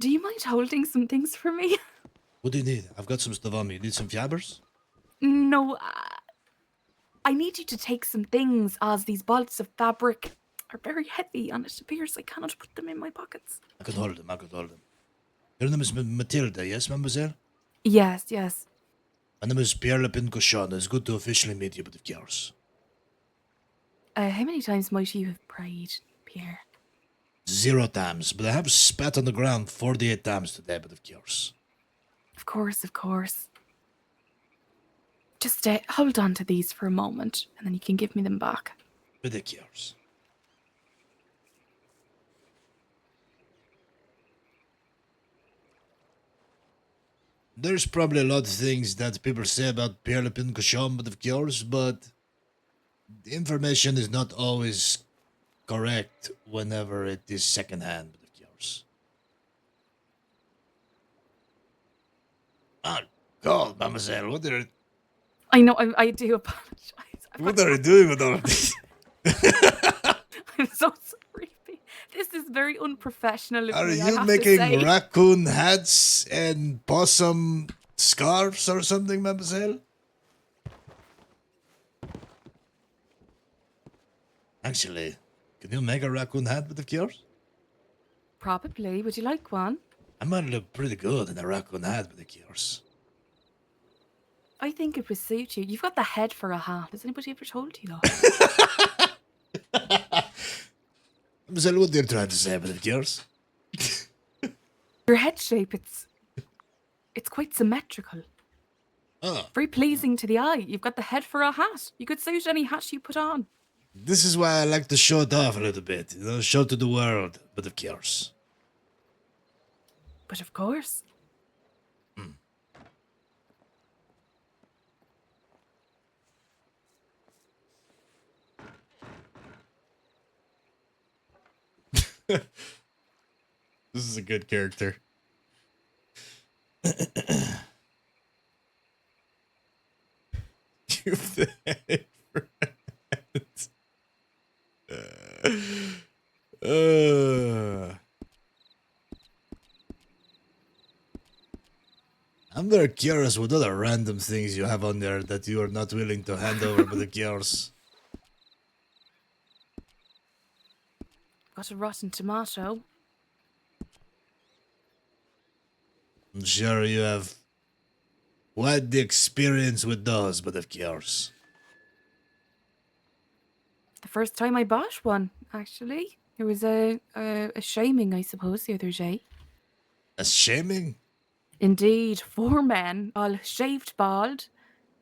Do you mind holding some things for me? What do you need? I've got some stuff on me. You need some fibers? No, I need you to take some things, as these bolts of fabric are very heavy, and it appears I cannot put them in my pockets. I could hold them. Your name is Matilda, yes, mademoiselle? Yes. My name is Pierre Le Pincoushon. It's good to officially meet you, but of course. How many times might you have prayed, Pierre? 0 times, but I have spat on the ground 48 times today, but of course. Of course. Just hold on to these for a moment, and then you can give me them back. But of course. There's probably a lot of things that people say about Pierre Le Pincoushon, but of course, but the information is not always correct whenever it is secondhand, but of course. Oh, God, mademoiselle, what are... I know, I do apologize. What are you doing with all of this? I'm so sorry. This is very unprofessional of Are me, I you have making to say. raccoon hats and possum scarves or something, mademoiselle? Actually, can you make a raccoon hat with of yours? Probably. Would you like one? I might look pretty good in a raccoon hat with of yours. I think it would suit you. You've got the head for a hat. Has anybody ever told you that? Mademoiselle, what are you trying to say with of yours? Your head shape, it's quite symmetrical. Oh. Very pleasing to the eye. You've got the head for a hat. You could suit any hat you put on. This is why I like to show it off a little bit, you know, show to the world, but of course. But of course. This is a good character. You've the head for it. I'm very curious what other random things you have on there that you are not willing to hand over, but of course. Got a rotten tomato. I'm sure you have quite the experience with those, but of course. The first time I bought one, actually. There was a shaming, I suppose, the other day. A shaming? Indeed, 4 men, all shaved bald,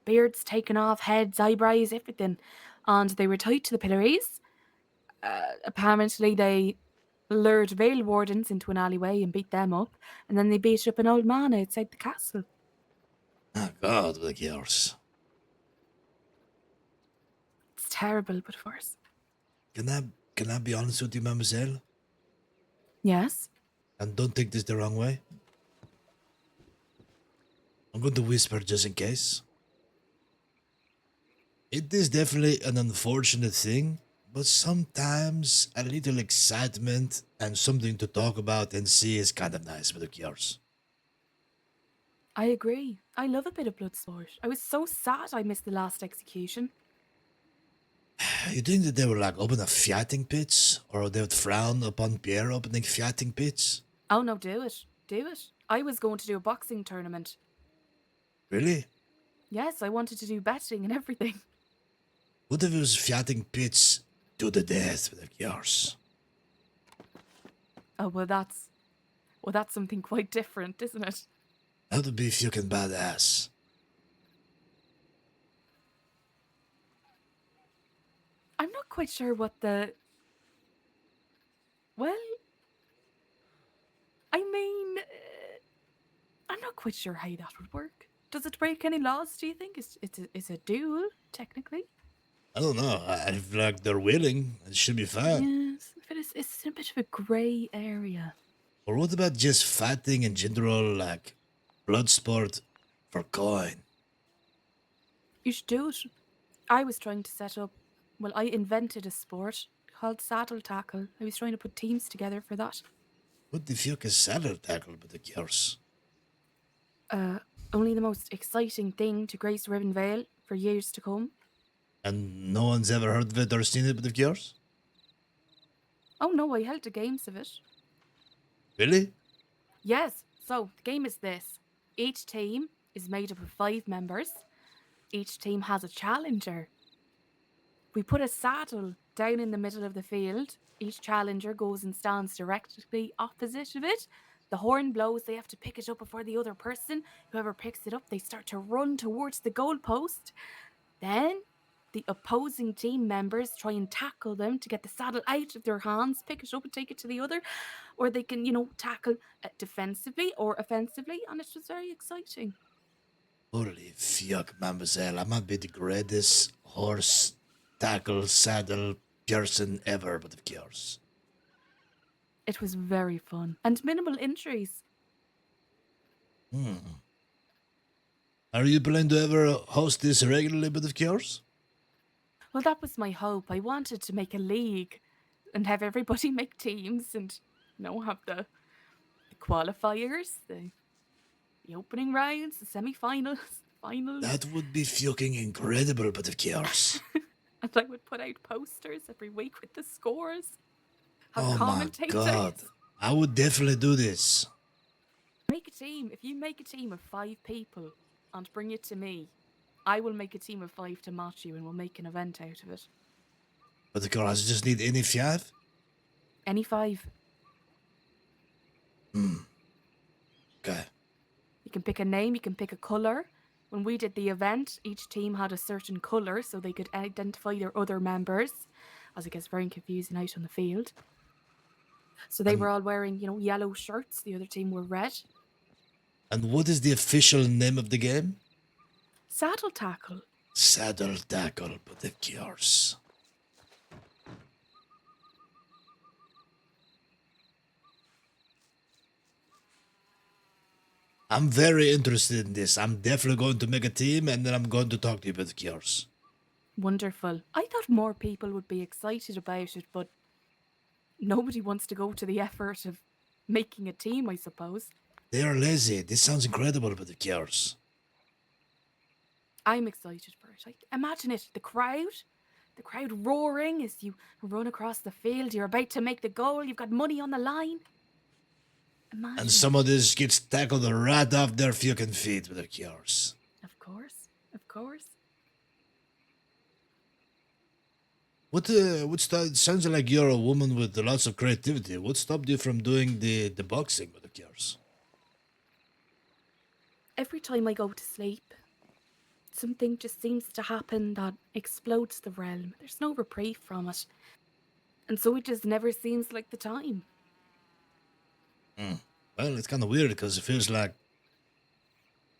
beards taken off, heads, eyebrows, everything. And they were tied to the pillories. Apparently, they lured veil wardens into an alleyway and beat them up. And then they beat up an old man outside the castle. Oh, God, with the girls. It's terrible, but worse. Can I be honest with you, mademoiselle? Yes? And don't take this the wrong way. I'm going to whisper just in case. It is definitely an unfortunate thing, but sometimes a little excitement and something to talk about and see is kind of nice with the cures. I agree. I love a bit of blood sport. I was so sad I missed the last execution. You think that they would like open a fighting pits, or they would frown upon Pierre opening fighting pits? Oh no, do it. Do it. I was going to do a boxing tournament. Really? Yes, I wanted to do betting and everything. What if it was fighting pits to the death with the cures? Oh, well that's something quite different, isn't it? That would be fucking badass. I'm not quite sure what the... Well... I mean... I'm not quite sure how that would work. Does it break any laws, do you think? It's a duel, technically? I don't know. I feel like they're willing. It should be fine. Yes, but it's a bit of a grey area. Or what about just fighting in general, like blood sport for coin? You should do it. I was trying to set up... Well, I invented a sport called saddle tackle. I was trying to put teams together for that. What the fuck is saddle tackle with the cures? Only the most exciting thing to grace Ribbon Vale for years to come. And no one's ever heard of it or seen it with the cures? Oh no, I held the games of it. Really? Yes, so the game is this. Each team is made up of 5 members. Each team has a challenger. We put a saddle down in the middle of the field. Each challenger goes and stands directly opposite of it. The horn blows, they have to pick it up before the other person. Whoever picks it up, they start to run towards the goalpost. Then the opposing team members try and tackle them to get the saddle out of their hands, pick it up and take it to the other. Or they can, tackle defensively or offensively, and it's just very exciting. Holy fuck, mademoiselle. I might be the greatest horse tackle saddle person ever with the cures. It was very fun and minimal injuries. Are you planning to ever host this regularly with the cures? Well, that was my hope. I wanted to make a league and have everybody make teams and, have the qualifiers, the opening rounds, the semi-finals, finals. That would be fucking incredible with the cures. And I would put out posters every week with the scores. Have Oh my commentators. god. I would definitely do this. Make a team. If you make a team of 5 people and bring it to me, I will make a team of 5 to match you and we'll make an event out of it. But the cures just need any 5? Any 5. Okay. You can pick a name, you can pick a colour. When we did the event, each team had a certain colour so they could identify their other members, as it gets very confusing out on the field. So they were all wearing, yellow shirts. The other team were red. And what is the official name of the game? Saddle tackle. Saddle tackle with the cures. I'm very interested in this. I'm definitely going to make a team and then I'm going to talk to you about the cures. Wonderful. I thought more people would be excited about it, but nobody wants to go to the effort of making a team, I suppose. They are lazy. This sounds incredible with the cures. I'm excited for it. Imagine it. The crowd roaring as you run across the field. You're about to make the goal. You've got money on the line. Imagine. And some of this gets tackled right off their fucking feet with the cures. Of course. Of course. Sounds like you're a woman with lots of creativity. What stopped you from doing the boxing with the yours? Every time I go to sleep, something just seems to happen that explodes the realm. There's no reprieve from it. And so it just never seems like the time. Well, it's kind of weird because it feels like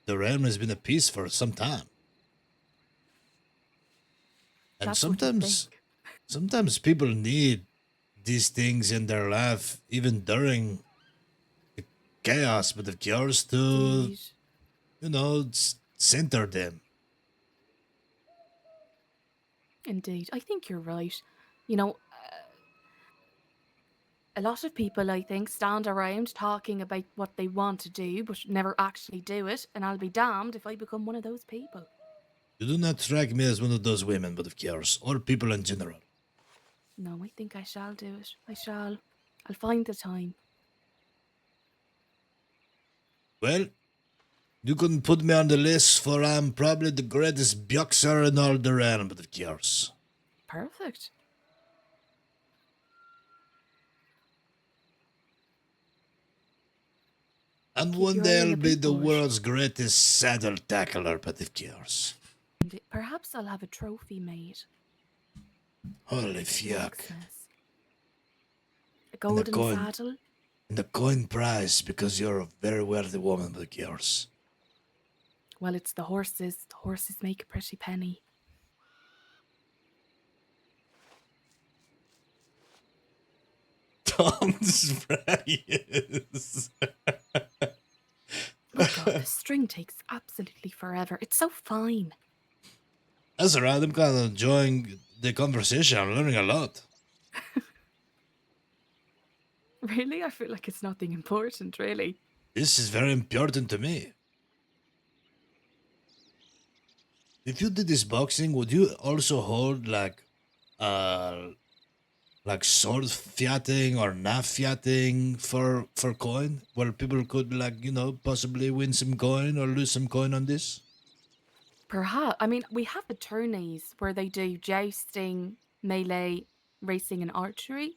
the realm has been at peace for some time. And That's what you sometimes people need these things in their life, even during the chaos, but the cures to, Indeed. center them. Indeed. I think you're right. You know, a lot of people, I think, stand around talking about what they want to do, but never actually do it, and I'll be damned if I become one of those people. You do not strike me as one of those women, but of course, or people in general. No, I think I shall do it. I shall. I'll find the time. Well, you can put me on the list for I'm probably the greatest boxer in all the realm, but of course. Perfect. And Keep one your day eye on I'll the be the people. world's greatest saddle tackler, but of course. Perhaps I'll have a trophy made. Holy fuck. Blacksmiths. A golden saddle. And the coin prize, because you're a very wealthy woman, but of course. Well, it's the horses. The horses make a pretty penny. Tom's prayers. Oh God, the string takes absolutely forever. It's so fine. That's alright, I'm kind of enjoying the conversation. I'm learning a lot. Really? I feel like it's nothing important, really. This is very important to me. If you did this boxing, would you also hold like sword fighting or knife fighting for coin, where people could possibly win some coin or lose some coin on this? Perhaps. I mean, we have attorneys where they do jousting, melee, racing, and archery.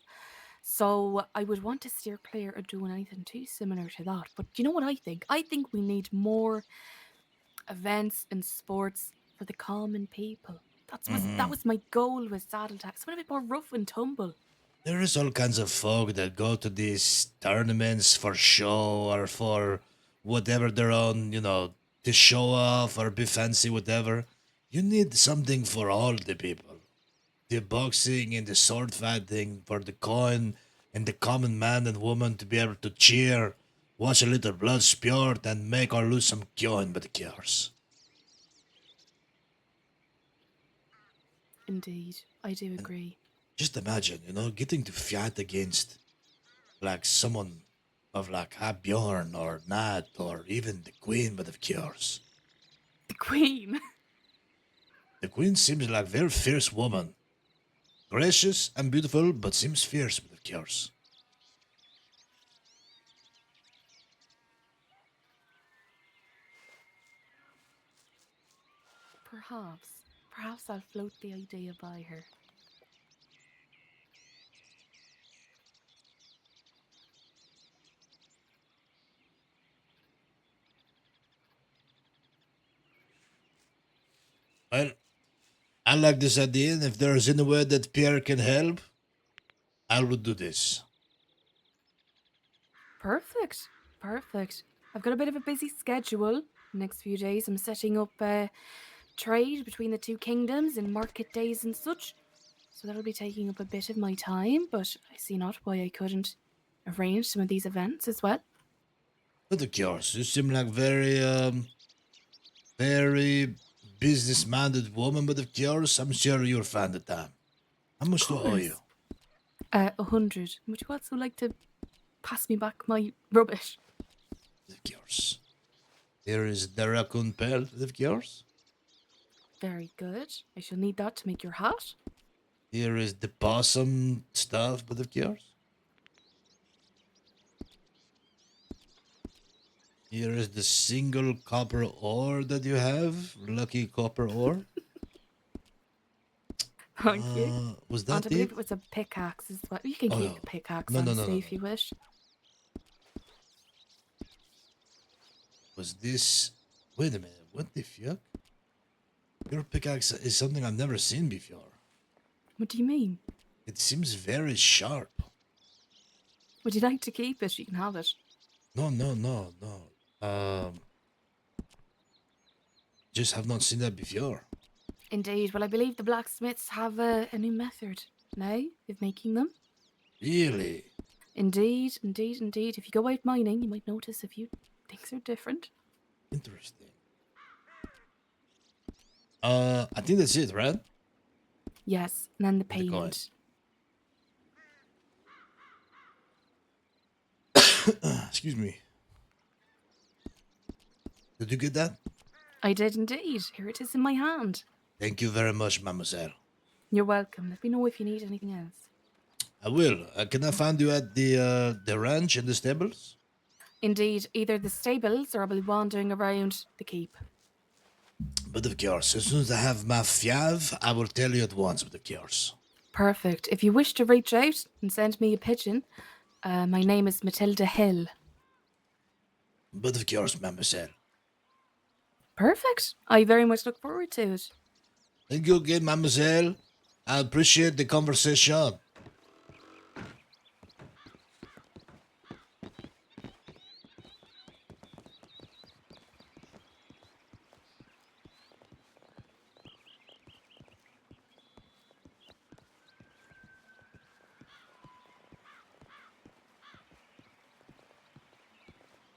So I would want to steer clear of doing anything too similar to that. But you know what I think? I think we need more events and sports for the common people. That was my goal with Saddle Tax. Something a bit more rough and tumble. There is all kinds of folk that go to these tournaments for show or for whatever their own, to show off or be fancy, whatever. You need something for all the people. The boxing and the sword fighting for the coin and the common man and woman to be able to cheer, watch a little blood spurt and make or lose some coin but the cures. Indeed, I do agree. Just imagine, getting to fight against like someone of like Bjorn or Nat or even the Queen but of cures. The Queen? The Queen seems like a very fierce woman. Gracious and beautiful, but seems fierce with the cures. Perhaps I'll float the idea by her. Well, I like this idea, and if there is any way that Pierre can help, I will do this. Perfect. I've got a bit of a busy schedule. Next few days I'm setting up trade between the two kingdoms and market days and such. So that'll be taking up a bit of my time, but I see not why I couldn't arrange some of these events as well. But of course, you seem like very business-minded woman, but of course, I'm sure you'll find the time. How much do I owe you? 100. Would you also like to pass me back my rubbish? Of course. Here is the raccoon pelt, of course. Very good. I shall need that to make your hat. Here is the possum stuff, but of course. Here is the single copper ore that you have. Lucky copper ore. Thank you. Was And that I believe it? it was a pickaxe as well. You can Oh, keep no. the pickaxe, No, no, honestly, no, no, if you wish. Was this... Wait a minute. What the fuck? Your pickaxe is something I've never seen before. What do you mean? It seems very sharp. Would you like to keep it? You can have it. No, no, no, no. Just have not seen that before. Indeed. Well, I believe the blacksmiths have a new method now of making them. Really? Indeed, indeed, indeed. If you go out mining, you might notice a few things are different. Interesting. I think that's it, right? Yes, and then the The coin. payment. Excuse me. Did you get that? I did indeed. Here it is in my hand. Thank you very much, mademoiselle. You're welcome. Let me know if you need anything else. I will. Can I find you at the ranch and the stables? Indeed, either the stables or I'll be wandering around the keep. But of course, as soon as I have my fiave, I will tell you at once, but of course. Perfect. If you wish to reach out and send me a pigeon, my name is Matilda Hill. But of course, mademoiselle. Perfect. I very much look forward to it. Thank you again, mademoiselle. I appreciate the conversation.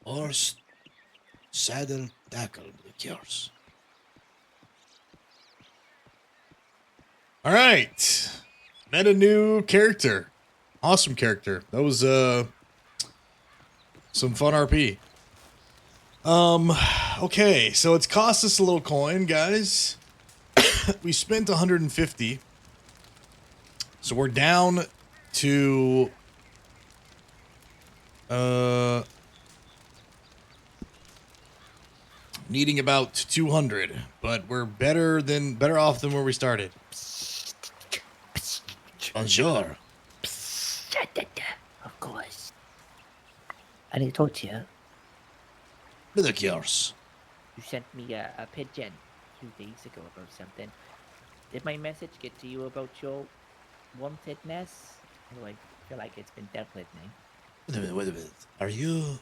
Horse, saddle, tackle, the cures. All right, met a new character, awesome character. That was some fun RP. Okay, so it's cost us a little coin, guys. We spent 150, so we're down to needing about 200, but we're better off than where we started. Bonjour. Of course. And I told you. With the cures. You sent me a pigeon a few days ago about something. Did my message get to you about your wantedness? Oh, I feel like it's been dealt with now. Wait a minute. Are you...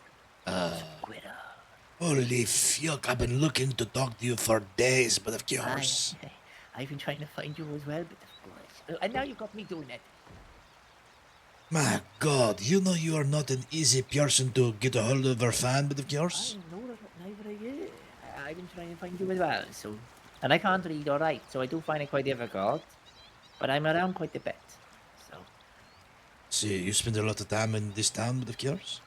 Holy fuck, I've been looking to talk to you for days, but of course. I've been trying to find you as well, but of course. And now you got me doing it. My god, you know you are not an easy person to get a hold of or find, but of course. I know that neither are you. I've been trying to find you as well, so... And I can't read or write, so I do find it quite difficult. But I'm around quite a bit, so... See, you spend a lot of time in this town, but of course.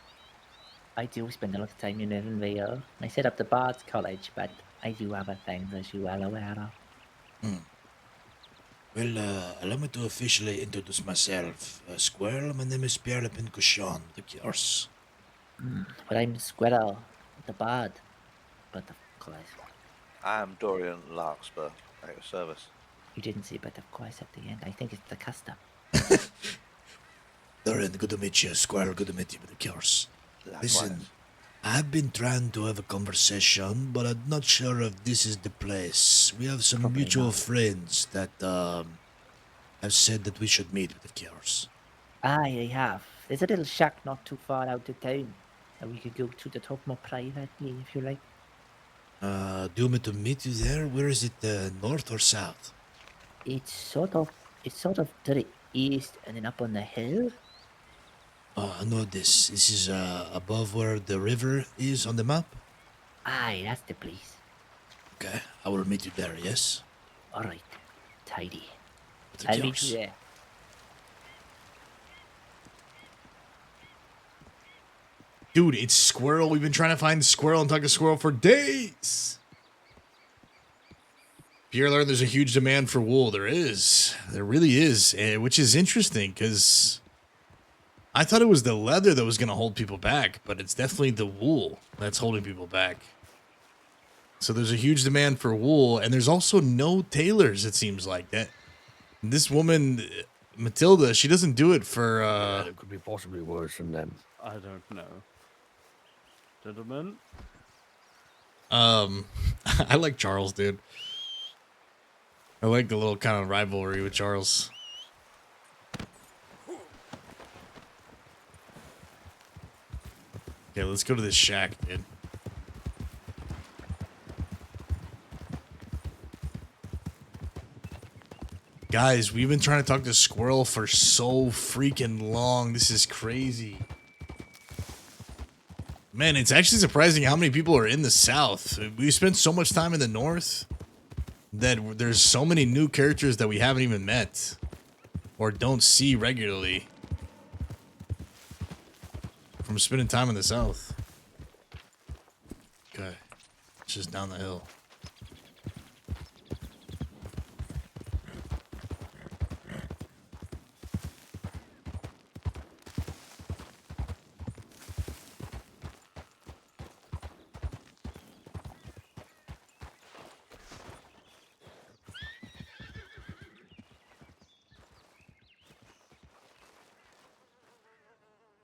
I do spend a lot of time in Evanville. I set up the Bard's College, but I do other things, as you well aware of. Well, allow me to officially introduce myself. Squirrel, my name is Pierre Le Pincoushon, the course. But I'm Squirrel, the Bard. But of course... I'm Dorian Larkspur, at your service. You didn't say but of course at the end. I think it's the custom. Dorian, good to meet you. Squirrel, good to meet you, but of course. Listen, I've been trying to have a conversation, but I'm not sure if this is the place. We have some mutual friends that have said that we should meet with the course. Aye, I have. There's a little shack not too far out of town. And we could go to the top more privately, if you like. Do you want me to meet you there? Where is it, north or south? It's sort of to the east and then up on the hill. Oh, I know this. This is above where the river is on the map? Aye, that's the place. Okay, I will meet you there, yes? Alright, tidy. With I'll meet you there. Dude, it's Squirrel. We've been trying to find Squirrel and talk to Squirrel for days. Pierre learned there's a huge demand for wool. There is. There really is. Which is interesting because I thought it was the leather that was going to hold people back, but it's definitely the wool that's holding people back. So there's a huge demand for wool, and there's also no tailors, it seems like. This woman, Matilda, she doesn't do it for. It could be possibly worse than them. I don't know. Gentlemen? I like Charles, dude. I like the little kind of rivalry with Charles. Okay, let's go to this shack, dude. Guys, we've been trying to talk to Squirrel for so freaking long. This is crazy. Man, it's actually surprising how many people are in the South. We spent so much time in the North that there's so many new characters that we haven't even met or don't see regularly from spending time in the South. Okay, it's just down the hill.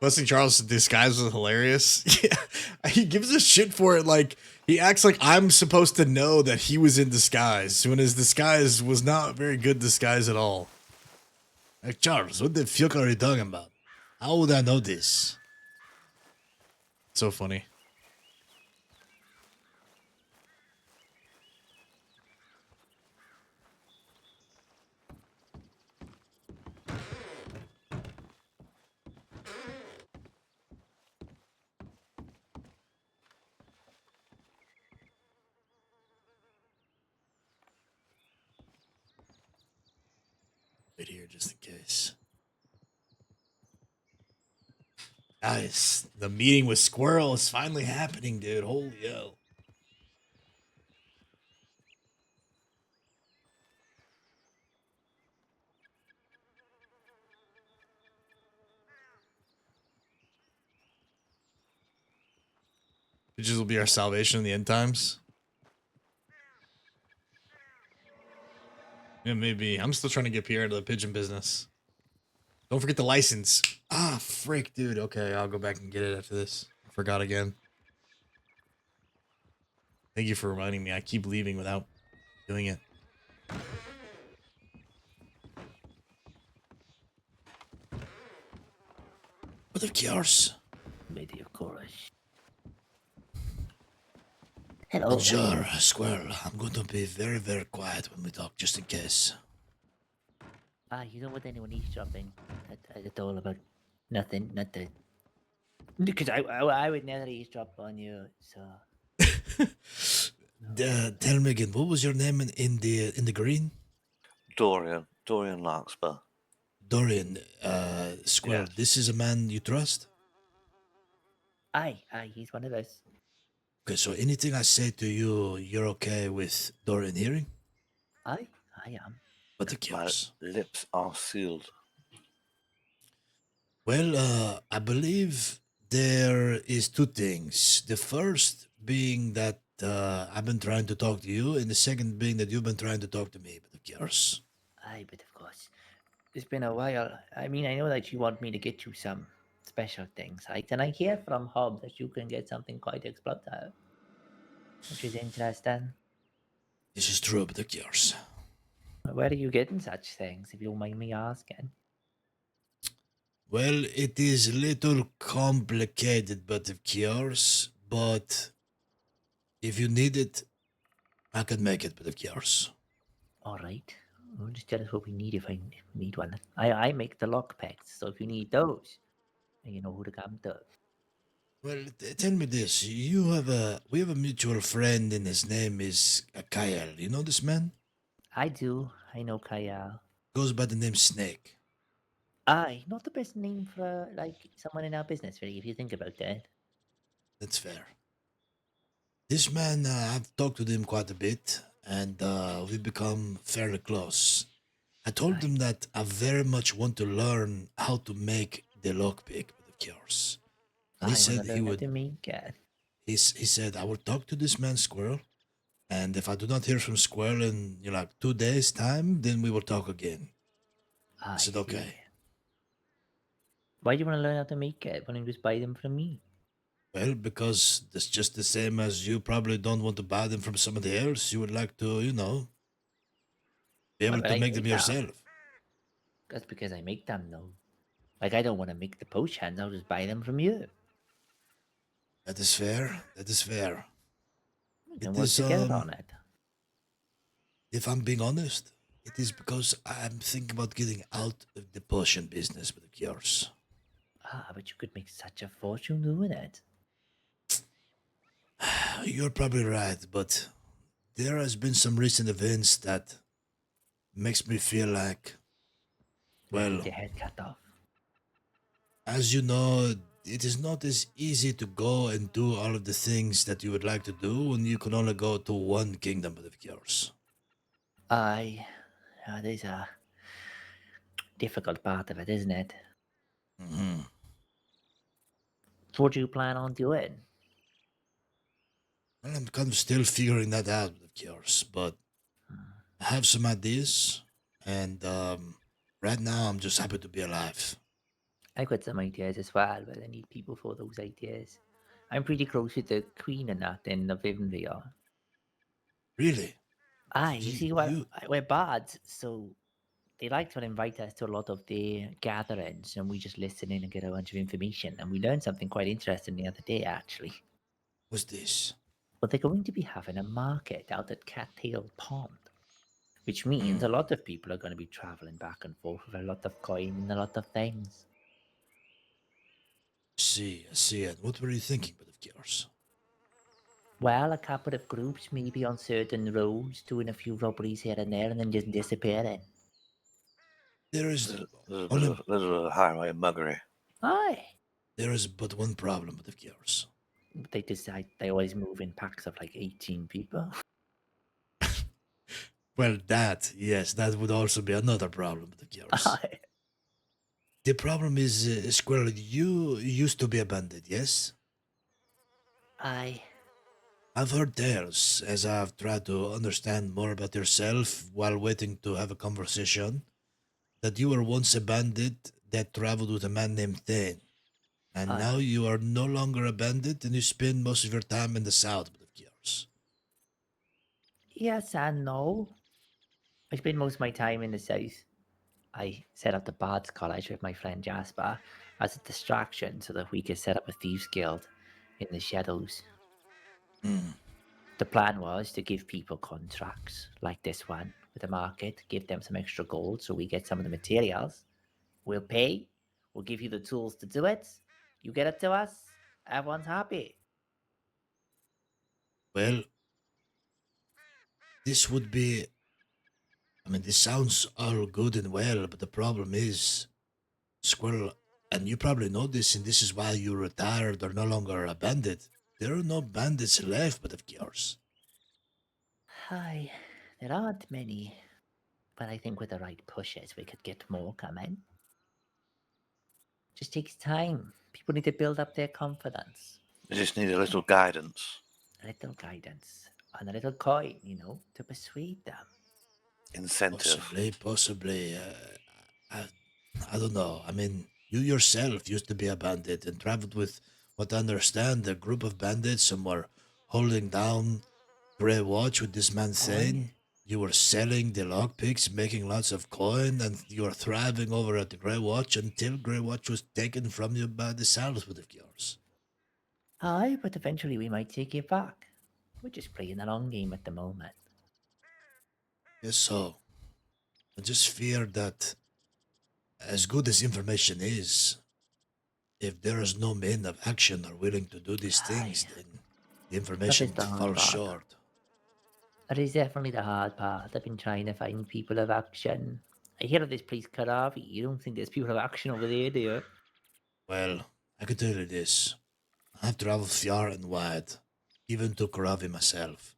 Busting Charles' disguise was hilarious. Yeah, he gives us shit for it. Like, he acts like I'm supposed to know that he was in disguise when his disguise was not a very good disguise at all. Like, Charles, what the fuck are you talking about? How would I know this? So funny. Right here, just in case. Guys, the meeting with Squirrel is finally happening, dude. Holy hell. Pigeons will be our salvation in the end times. Yeah, maybe. I'm still trying to get Pierre into the pigeon business. Don't forget the license. Ah, frick, dude. Okay, I'll go back and get it after this. I forgot again. Thank you for reminding me. I keep leaving without doing it. What of course? Maybe of course. Hello. Bonjour, Squirrel. I'm going to be very, very quiet when we talk, just in case. You don't want anyone eavesdropping at all about nothing, not the... Because I would never eavesdrop on you, so... Tell me again, what was your name in the green? Dorian Larkspur. Dorian, Squirrel, Yes. this is a man you trust? Aye, he's one of us. Okay, so anything I say to you, you're okay with Dorian hearing? I am. But the My cures. lips are sealed. Well, I believe there is two things. The first being that I've been trying to talk to you, and the second being that you've been trying to talk to me, but of course. Aye, but of course. It's been a while. I mean, I know that you want me to get you some special things. And I hear from Hob that you can get something quite explosive, which is interesting. This is true, but of course. Where are you getting such things, if you don't mind me asking? Well, it is a little complicated, but of course. But if you need it, I can make it, but of course. All right. Well, just tell us what we need if we need one. I make the lockpicks, so if you need those, you know who to come to. Well, tell me this. We have a mutual friend, and his name is Kyle. You know this man? I do. I know Kyle. Goes by the name Snake. Aye, not the best name for like someone in our business, really, if you think about that. That's fair. This man, I've talked with him quite a bit, and we've become fairly close. I told him that I very much want to learn how to make the lockpick with the cures. And he said he would. He said I will talk to this man Squirrel, and if I do not hear from Squirrel in 2 days' time, then we will talk again. I said, okay. Why do you want to learn how to make it? Why don't you just buy them from me? Well, because it's just the same as you probably don't want to buy them from somebody else. You would like to, be able But to I make them them. yourself. That's because I make them, though. Like, I don't want to make the potions. I'll just buy them from you. That is fair. That is fair. We can work together on it. If I'm being honest, it is because I'm thinking about getting out of the potion business with the cures. But you could make such a fortune doing it. You're probably right, but there has been some recent events that makes me feel like, well, Need your head cut off. as you know, it is not as easy to go and do all of the things that you would like to do when you can only go to one kingdom of cures. There's a difficult part of it, isn't it? Mm-hmm. So what do you plan on doing? Well, I'm kind of still figuring that out with cures, but I have some ideas, and right now I'm just happy to be alive. I've got some ideas as well, but I need people for those ideas. I'm pretty close with the queen and that in the Vivenville. Really? You see, we're bards, so they like to invite us to a lot of their gatherings, and we just listen in and get a bunch of information. And we learned something quite interesting the other day, actually. What's this? Well, they're going to be having a market out at Cattail Pond, which means a lot of people are going to be traveling back and forth with a lot of coin and a lot of things. I see. And what were you thinking with the cures? Well, a couple of groups maybe on certain roads doing a few robberies here and there and then just disappearing. There's a high rate of muggery. Aye. There is but one problem with the cures. They decide they always move in packs of like 18 people. Well, that would also be another problem with the cures. Aye. The problem is, Squirrel, you used to be a bandit, yes? Aye. I've heard tales, as I've tried to understand more about yourself while waiting to have a conversation, that you were once a bandit that traveled with a man named Thane. And Aye. now you are no longer a bandit and you spend most of your time in the south with the cures. Yes and no. I spend most of my time in the south. I set up the Bards College with my friend Jasper as a distraction so that we could set up a thieves guild in the shadows. The plan was to give people contracts like this one with the market, give them some extra gold so we get some of the materials. We'll pay, we'll give you the tools to do it, you get it to us, everyone's happy. Well, this would be... this sounds all good and well, but the problem is, Squirrel, and you probably know this, and this is why you retired or no longer a bandit. There are no bandits left but of cures. Aye, there aren't many, but I think with the right pushes we could get more coming. Just takes time. People need to build up their confidence. You just need a little guidance. A little guidance and a little coin, to persuade them. Incentive. Possibly. I don't know. You yourself used to be a bandit and traveled with, what I understand, a group of bandits and were holding down Grey Watch with this man Thane. You were selling the lockpicks, making lots of coin, and you were thriving over at the Grey Watch until Grey Watch was taken from you by the South with of yours. Aye, but eventually we might take it back. We're just playing the long game at the moment. Yes, so. I just fear that, as good as information is, if there is no men of action are willing to do these things, then the information the hard falls part. short. That is definitely the hard part. I've been trying to find people of action. I hear of this place, Karavi. You don't think there's people of action over there, do you? Well, I can tell you this. I've traveled far and wide, even to Karavi myself.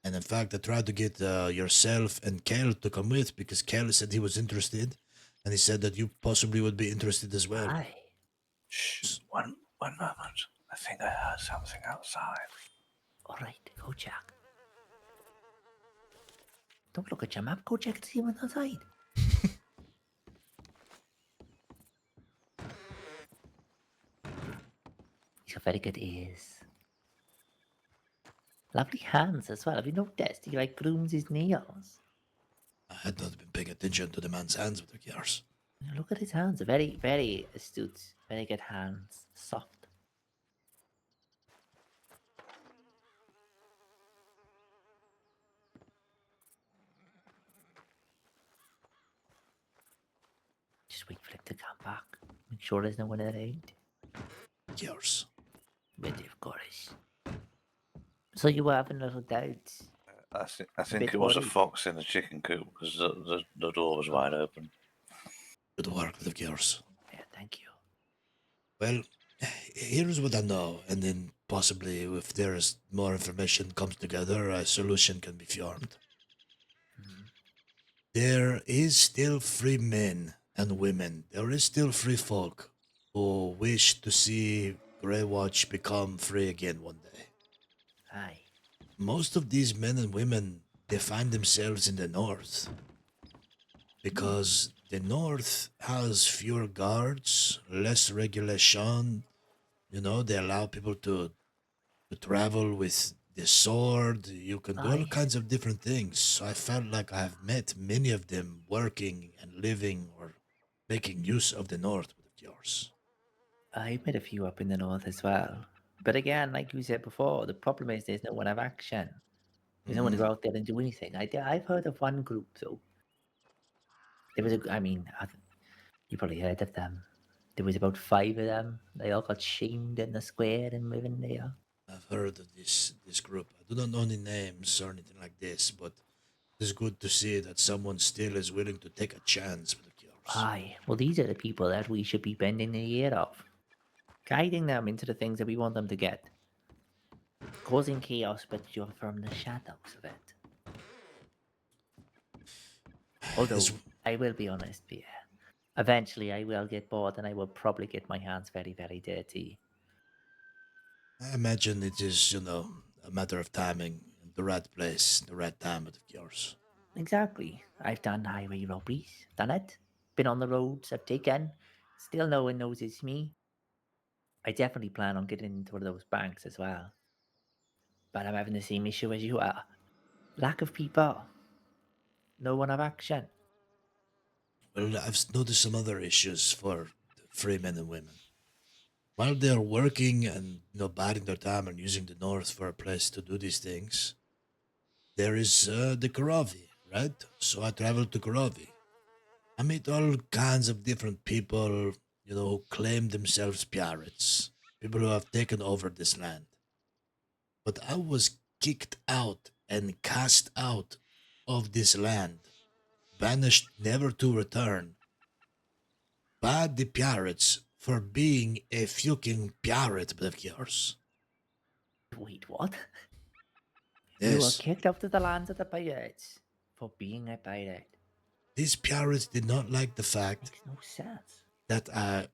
And in fact, I tried to get yourself and Kel to come with because Kel said he was interested, and he said that you possibly would be interested as well. Aye. Shh, one moment. I think I heard something outside. All right, go check. Don't look at your map. Go check to see what's outside. He's got very good ears. Lovely hands as well. Have you noticed? He like grooms his nails. I had not been paying attention to the man's hands with the gears. Look at his hands. Very, very astute. Very good hands. Soft. Just wait for him to come back. Make sure there's no one around. Gears. But of course. So you were having little doubts. I think it was a fox in the chicken coop because the door was wide open. Good work, the gears. Yeah, thank you. Well, here's what I know, and then possibly if there's more information comes together, a solution can be formed. There is still free men and women. There is still free folk who wish to see Greywatch become free again one day. Aye. Most of these men and women, they find themselves in the north. Because the north has fewer guards, less regulation. You know, they allow people to travel with the sword. You can do all Aye. kinds of different things. So I felt like I've met many of them working and living or making use of the north with yours. I've met a few up in the north as well. But again, like you said before, the problem is there's no one of action. There's no one to go out there and do anything. I've heard of one group, though. There was you probably heard of them. There was about 5 of them. They all got shamed in the square and living there. I've heard of this group. I do not know any names or anything like this, but it's good to see that someone still is willing to take a chance with the cures. Aye, well, these are the people that we should be bending the ear of. Guiding them into the things that we want them to get. Causing chaos, but you're from the shadows of it. Although, I will be honest, Pierre. Eventually, I will get bored and I will probably get my hands very, very dirty. I imagine it is, a matter of timing, the right place, the right time with the cures. Exactly. I've done highway robberies, done it. Been on the roads, I've taken. Still no one knows it's me. I definitely plan on getting into one of those banks as well. But I'm having the same issue as you are. Lack of people. No one of action. Well, I've noticed some other issues for free men and women. While they're working and biding their time and using the north for a place to do these things, there is the Karavi, right? So I travel to Karavi. I meet all kinds of different people, who claim themselves pirates, people who have taken over this land. But I was kicked out and cast out of this land, banished never to return, by the pirates for being a fucking pirate of yours. Wait, what? Yes. You were kicked out of the lands of the pirates for being a pirate. These pirates did not like the fact Makes no sense. that I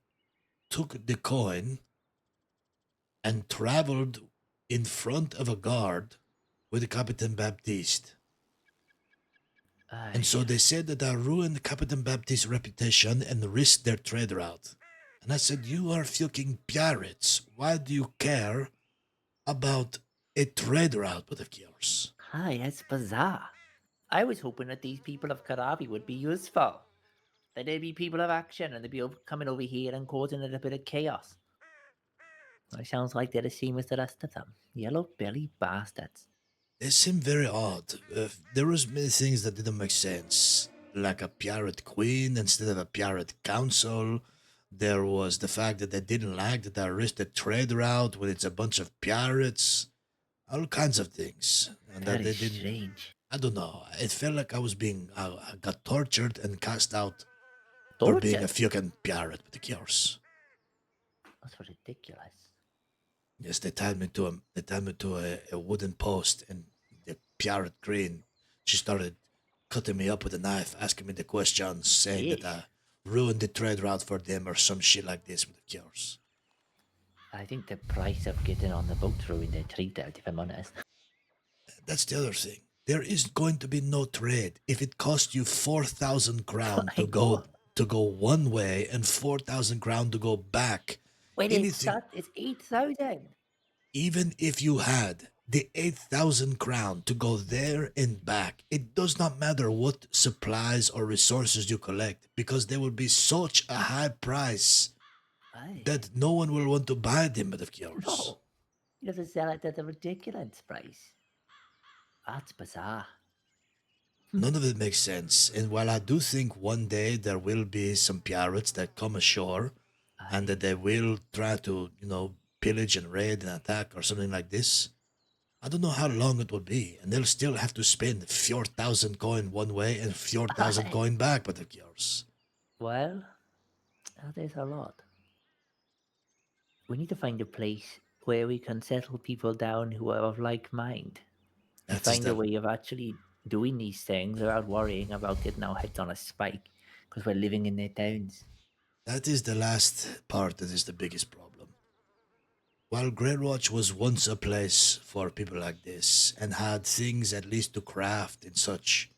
took the coin and traveled in front of a guard with Captain Baptiste. And so they said that I ruined Captain Baptiste's reputation and risked their trade route. And I said, you are fucking pirates. Why do you care about a trade route with yours? Hi, that's bizarre. I was hoping that these people of Karavi would be useful. That they'd be people of action and they'd be coming over here and causing a little bit of chaos. It sounds like they're the same as the rest of them. Yellow belly bastards. They seem very odd. There was many things that didn't make sense. Like a pirate queen instead of a pirate council. There was the fact that they didn't like that I risked the trade route when it's a bunch of pirates. All kinds of things. And that they didn't. Strange. I don't know. It felt like I got tortured and cast out Tortured? for being a fucking pirate with the cures. That's ridiculous. Yes, they tied me to a wooden post, and the pirate queen, she started cutting me up with a knife, asking me the questions, saying that I ruined the trade route for them or some shit like this with the cures. I think the price of getting on the boat ruined their trade out, if I'm honest. That's the other thing. There is going to be no trade if it costs you 4,000 crown to go one way and 4,000 crown to go back. Wait, anything, it's 8,000. even if you had the 8,000 crown to go there and back, it does not matter what supplies or resources you collect, because there will be such a high price Aye. that no one will want to buy them, but of course. No. You have to sell it at a ridiculous price. That's bizarre. None of it makes sense. And while I do think one day there will be some pirates that come ashore and that they will try to, pillage and raid and attack or something like this, I don't know how long it will be. And they'll still have to spend 4,000 coin one way and 4,000 coin back, but of course. Well, that is a lot. We need to find a place where we can settle people down who are of like mind. And That is find a way of actually doing these things without worrying about getting our heads on a spike because we're living in their towns. That is the last part that is the biggest problem. While Greywatch was once a place for people like this and had things at least to craft and such,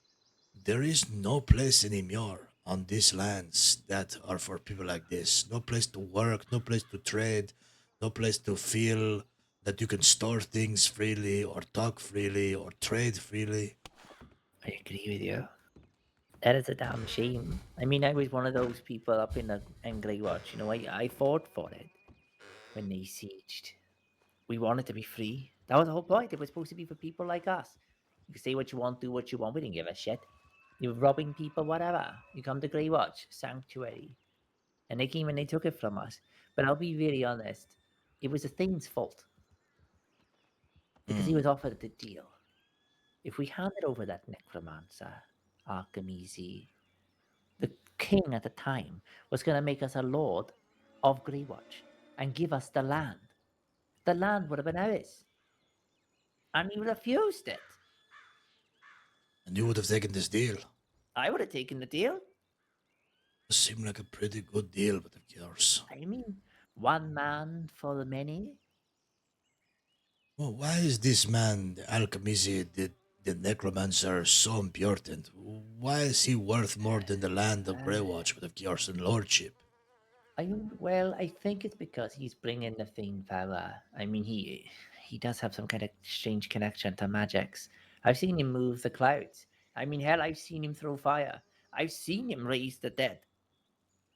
there is no place anymore on these lands that are for people like this. No place to work, no place to trade, no place to feel that you can store things freely or talk freely or trade freely. I agree with you. That is a damn shame. I mean, I was one of those people up in Greywatch. I fought for it when they sieged. We wanted to be free. That was the whole point. It was supposed to be for people like us. You can say what you want, do what you want. We didn't give a shit. You were robbing people, whatever. You come to Greywatch, sanctuary. And they came and they took it from us. But I'll be very honest. It was the Thing's fault. Because he was offered the deal. If we handed over that necromancer, Archimezi, the king at the time was going to make us a lord of Greywatch and give us the land. The land would have been ours. And he refused it. And you would have taken this deal. I would have taken the deal. It seemed like a pretty good deal, but of course. I mean, one man for the many. Well, why is this man, the Alchemist, the necromancer, so important? Why is he worth more than the land of Greywatch, but of course, and lordship? I think it's because he's bringing the Thing power. I mean, he does have some kind of strange connection to magics. I've seen him move the clouds. I mean, hell, I've seen him throw fire. I've seen him raise the dead.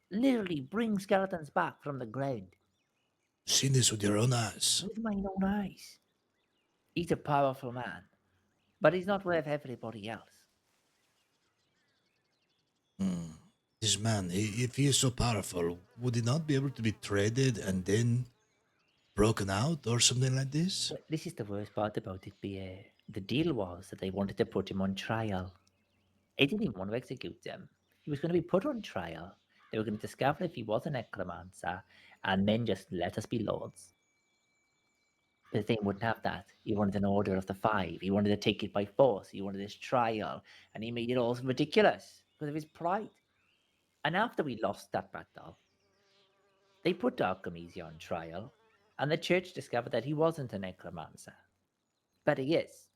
Literally bring skeletons back from the ground. Seen this with your own eyes. With my own eyes. He's a powerful man, but he's not worth everybody else. This man, if he is so powerful, would he not be able to be traded and then broken out or something like this? Well, this is the worst part about it, Pierre. The deal was that they wanted to put him on trial. They didn't even want to execute him. He was going to be put on trial. They were going to discover if he was a necromancer and then just let us be lords. The Thing wouldn't have that. He wanted an order of the 5. He wanted to take it by force. He wanted this trial. And he made it all ridiculous because of his pride. And after we lost that battle, they put Archimezi on trial, and the church discovered that he wasn't a necromancer. But he is,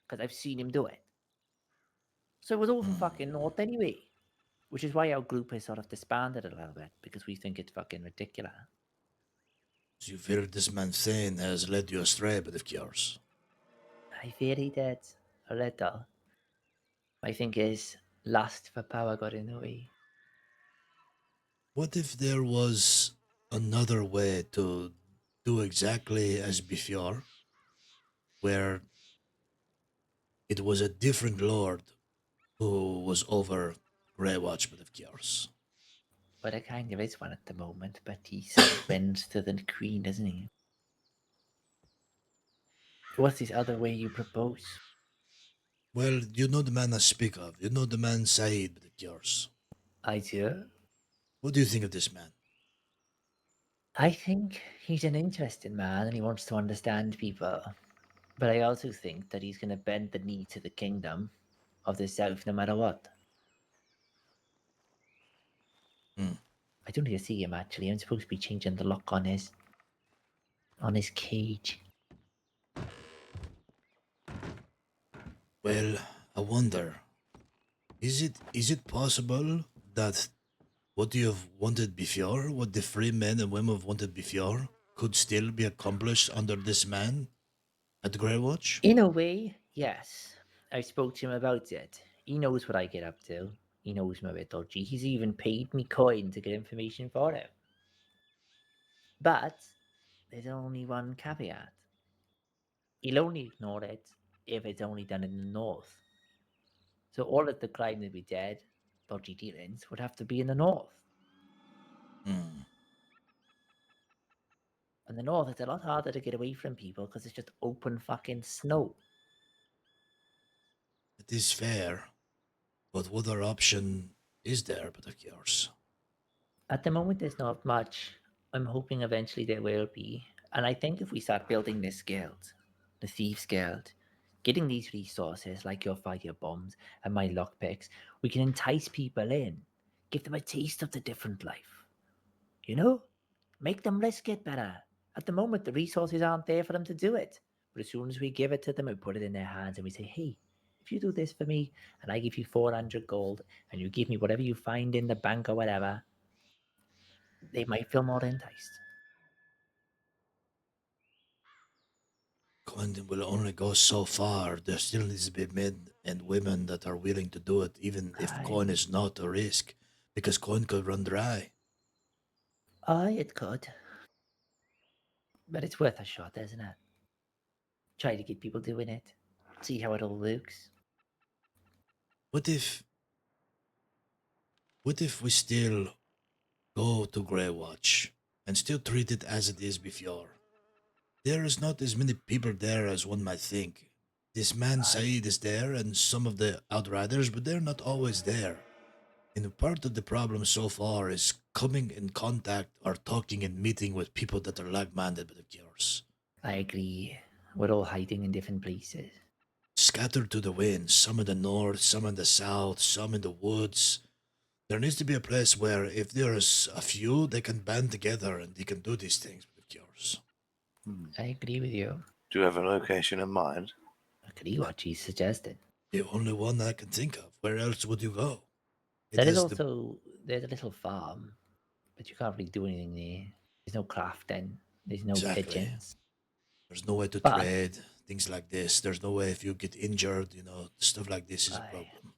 because I've seen him do it. So it was all for fucking naught anyway. Which is why our group has sort of disbanded a little bit, because we think it's fucking ridiculous. So you fear this man Thane has led you astray, but of course. I fear he did, a little. I think his lust for power got in the way. What if there was another way to do exactly as before, where it was a different lord who was over Greywatch, but of course. But there kind of is one at the moment, but he sort of bends to the queen, doesn't he? What's this other way you propose? Well, you know the man I speak of. You know the man Saeed, but of course. I do. What do you think of this man? I think he's an interesting man and he wants to understand people. But I also think that he's going to bend the knee to the kingdom of the south no matter what. I don't need to see him actually. I'm supposed to be changing the lock on his cage. Well, I wonder, is it possible that what you have wanted before, what the free men and women have wanted before, could still be accomplished under this man at the Grey Watch? In a way, yes. I spoke to him about it. He knows what I get up to. He knows I'm a bit dodgy. He's even paid me coin to get information for him. But there's only one caveat. He'll only ignore it if it's only done in the north. So all of the crime that we did, dodgy dealings, would have to be in the north. And the north, it's a lot harder to get away from people because it's just open fucking snow. It is fair, but what other option is there but of yours? At the moment, there's not much. I'm hoping eventually there will be. And I think if we start building this guild, the Thieves Guild, getting these resources like your fire bombs and my lockpicks, we can entice people in, give them a taste of the different life. You know? Make them risk it better. At the moment, the resources aren't there for them to do it. But as soon as we give it to them, we put it in their hands and we say, hey, if you do this for me and I give you 400 gold and you give me whatever you find in the bank or whatever, they might feel more enticed. Coin will only go so far. There still needs to be men and women that are willing to do it, even if coin is not a risk, because coin could run dry. It could. But it's worth a shot, isn't it? Try to get people doing it. See how it all looks. What if we still go to Grey Watch and still treat it as it is before? There is not as many people there as one might think. This man Said is there and some of the Outriders, but they're not always there. And part of the problem so far is coming in contact or talking and meeting with people that are like-minded with yours. I agree. We're all hiding in different places. Scattered to the wind, some in the north, some in the south, some in the woods. There needs to be a place where if there's a few, they can band together and they can do these things with yours. I agree with you. Do you have a location in mind? I agree what she suggested. The only one I can think of. Where else would you go? There's a little farm, but you can't really do anything there. There's no crafting. There's no pigeons. There's no way to But- trade, things like this. There's no way if you get injured, stuff like this is a problem.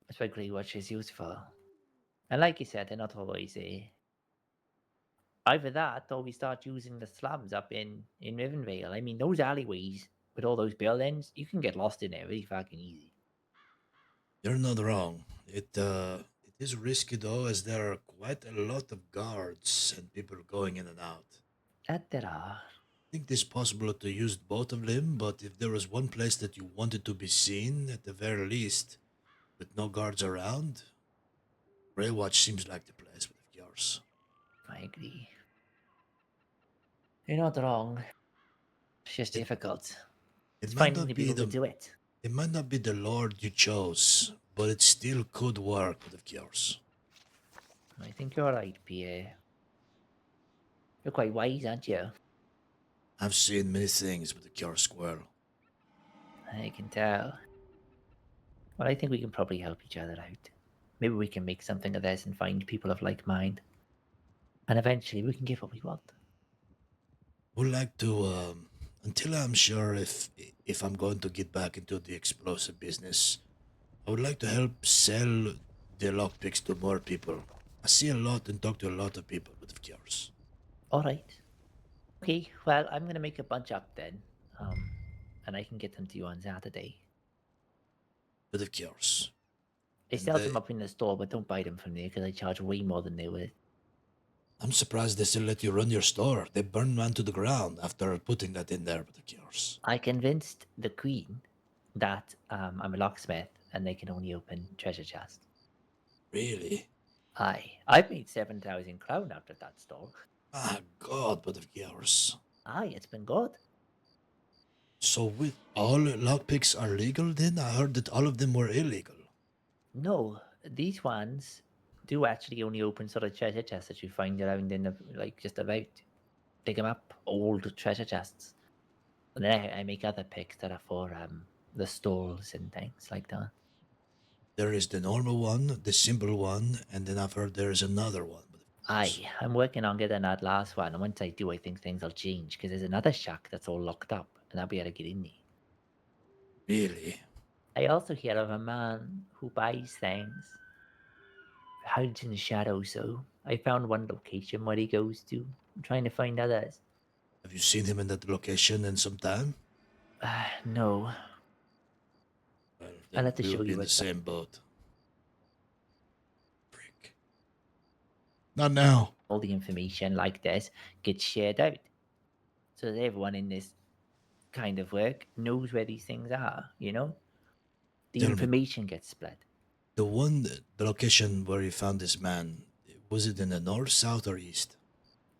That's why Grey Watch is useful. And like you said, they're not always either that or we start using the slums up in Rivenvale. I mean, those alleyways with all those buildings, you can get lost in there really fucking easy. You're not wrong. It is risky though, as there are quite a lot of guards and people going in and out. That there are. I think it's possible to use both of them, but if there was one place that you wanted to be seen, at the very least, with no guards around, Grey Watch seems like the place with yours. I agree. You're not wrong. It's just difficult. It's finding the people to do it. It might not be the Lord you chose, but it still could work with yours. I think you're right, Pierre. You're quite wise, aren't you? I've seen many things with the cure squirrel. I can tell. Well, I think we can probably help each other out. Maybe we can make something of this and find people of like mind. And eventually we can get what we want. Would like to, until I'm sure if I'm going to get back into the explosive business, I would like to help sell the lockpicks to more people. I see a lot and talk to a lot of people with cures. Alright. Okay, well, I'm gonna make a bunch up then. And I can get them to you on Saturday. With the cures. They sell them up in the store, but don't buy them from there because I charge way more than they would. I'm surprised they still let you run your store. They burn man to the ground after putting that in there with the cures. I convinced the queen that I'm a locksmith and they can only open treasure chests. Really? I've made 7,000 crown out of that store. Ah, God, but of cures. It's been good. So with all lockpicks are legal then? I heard that all of them were illegal. No, these ones do actually only open sort of treasure chests that you find around in the, like, just about. Pick them up, old treasure chests. And then I make other picks that are for the stalls and things like that. There is the normal one, the simple one, and then I've heard there's another one. Aye, I'm working on getting that last one, and once I do, I think things will change, because there's another shack that's all locked up, and I'll be able to get in there. Really? I also hear of a man who buys things, hides in the shadows, so I found one location where he goes to. I'm trying to find others. Have you seen him in that location in some time? No. Well, I'll then have to we show will be you in the it. same boat. Not now. All the information like this gets shared out, so that everyone in this kind of work knows where these things are, you know? The Tell me, information gets spread. the location where you found this man, was it in the north, south, or east?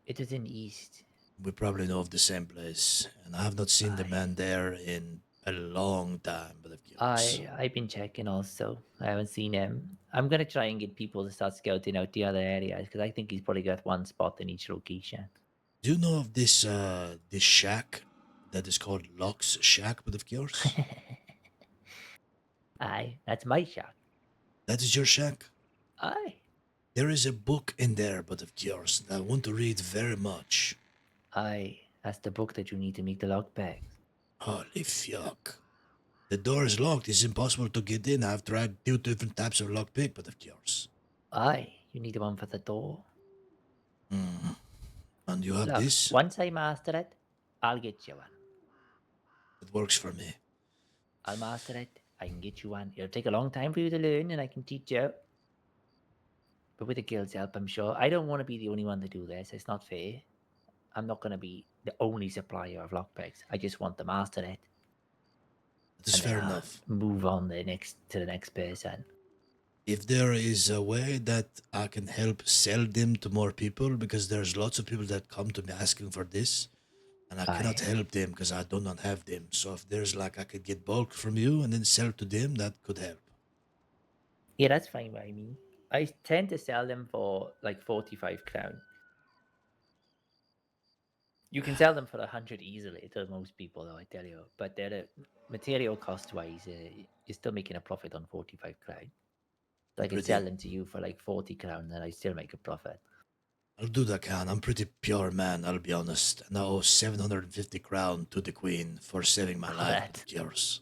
It is in east. We probably know of the same place, and I have not seen the man there in a long time, but of course. I've been checking also. I haven't seen him. I'm gonna try and get people to start scouting out the other areas, because I think he's probably got one spot in each location. Do you know of this this shack that is called Locke's Shack, but of course? Aye, that's my shack. That is your shack? Aye. There is a book in there, but of course, I want to read very much. Aye, that's the book that you need to make the lockpicks. Holy fuck. The door is locked. It's impossible to get in. I've tried 2 different types of lockpick, but of course. Aye, you need one for the door. And you have Look, this? once I master it, I'll get you one. It works for me. I'll master it. I can get you one. It'll take a long time for you to learn, and I can teach you. But with the guild's help, I'm sure. I don't want to be the only one to do this. It's not fair. I'm not going to be the only supplier of lockpicks. I just want to master it. That is fair enough. Move on to the next person. If there is a way that I can help sell them to more people, because there's lots of people that come to me asking for this, and I cannot help them because I do not have them. So if there's like I could get bulk from you and then sell to them, that could help. Yeah, that's fine by me. I tend to sell them for like 45 crown. You can sell them for 100 easily to most people, though, I tell you. But they're material cost-wise, you're still making a profit on 45 crown. So I can sell them to you for like 40 crown, and I still make a profit. I'll do that, can. I'm pretty pure man, I'll be honest. And I owe 750 crown to the queen for saving my life with cures.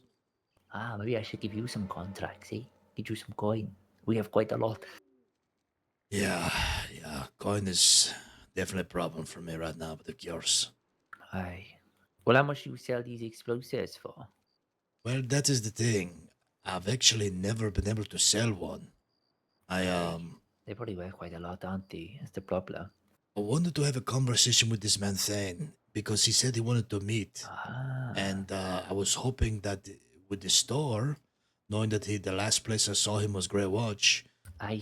Maybe I should give you some contracts, eh? Get you some coin. We have quite a lot. Yeah. Coin is definitely a problem for me right now, but of course. Aye. Well, how much do you sell these explosives for? Well, that is the thing. I've actually never been able to sell one. They probably worth quite a lot, aren't they? That's the problem. I wanted to have a conversation with this man Thane because he said he wanted to meet. And I was hoping that with the store, knowing that the last place I saw him was Grey Watch, I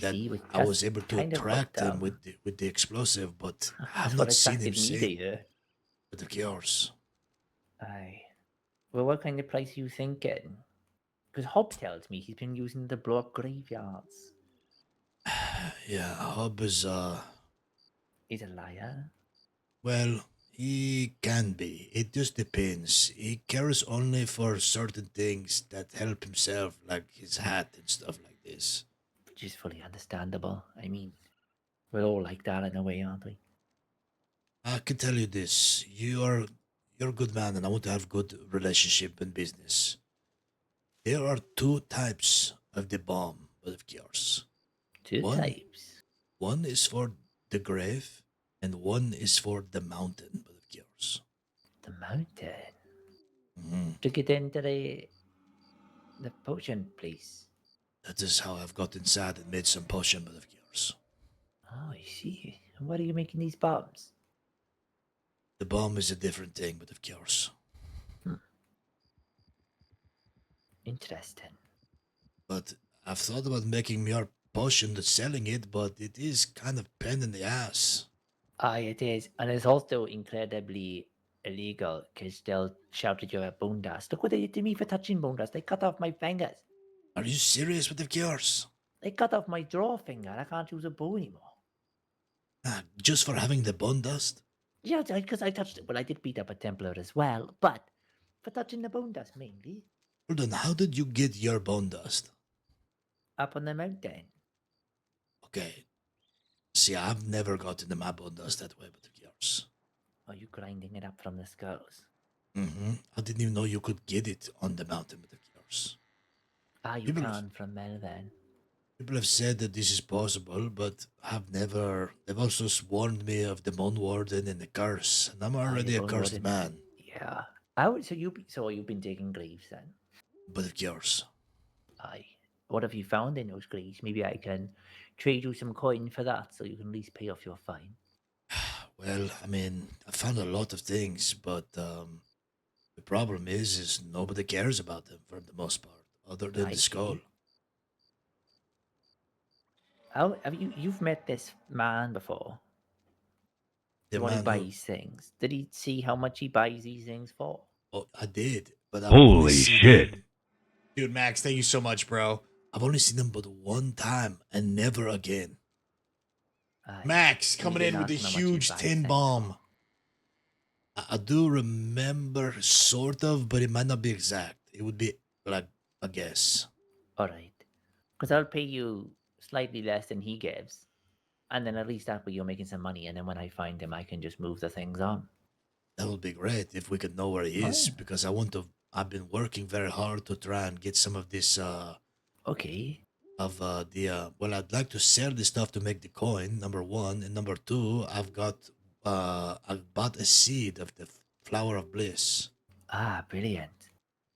was able to attract him with the explosive, but I've not seen him say with the cures. Aye. Well, what kind of price are you thinking? Because Hob tells me he's been using the blow up graveyards. Yeah, Hob is He's a liar. Well, he can be. It just depends. He cares only for certain things that help himself, like his hat and stuff like this. Which is fully understandable. I mean, we're all like that in a way, aren't we? I can tell you this: you're a good man, and I want to have good relationship and business. There are 2 types of the bomb, but of course, Two types. One is for the grave, and one is for the mountain, but of course. The mountain. To get into the potion place. That is how I've got inside and made some potion, but of course. Oh, I see. And where are you making these bombs? The bomb is a different thing, but of course. Interesting. But I've thought about making more potion than selling it, but it is kind of pain in the ass. Aye, it is. And it's also incredibly illegal because they'll shout at you about bone dust. Look what they did to me for touching bone dust. They cut off my fingers. Are you serious with the cures? They cut off my draw finger. I can't use a bow anymore. Just for having the bone dust? Yeah, because I touched it. Well, I did beat up a Templar as well, but for touching the bone dust mainly. Hold on, how did you get your bone dust? up on the mountain. Okay. See, I've never gotten the map on us that way, but yours. Are you grinding it up from the skulls? Mm-hmm. I didn't even know you could get it on the mountain with yours. Ah, you People can from Melvin. People have said that this is possible, but I've never. They've also warned me of the Moon Warden and the curse, and I'm already a cursed man. Yeah. So you've been digging graves then? But of course. Aye. What have you found in those graves? Maybe I can trade you some coin for that, so you can at least pay off your fine. Well, I mean, I found a lot of things, but the problem is nobody cares about them for the most part, other than I the skull. see. How have you've met this man before? The one who man who- buys things. Did he see how much he buys these things for? Oh, I did, but I've Holy only seen shit. him. Dude, Max, thank you so much, bro. I've only seen him but one time and never again. Max And you coming didn't in with a ask him how much he huge buys tin things bomb. I do remember, sort of, but it might not be exact. It would be like a guess. Alright. Because I'll pay you slightly less than he gives. And then at least that way you're making some money. And then when I find him, I can just move the things on. That would be great if we could know where he is, because I want to. I've been working very hard to try and get some of this. Okay. Of well, I'd like to sell this stuff to make the coin. Number one, and number two, I've bought a seed of the flower of bliss. Ah, brilliant.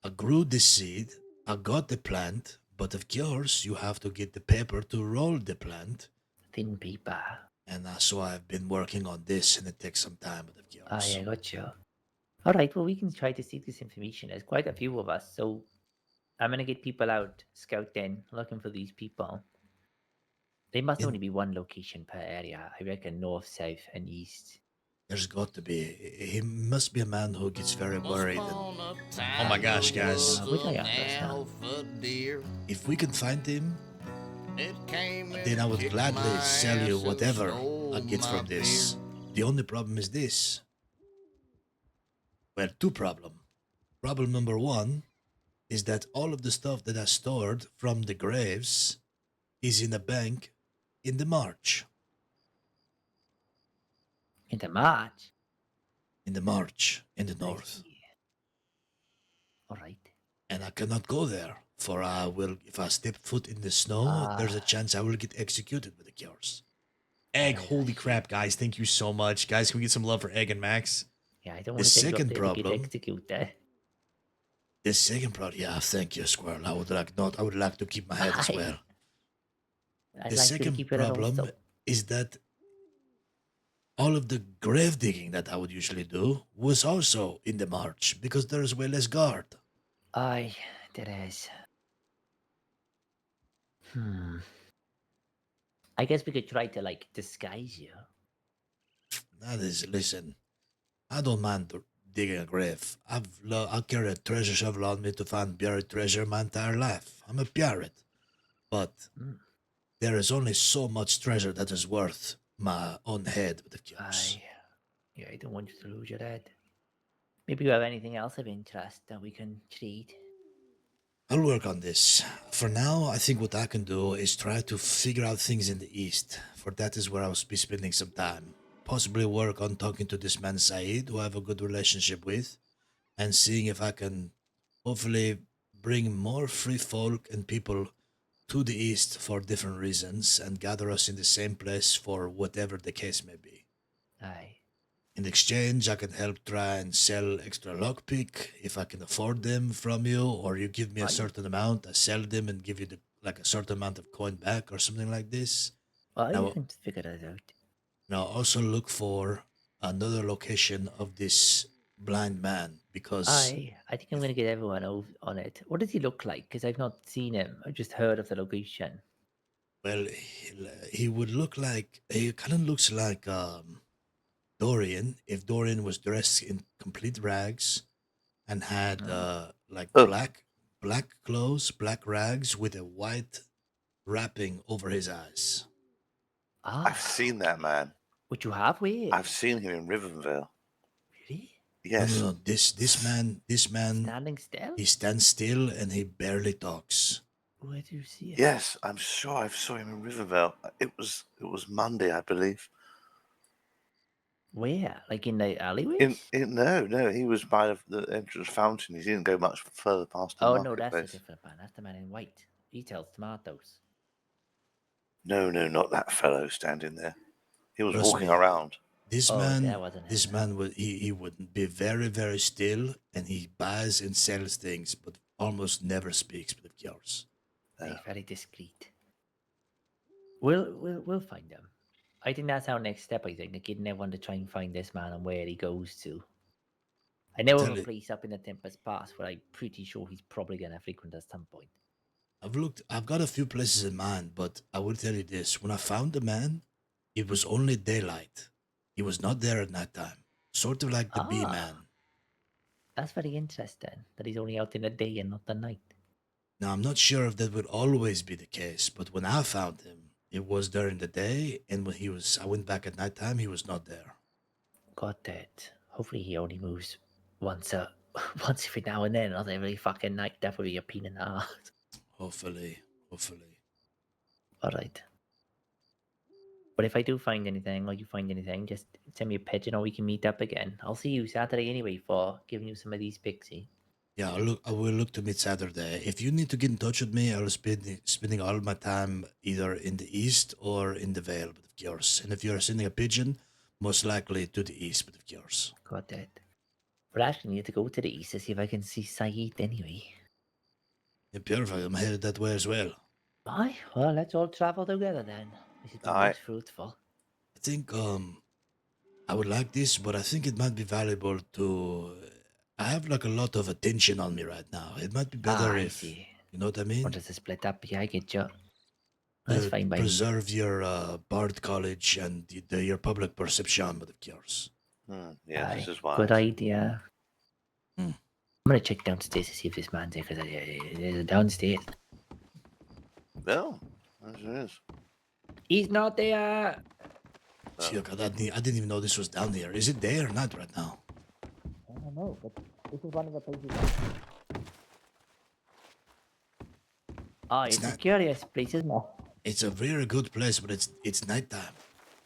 I grew the seed. I got the plant, but of course, you have to get the paper to roll the plant. Thin paper. And so I've been working on this, and it takes some time, but of course. Ah, yeah, got you. Alright, well, we can try to seek this information. There's quite a few of us, so I'm going to get people out scouting, looking for these people. There must only be one location per area. I reckon north, south, and east. There's got to be. He must be a man who gets very worried. Oh my gosh, guys. Which I understand. If we can find him, then I would gladly sell you whatever I get from this. The only problem is this. Well, two problems. Problem number one is that all of the stuff that I stored from the graves is in a bank in the march. In the march? In the march, in the north. Alright. And I cannot go there, for I will, if I step foot in the snow, there's a chance I will get executed with the cures. Egg, holy crap, guys, thank you so much. Guys, can we get some love for Egg and Max? Yeah, I don't want to take you up there to get executed. The second problem, yeah, thank you, Squirrel. I would like to keep my head as well. I'd The like you to second keep it at problem also. is that all of the grave digging that I would usually do was also in the march, because there's way less guard. Aye, there is. I guess we could try to, like, disguise you. That is, listen, I don't mind digging a grave. I carry a treasure shovel on me to find buried treasure my entire life. I'm a pirate. But there is only so much treasure that is worth my own head with the cures. Yeah, I don't want you to lose your head. Maybe you have anything else of interest that we can trade. I'll work on this. For now, I think what I can do is try to figure out things in the east, for that is where I'll be spending some time. Possibly work on talking to this man Said, who I have a good relationship with, and seeing if I can hopefully bring more free folk and people to the east for different reasons and gather us in the same place for whatever the case may be. Aye. In exchange, I can help try and sell extra lockpick if I can afford them from you, or you give me a certain amount, I sell them and give you a certain amount of coin back or something like this. Well, I can figure that out. Now, also look for another location of this blind man, because I think I'm going to get everyone on it. What does he look like? Because I've not seen him. I've just heard of the location. well, he would look like, he kind of looks like Dorian, if Dorian was dressed in complete rags and had black clothes, black rags with a white wrapping over his eyes. I've seen that man. Would you have? Where? I've seen him in Rivenvale. Really? Yes. No, this man standing still. He stands still and he barely talks. Where do you see it? Yes, I'm sure I saw him in Rivervale. It was Monday, I believe. Where? Like in the alleyways? No, he was by the entrance fountain. He didn't go much further past the Oh no, that's a marketplace. different man. That's the man in white. He sells tomatoes. No, not that fellow standing there. He was Trust walking me, around. This Oh, man, that wasn't this him. man would he would be very very still, and he buys and sells things, but almost never speaks with yours. He's very discreet. We'll find him. I think that's our next step. I think like, getting everyone to try and find this man and where he goes to. I know of Tell a it. place up in the Tempest Pass where I'm pretty sure he's probably gonna frequent at some point. I've got a few places in mind, but I will tell you this: when I found the man, it was only daylight. He was not there at nighttime, sort of like the bee man. That's very interesting. That he's only out in the day and not the night. Now I'm not sure if that would always be the case, but when I found him, it was during the day, and when I went back at nighttime, he was not there. Got it. Hopefully he only moves once once every now and then, not every fucking night. That would be a pain in the ass. Hopefully. Alright. But if I do find anything, or you find anything, just send me a pigeon or we can meet up again. I'll see you Saturday anyway for giving you some of these pixie. Yeah, I will look to meet Saturday. If you need to get in touch with me, I'll spending all my time either in the east or in the Vale, but of course. And if you're sending a pigeon, most likely to the east, but of course. Got it. But I actually need to go to the east to see if I can see Saeed anyway. Yeah, perfect. I'm headed that way as well. Aye, well, let's all travel together then. This is the Aye. most fruitful. I think I would like this, but I think it might be valuable to. I have like a lot of attention on me right now. It might be better I if see. you know what I mean. Want us to split up? Yeah, I get you. That's fine by me. Preserve your Bard College and your public perception, but of course. Yeah, this Aye, is wise. good idea. I'm gonna check downstairs to see if this man's there, because there's a downstairs. No, as it is. He's not there. See, look, I didn't even know this was down there. Is it there or not right now? I don't know, but this is one of the places. Oh, it's a curious place, isn't it? It's a very good place, but it's nighttime.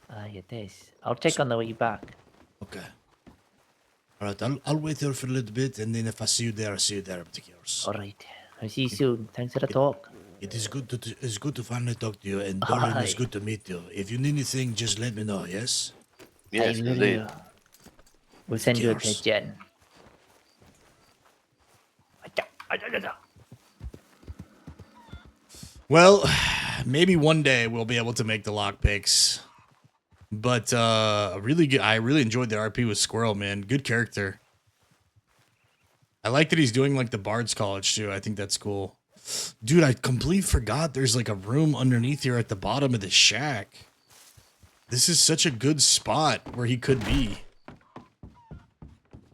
Aye, it is. I'll check on the way back. Okay. All right, I'll wait here for a little bit, and then if I see you there, I'll see you there, but of course. All right. I'll see you soon. Thanks for the talk. It is good to finally talk to you, and Dorian, it's Aye. good to meet you. If you need anything, just let me know. Yes. I will. We'll send you a Cheers. pigeon. Well, maybe one day we'll be able to make the lockpicks. But I really enjoyed the RP with Squirrel, man. Good character. I like that he's doing like the Bard's College too. I think that's cool. Dude, I completely forgot there's like a room underneath here at the bottom of the shack. This is such a good spot where he could be.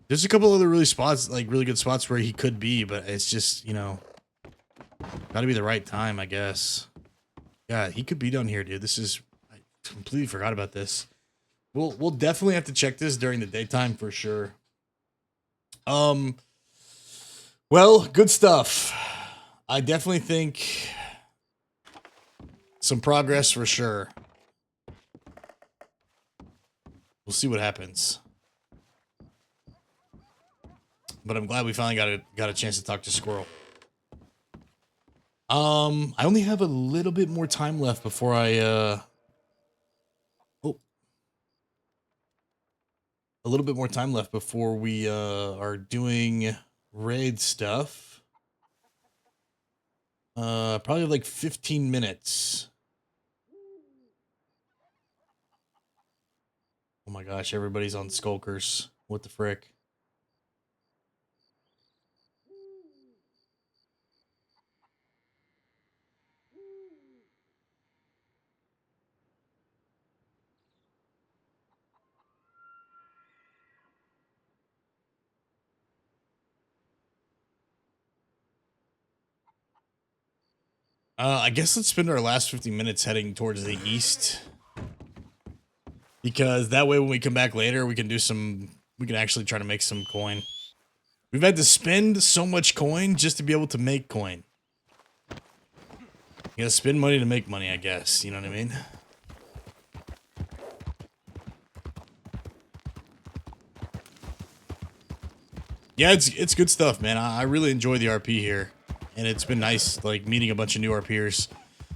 There's a couple other really good spots where he could be, but it's just, gotta be the right time, I guess. Yeah, he could be down here, dude. I completely forgot about this. We'll definitely have to check this during the daytime for sure. Well, good stuff. I definitely think some progress for sure. We'll see what happens. But I'm glad we finally got a chance to talk to Squirrel. I only have a little bit more time left before a little bit more time left before we are doing raid stuff. Probably like 15 minutes. Oh my gosh, everybody's on Skulkers. What the frick? I guess let's spend our last 50 minutes heading towards the east. Because that way when we come back later, we can actually try to make some coin. We've had to spend so much coin just to be able to make coin. You gotta spend money to make money, I guess. You know what I mean? Yeah, it's good stuff, man. I really enjoy the RP here, and it's been nice, like, meeting a bunch of new RPers.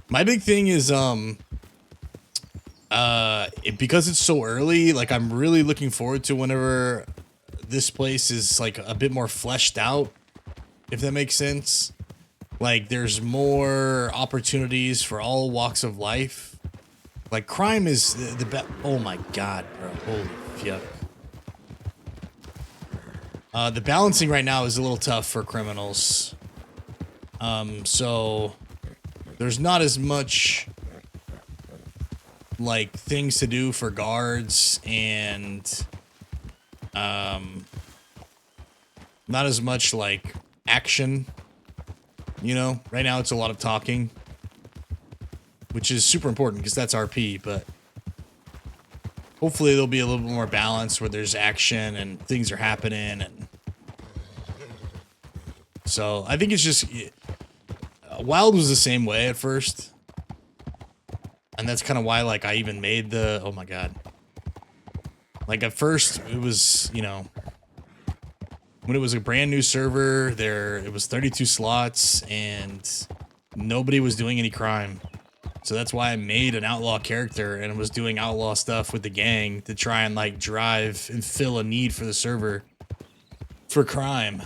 My big thing is, because it's so early, like, I'm really looking forward to whenever this place is, like, a bit more fleshed out, if that makes sense. Like, there's more opportunities for all walks of life. Like, crime is oh my god, bro. Holy fuck. The balancing right now is a little tough for criminals. So there's not as much like things to do for guards and not as much like action, you know. Right now it's a lot of talking, which is super important because that's RP, but hopefully there'll be a little bit more balance where there's action and things are happening. And so I think it's just Wild was the same way at first, and that's kind of why, like, I even made the, oh my god, like, at first it was, you know, when it was a brand new server, it was 32 slots and nobody was doing any crime. So that's why I made an outlaw character and was doing outlaw stuff with the gang to try and, like, drive and fill a need for the server for crime.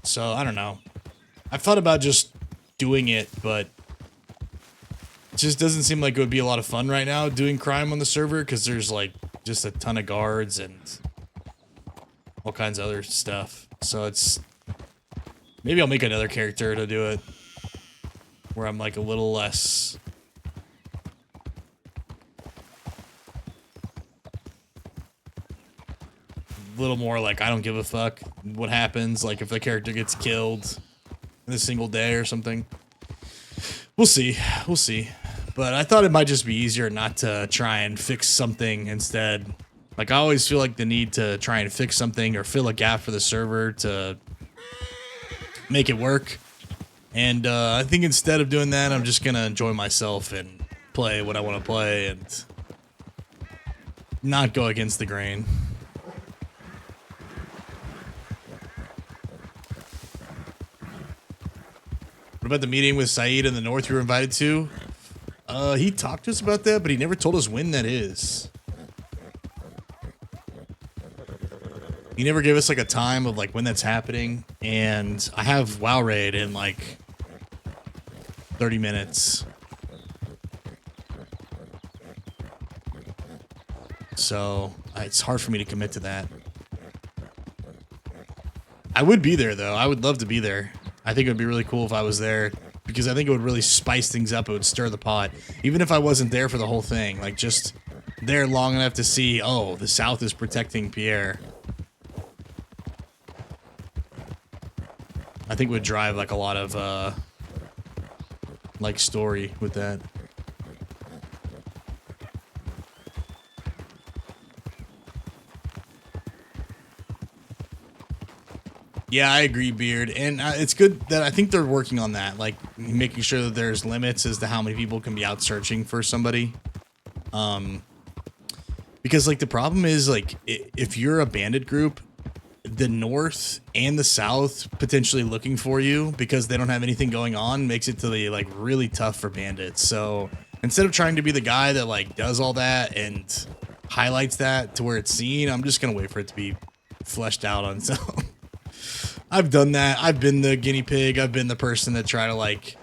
So I don't know. I've thought about just doing it, but it just doesn't seem like it would be a lot of fun right now doing crime on the server because there's, like, just a ton of guards and all kinds of other stuff. So it's, maybe I'll make another character to do it where I'm, like, a little less, a little more like, I don't give a fuck what happens, like if the character gets killed in a single day or something. We'll see. We'll see. But I thought it might just be easier not to try and fix something instead. Like, I always feel like the need to try and fix something or fill a gap for the server to make it work. And I think instead of doing that, I'm just going to enjoy myself and play what I want to play and not go against the grain. What about the meeting with Saeed in the north you were invited to? He talked to us about that, but he never told us when that is. He never gave us, like, a time of, like, when that's happening. And I have WoW Raid in, like, 30 minutes. So it's hard for me to commit to that. I would be there, though. I would love to be there. I think it would be really cool if I was there, because I think it would really spice things up. It would stir the pot. Even if I wasn't there for the whole thing, like, just there long enough to see, oh, the South is protecting Pierre. I think would drive, like, a lot of, like, story with that. Yeah, I agree, Beard. And it's good that I think they're working on that, like making sure that there's limits as to how many people can be out searching for somebody. Because, like, the problem is, like, if you're a bandit group, the North and the South potentially looking for you because they don't have anything going on makes it to the, like, really tough for bandits. So instead of trying to be the guy that, like, does all that and highlights that to where it's seen, I'm just going to wait for it to be fleshed out on its own. I've done that. I've been the guinea pig. I've been the person that try to, like,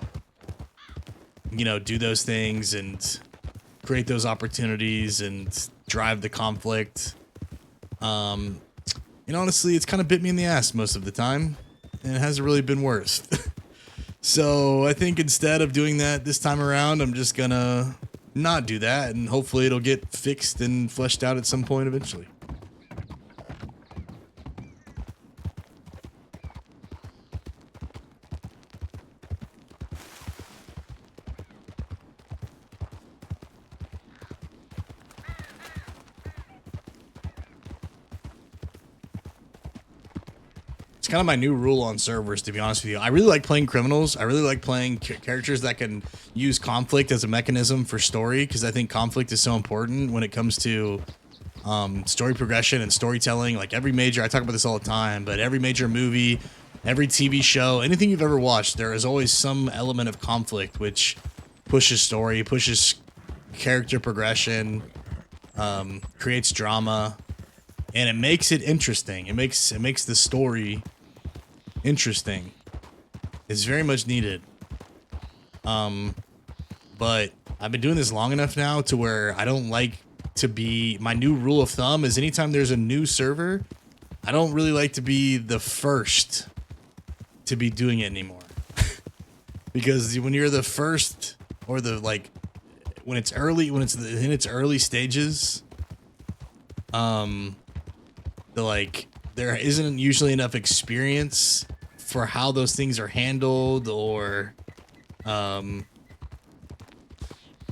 you know, do those things and create those opportunities and drive the conflict. And honestly, it's kind of bit me in the ass most of the time, and it hasn't really been worse. So I think instead of doing that this time around, I'm just gonna not do that, and hopefully it'll get fixed and fleshed out at some point eventually. kind of my new rule on servers, to be honest with you. I really like playing criminals. I really like playing characters that can use conflict as a mechanism for story, because I think conflict is so important when it comes to story progression and storytelling. Like every major, I talk about this all the time, but every major movie, every TV show, anything you've ever watched, there is always some element of conflict which pushes story, pushes character progression, creates drama, and it makes it interesting. It makes the story interesting. It's very much needed. But I've been doing this long enough now to where I don't like to be, my new rule of thumb is anytime there's a new server, I don't really like to be the first to be doing it anymore. Because when you're the first, or the like, when it's early, when it's in its early stages, there isn't usually enough experience for how those things are handled, or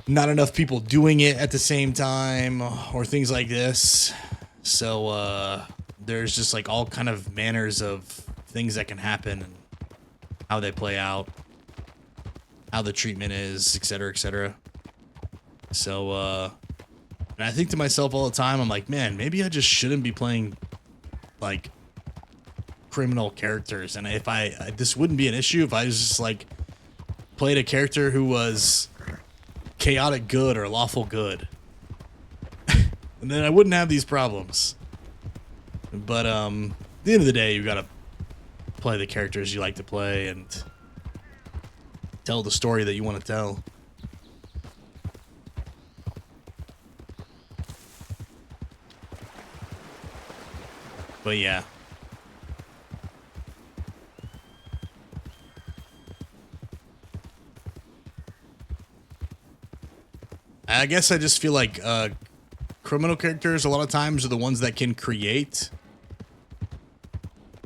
not enough people doing it at the same time, or things like this. So there's just like all kind of manners of things that can happen and how they play out, how the treatment is, etc., etc. So and I think to myself all the time, I'm like, man, maybe I just shouldn't be playing like criminal characters. And if this wouldn't be an issue if I was just like played a character who was chaotic good or lawful good. And then I wouldn't have these problems. But at the end of the day, you gotta play the characters you like to play and tell the story that you want to tell. But yeah. I guess I just feel like criminal characters a lot of times are the ones that can create,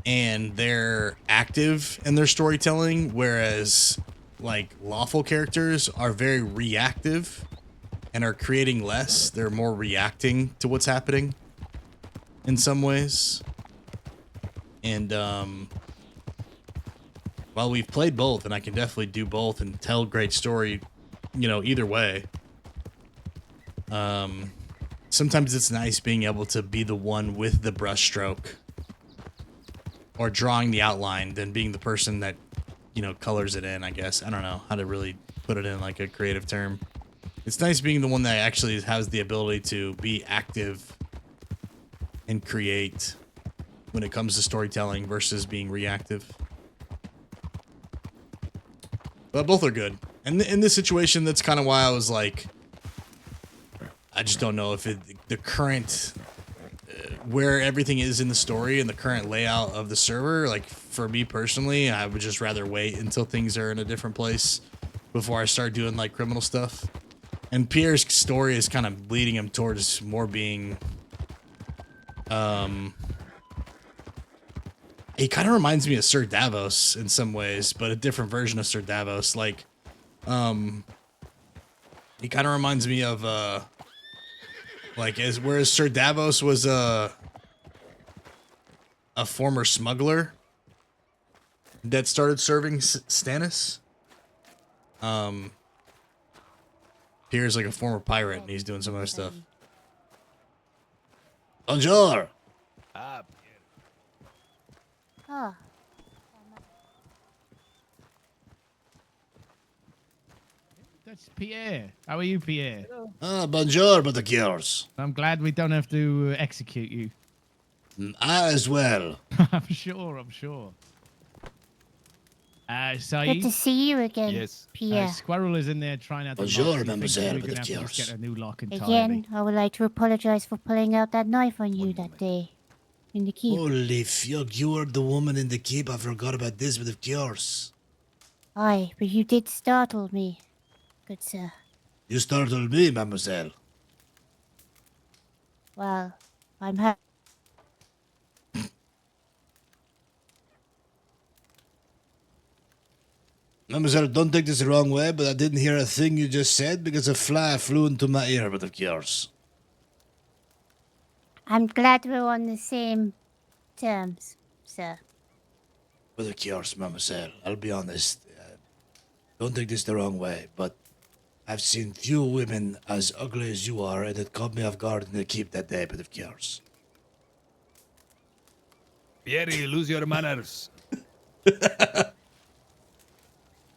and they're active in their storytelling, whereas like lawful characters are very reactive and are creating less. They're more reacting to what's happening in some ways. And while we've played both, and I can definitely do both and tell great story, you know, either way. Sometimes it's nice being able to be the one with the brushstroke or drawing the outline than being the person that, you know, colors it in, I guess. I don't know how to really put it in like a creative term. It's nice being the one that actually has the ability to be active and create when it comes to storytelling versus being reactive. But both are good. And in this situation, that's kind of why I was like, I just don't know if the current, where everything is in the story and the current layout of the server, like for me personally, I would just rather wait until things are in a different place before I start doing like criminal stuff. And Pierre's story is kind of leading him towards more being, he kind of reminds me of Sir Davos in some ways, but a different version of Sir Davos. Like, he kind of reminds me of, like, whereas Sir Davos was a former smuggler that started serving Stannis. Pierre's like a former pirate, and he's doing some other stuff. Bonjour. Oh. That's Pierre. How are you, Pierre? Bonjour, but the cures. I'm glad we don't have to execute you. I as well. I'm sure, I'm sure. Saeed? Good to see you again, Yes. Pierre. Squirrel is in there trying out the Bonjour, lock. He thinks mademoiselle, we're but gonna the have to just cures. get a new lock entirely. Again, I would like to apologize for pulling out that knife on you that day in the keep. Holy fuck, you are the woman in the keep. I forgot about this with the cures. Aye, but you did startle me, good sir. You startled me, mademoiselle. Well, I'm happy. Mademoiselle, don't take this the wrong way, but I didn't hear a thing you just said because a fly flew into my ear, but of course. I'm glad we're on the same terms, sir. But of course, mademoiselle, I'll be honest. Don't take this the wrong way, but I've seen few women as ugly as you are, and it caught me off guard in the keep that day, but of course. Pierre, you lose your manners.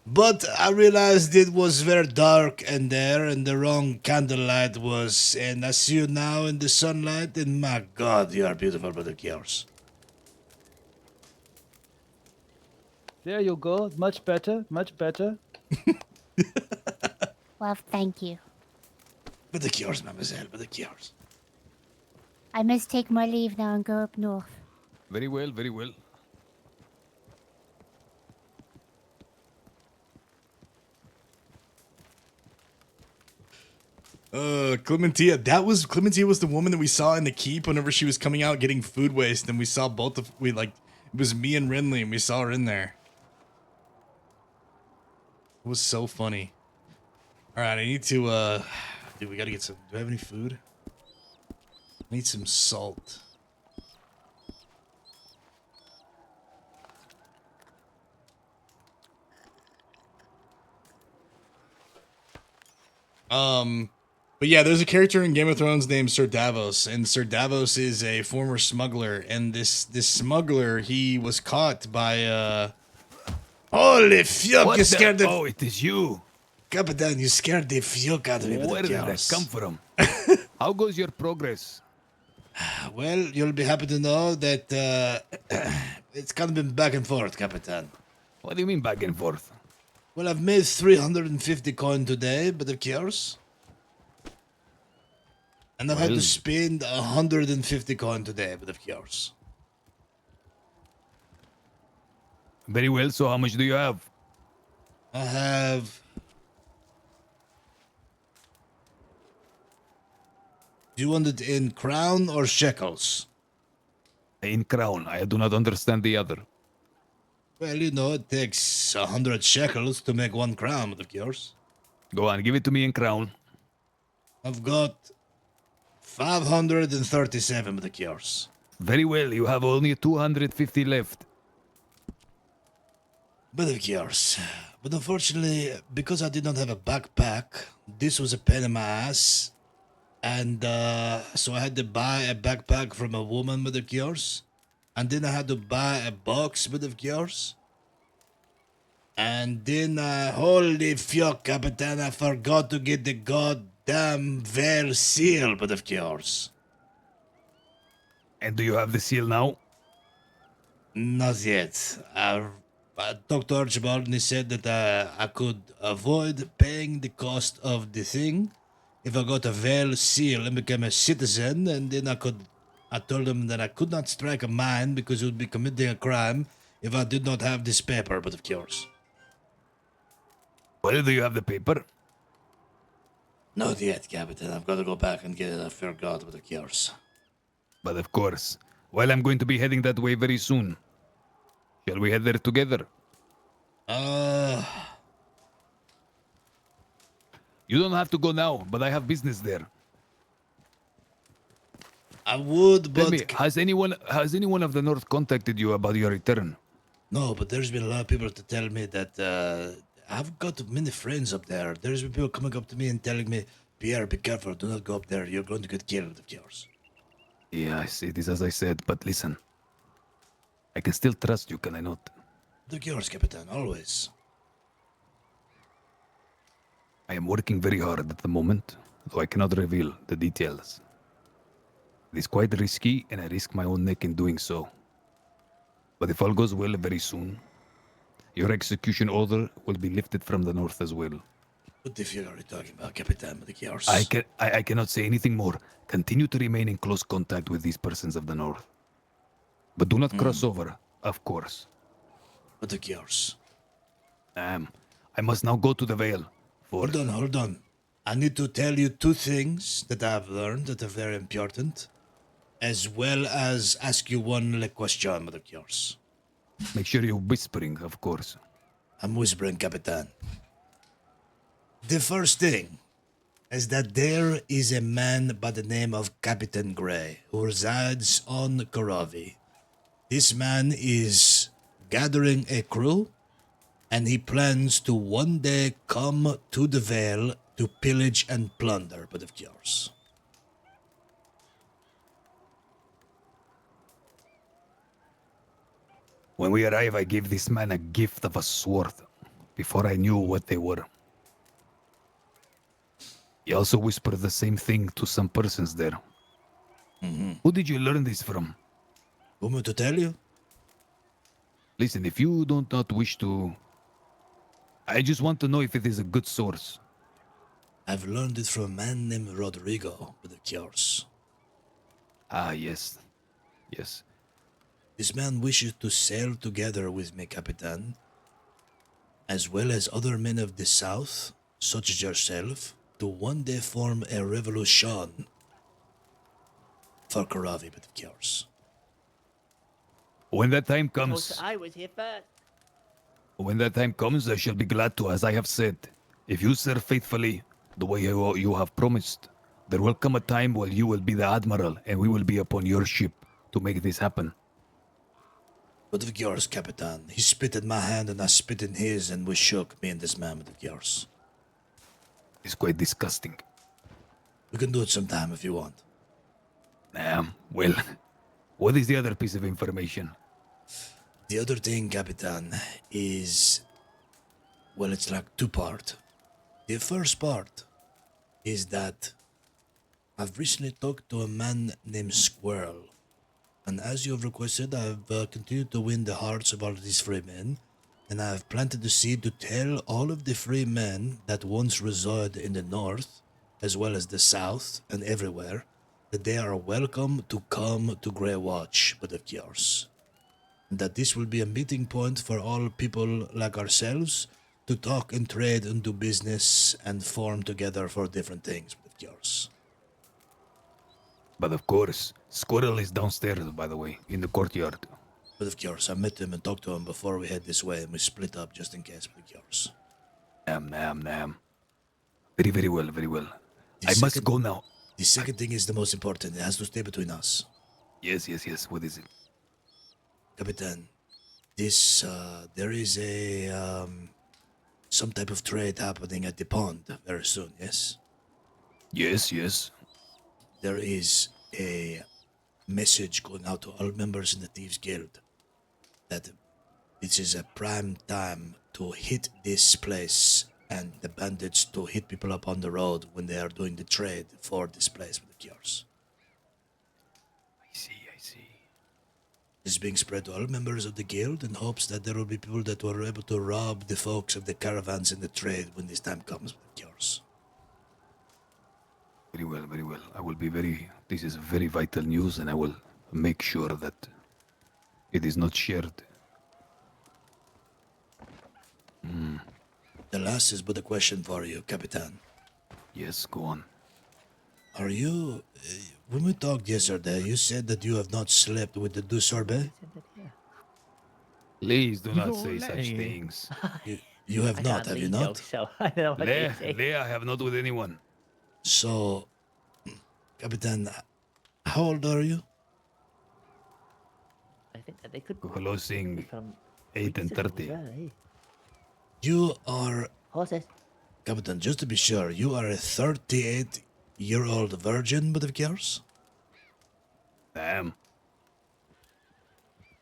But I realized it was very dark in there, and the wrong candlelight was, and I see you now in the sunlight, and my God, you are beautiful, but of course. There you go. Much better. Much better. Well, thank you. But the cures, mademoiselle, but the cures. I must take my leave now and go up north. Very well, very well. Clementia, Clementia was the woman that we saw in the keep whenever she was coming out getting food waste, and we saw it was me and Renly, and we saw her in there. It was so funny. Alright, I need to, dude, we gotta get some, do I have any food? I need some salt. But yeah, there's a character in Game of Thrones named Sir Davos, and Sir Davos is a former smuggler, and this smuggler, he was caught by, holy fuck, you scared the... Oh, it is you. Capitan, you scared the fuck out of me. Where did that come from? How goes your progress? Well, you'll be happy to know that, it's kind of been back and forth, Capitan. What do you mean back and forth? Well, I've made 350 coin today, but of course. And I've had to spend 150 coin today, but of course. Very well, so how much do you have? I have... Do you want it in crown or shekels? In crown. I do not understand the other. Well, you know, it takes 100 shekels to make 1 crown, but of course. Go on, give it to me in crown. I've got 537 with the cures. Very well, you have only 250 left. But of course. But unfortunately, because I did not have a backpack, this was a pain in my ass. And so I had to buy a backpack from a woman with the cures. And then I had to buy a box with the cures. And then, holy fuck, Capitan, I forgot to get the goddamn Veil seal with the cures. And do you have the seal now? Not yet. I talked to Archibald and he said that I could avoid paying the cost of the thing if I got a Veil seal and became a citizen, and then I told him that I could not strike a mine because it would be committing a crime if I did not have this paper, but of course. Well, do you have the paper? Not yet, Captain. I've got to go back and get it. I forgot, but of course. But of course. Well, I'm going to be heading that way very soon. Shall we head there together? You don't have to go now, but I have business there. I would, but... Tell me, has anyone of the North contacted you about your return? No, but there's been a lot of people to tell me that I've got many friends up there. There's been people coming up to me and telling me, Pierre, be careful, do not go up there. You're going to get killed, of course. Yeah, I see. It is as I said, but listen. I can still trust you, can I not? The cures, Capitan, always. I am working very hard at the moment, though I cannot reveal the details. It is quite risky, and I risk my own neck in doing so. But if all goes well very soon, your execution order will be lifted from the north as well. What the fuck are you talking about, Capitan, with the cures? I cannot say anything more. Continue to remain in close contact with these persons of the north. But do not cross over, of course. With the cures. I must now go to the Vale. Hold on. I need to tell you 2 things that I've learned that are very important, as well as ask you 1 question with the cures. Make sure you're whispering, of course. I'm whispering, Capitan. The first thing is that there is a man by the name of Captain Grey who resides on Karavi. This man is gathering a crew, and he plans to one day come to the Vale to pillage and plunder, but of course. When we arrive, I gave this man a gift of a sword before I knew what they were. He also whispered the same thing to some persons there. Who did you learn this from? Want me to tell you? Listen, if you do not wish to... I just want to know if it is a good source. I've learned it from a man named Rodrigo, but of course. Ah, yes. Yes. This man wishes to sail together with me, Capitan, as well as other men of the south, such as yourself, to one day form a revolution for Karavi, but of course. When that time Of course, comes, I was here first. when that time comes, I shall be glad to, as I have said. If you serve faithfully, the way you have promised, there will come a time where you will be the admiral, and we will be upon your ship to make this happen. But of course, Capitan, he spit in my hand and I spit in his, and we shook, me and this man, but of course. It's quite disgusting. We can do it sometime if you want. Well, what is the other piece of information? The other thing, Capitan, is... well, it's like two-part. The first part is that I've recently talked to a man named Squirrel. And as you have requested, I've continued to win the hearts of all of these free men. And I've planted the seed to tell all of the free men that once reside in the north, as well as the south and everywhere, that they are welcome to come to Grey Watch, but of course. And that this will be a meeting point for all people like ourselves to talk and trade and do business and form together for different things, but of course. But of course, Squirrel is downstairs, by the way, in the courtyard. But of course, I met him and talked to him before we head this way, and we split up just in case, but of course. Very, very well, very well. I must go now. The second thing is the most important. It has to stay between us. Yes. What is it? Capitan, this, there is a, some type of trade happening at the pond very soon, yes? Yes. There is a message going out to all members in the Thieves Guild that this is a prime time to hit this place and the bandits to hit people up on the road when they are doing the trade for this place with the cures. I see. This is being spread to all members of the guild in hopes that there will be people that were able to rob the folks of the caravans in the trade when this time comes with the cures. Very well. I will be this is very vital news, and I will make sure that it is not shared. The last is but a question for you, Capitan. Yes, go on. Are you... when we talked yesterday, you said that you have not slept with the deux sorbet? Please do not say such things. You have not, have you not? So I know what you're saying. I have not with anyone. So, Capitan, how old are you? I think that they could Closing 8 and 30. You are... Horses. Capitan, just to be sure, you are a 38-year-old virgin, but of course? Damn.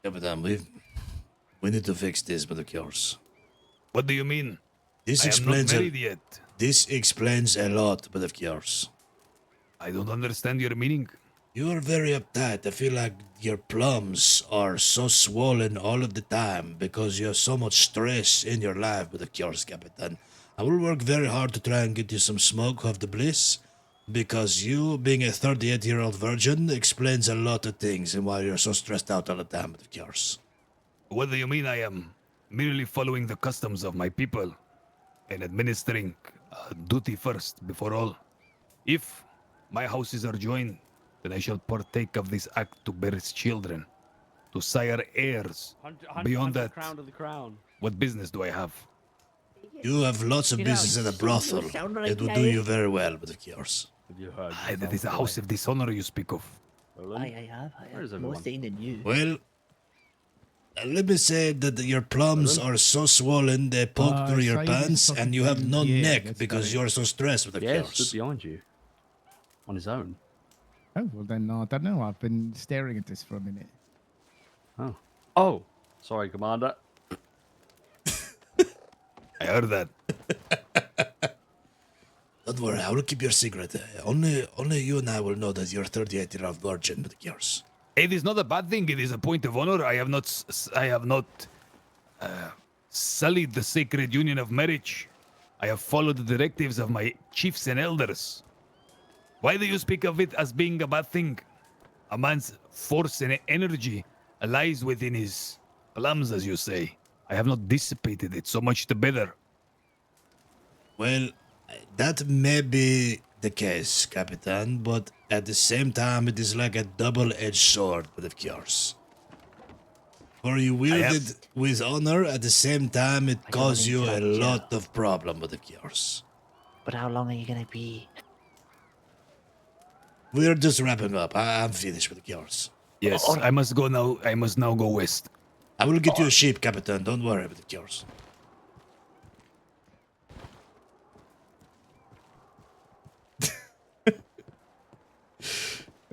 Capitan, we need to fix this, but of course. What do you mean? This I explains am not married yet. This explains a lot, but of course. I don't understand your meaning. You are very uptight. I feel like your plums are so swollen all of the time because you have so much stress in your life, but of course, Capitan. I will work very hard to try and get you some smoke of the bliss because you, being a 38-year-old virgin, explains a lot of things and why you're so stressed out all the time, but of course. What do you mean I am merely following the customs of my people and administering duty first before all? If my houses are joined, then I shall partake of this act to bear its children, to sire heirs. Beyond that, crown to the crown. what business do I have? You have lots of business at a brothel. It will do you very well, but of course. Have you heard? That is a house of dishonor you speak of. I have. More seen than you. Well, Let me say that your plums are so swollen they poke through your pants, and you have no neck because you're so stressed with the Yeah, chaos. stood behind you. On his own. Oh, well then, I don't know. I've been staring at this for a minute. Oh. Oh, sorry, Commander. I heard that. Don't worry, I will keep your secret. Only you and I will know that you're 38-year-old virgin with yours. It is not a bad thing. It is a point of honor. I have not sullied the sacred union of marriage. I have followed the directives of my chiefs and elders. Why do you speak of it as being a bad thing? A man's force and energy lies within his plums, as you say. I have not dissipated it, so much the better. Well, that may be the case, Capitan, but at the same time, it is like a double-edged sword with of course. For you wield it with honor, at the same time, it causes you a lot of problem with of course. But how long are you gonna be? We're just wrapping up. I'm finished with the cures. Yes, I must go now. I must now go west. I will get you a sheep, Capitan. Don't worry about the cures.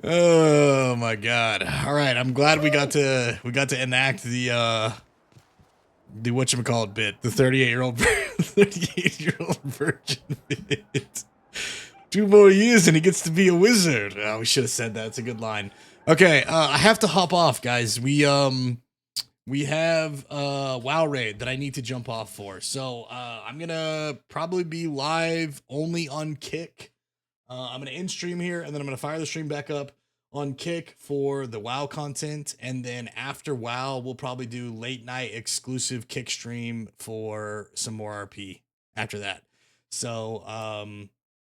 Oh my god. All right, I'm glad we got to enact the whatchamacallit bit, the 38-year-old 38-year-old virgin bit. 2 more years and he gets to be a wizard. Oh, we should have said that. It's a good line. Okay, I have to hop off, guys. We have WoW raid that I need to jump off for. So I'm gonna probably be live only on Kick. I'm gonna end stream here, and then I'm gonna fire the stream back up on Kick for the WoW content, and then after WoW, we'll probably do late night exclusive Kick stream for some more RP after that. So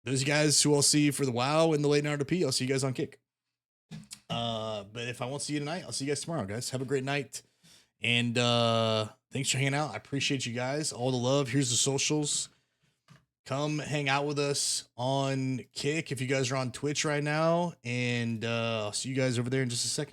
those guys who I'll see for the WoW and the late night RP, I'll see you guys on Kick. But if I won't see you tonight, I'll see you guys tomorrow, guys. Have a great night, and thanks for hanging out. I appreciate you guys. All the love. Here's the socials. Come hang out with us on Kick if you guys are on Twitch right now, and I'll see you guys over there in just a second.